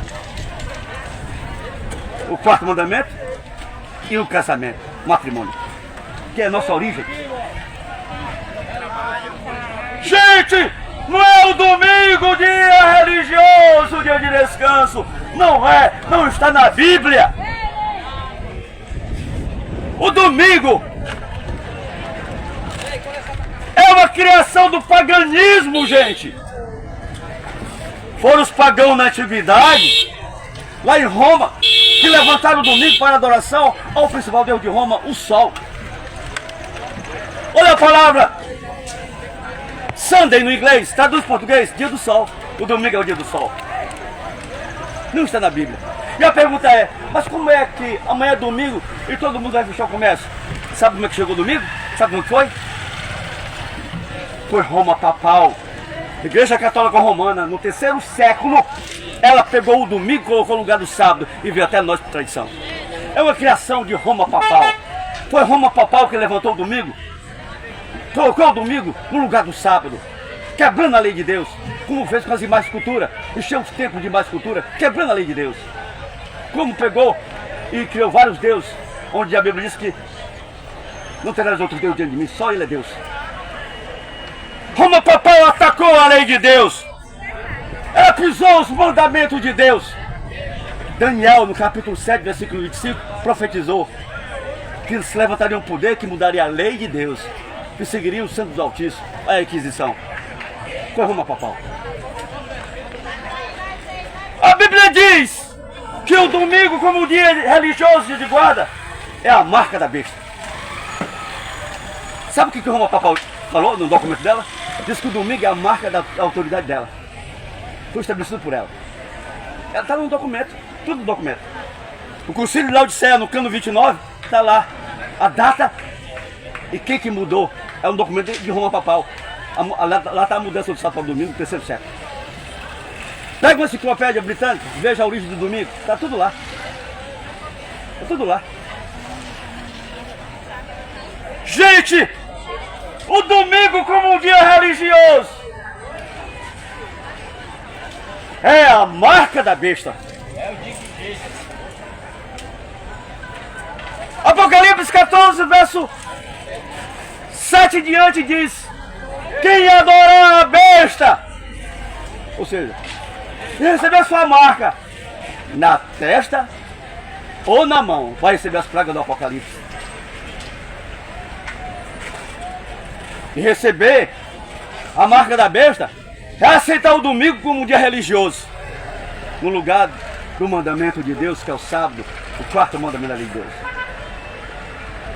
Speaker 20: O 4º mandamento e o casamento, o matrimônio, que é a nossa origem. Gente, não é o domingo dia religioso, dia de descanso. Não é, não está na Bíblia. O domingo é uma criação do paganismo, gente. Foram os pagãos na antiguidade, lá em Roma, que levantaram o domingo para adoração ao principal deus de Roma, o Sol. Olha a palavra Sunday no inglês, traduz português, dia do sol. O domingo é o dia do sol. Não está na Bíblia. E a pergunta é, mas como é que amanhã é domingo e todo mundo vai fechar o comércio? Sabe como é que chegou o domingo? Sabe como foi? Foi Roma papal. Igreja Católica Romana, no 3º século, ela pegou o domingo, colocou no lugar do sábado e veio até nós por tradição. É uma criação de Roma papal. Foi Roma papal que levantou o domingo, colocou o domingo no lugar do sábado, quebrando a lei de Deus, como fez com as imagens de escultura, encheu os templos de imagens de escultura, quebrando a lei de Deus. Como pegou e criou vários deuses, onde a Bíblia diz que não terás outros deuses diante de mim, só Ele é Deus. Roma papal atacou a lei de Deus. Ela pisou os mandamentos de Deus. Daniel, no capítulo 7, versículo 25, profetizou que se levantaria um poder que mudaria a lei de Deus, que seguiria os santos do Altíssimo. Olha a Inquisição. Foi Roma papal. A Bíblia diz que o domingo, como um dia religioso de guarda, é a marca da besta. Sabe o que Roma papal falou no documento dela? Diz que o domingo é a marca da autoridade dela. Foi estabelecido por ela. Ela está no documento, tudo no documento. O Concílio de Laodiceia, no cano 29, está lá. A data e quem que mudou. É um documento de Roma papal. Lá está a mudança do sábado para o domingo, no 3º século. Pega uma enciclopédia britânica, veja a origem do domingo. Está tudo lá. Está tudo lá. Gente! O domingo como um dia religioso é a marca da besta. Apocalipse 14, verso 7 em diante diz: quem adorar a besta, ou seja, receber a sua marca na testa ou na mão, vai receber as pragas do Apocalipse. E receber a marca da besta é aceitar o domingo como um dia religioso, no lugar do mandamento de Deus, que é o sábado, o 4º mandamento da lei de Deus.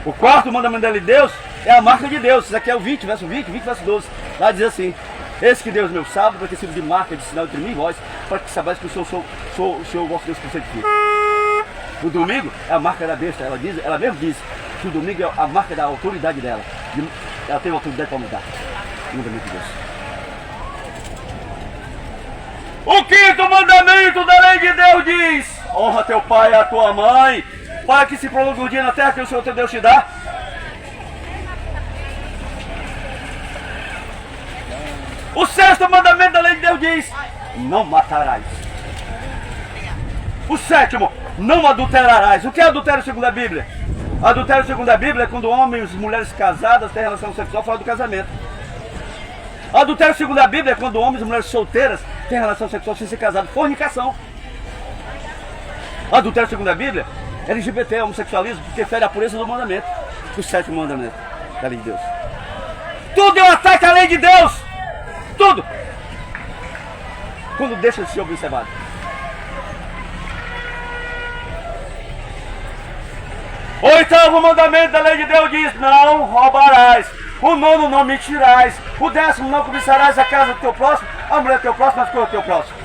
Speaker 20: O 4º mandamento da lei de Deus é a marca de Deus. Isso aqui é o 20, verso 20, verso 12. Lá diz assim: eis que Deus meu sábado vai ter sido de marca, de sinal entre mim e vós, para que saibais que eu sou o Senhor vosso Deus que santifica. O domingo é a marca da besta. Ela mesmo diz que o domingo é a marca da autoridade dela. Ela tem autoridade para mudar o mandamento de Deus. O 5º mandamento da lei de Deus diz: honra teu pai e a tua mãe, para que se prolongue o dia na terra que o Senhor teu Deus te dá. O 6º mandamento da lei de Deus diz: não matarás. O 7º: não adulterarás. O que é adultério segundo a Bíblia? Adultério segundo a Bíblia é quando homens e mulheres casadas têm relação sexual fora do casamento. Adultério segundo a Bíblia é quando homens e mulheres solteiras têm relação sexual sem ser casados. Fornicação. Adultério segundo a Bíblia é LGBT, homossexualismo, porque fere a pureza do mandamento. O 7º mandamento da lei de Deus. Tudo é um ataque à lei de Deus. Tudo. Quando deixa de ser observado. O 8º mandamento da lei de Deus diz: não roubarás. O 9º: não mentirás. O 10º: não cobiçarás a casa do teu próximo, a mulher do teu próximo, as coisas do teu próximo.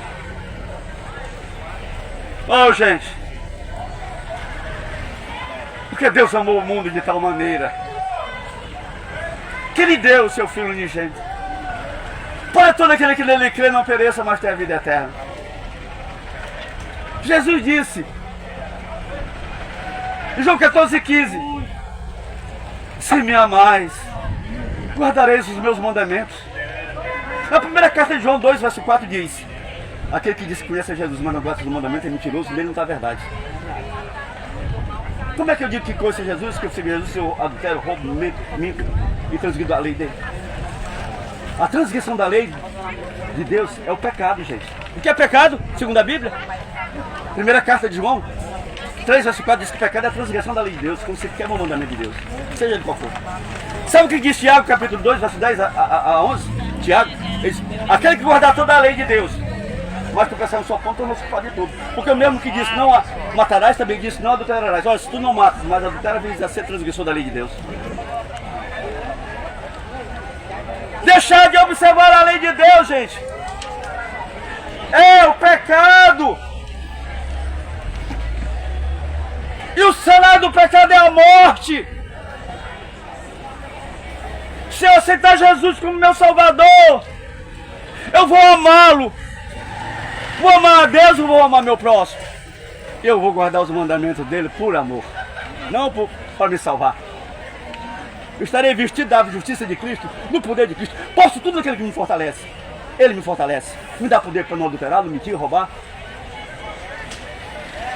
Speaker 20: Oh, gente. Porque Deus amou o mundo de tal maneira que Ele deu o seu Filho unigênito, para todo aquele que nele crê não pereça, mas tenha a vida eterna. Jesus disse em João 14,15: se me amais, guardareis os meus mandamentos. Na primeira carta de João 2, verso 4 diz: aquele que diz que conhece a Jesus, mas não gosta do mandamento é mentiroso, nele não está a verdade. Como é que eu digo que conheço a Jesus, que eu sigo Jesus, se eu adultério, roubo, minto e transgrido a lei dele? A transgressão da lei de Deus é o pecado, gente. O que é pecado, segundo a Bíblia? Primeira carta de João 3, verso 4 diz que pecado é a transgressão da lei de Deus, quando você quebra o mandamento de Deus, seja ele qual for. Sabe o que diz Tiago, capítulo 2, verso 10 a 11? Tiago diz: aquele que guardar toda a lei de Deus, mas tu pensar na sua ponta, não se pode de tudo. Porque o mesmo que disse não matarás, também disse não adulterarás. Olha, se tu não matas, mas adultera, vem a ser transgressor da lei de Deus. Deixar de observar a lei de Deus, gente. É o pecado. E o salário do pecado é a morte. Se eu aceitar Jesus como meu Salvador, eu vou amá-lo. Vou amar a Deus e vou amar meu próximo. Eu vou guardar os mandamentos dele por amor, não para me salvar. Eu estarei vestido da justiça de Cristo, no poder de Cristo. Posso tudo aquilo que me fortalece. Ele me fortalece. Me dá poder para não adulterar, não mentir, roubar,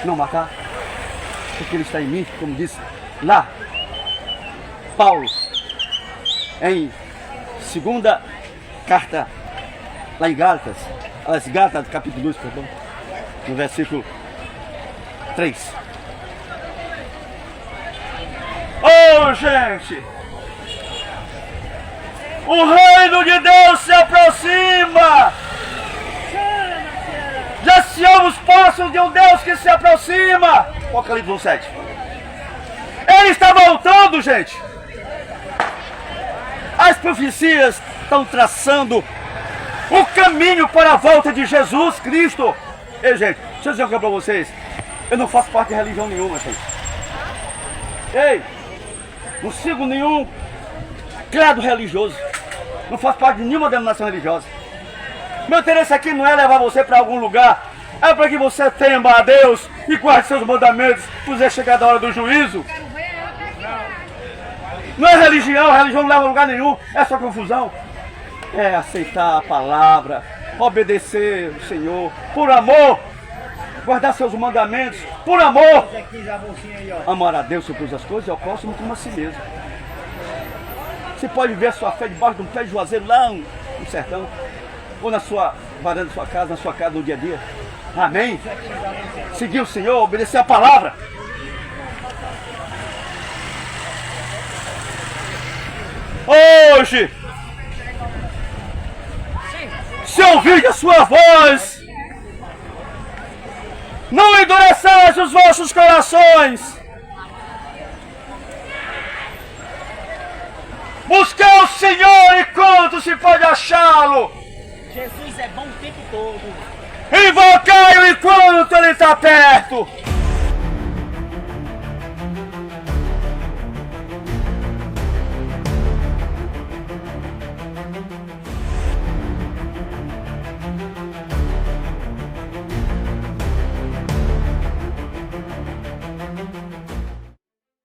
Speaker 20: não matar. Porque ele está em mim, como disse lá Paulo, em segunda carta, lá em Gálatas, capítulo 2, perdão, no versículo 3. Oh, gente! O reino de Deus se aproxima! Já somos passos de um Deus que se aproxima! Apocalipse 1:7. Ele está voltando, gente! As profecias estão traçando o caminho para a volta de Jesus Cristo. Ei, gente, deixa eu dizer uma coisa para vocês. Eu não faço parte de religião nenhuma, gente. Ei, não sigo nenhum credo religioso. Não faço parte de nenhuma denominação religiosa. Meu interesse aqui não é levar você para algum lugar. É para que você tema a Deus e guarde seus mandamentos para você chegar da hora do juízo. Não é religião, a religião não leva a lugar nenhum. É só confusão. É aceitar a palavra, obedecer o Senhor, por amor, guardar seus mandamentos, por amor. Amar a Deus sobre todas as coisas e ao próximo como a si mesmo. Você pode ver a sua fé debaixo de um pé de juazeiro lá no sertão, ou na sua varanda da sua casa, na sua casa no dia a dia. Amém? Seguir o Senhor, obedecer a palavra. Hoje, se ouvir a sua voz, não endureçais os vossos corações. Buscar o Senhor enquanto se pode achá-lo.
Speaker 3: Jesus é bom o tempo todo.
Speaker 20: Invocai-o enquanto ele está perto.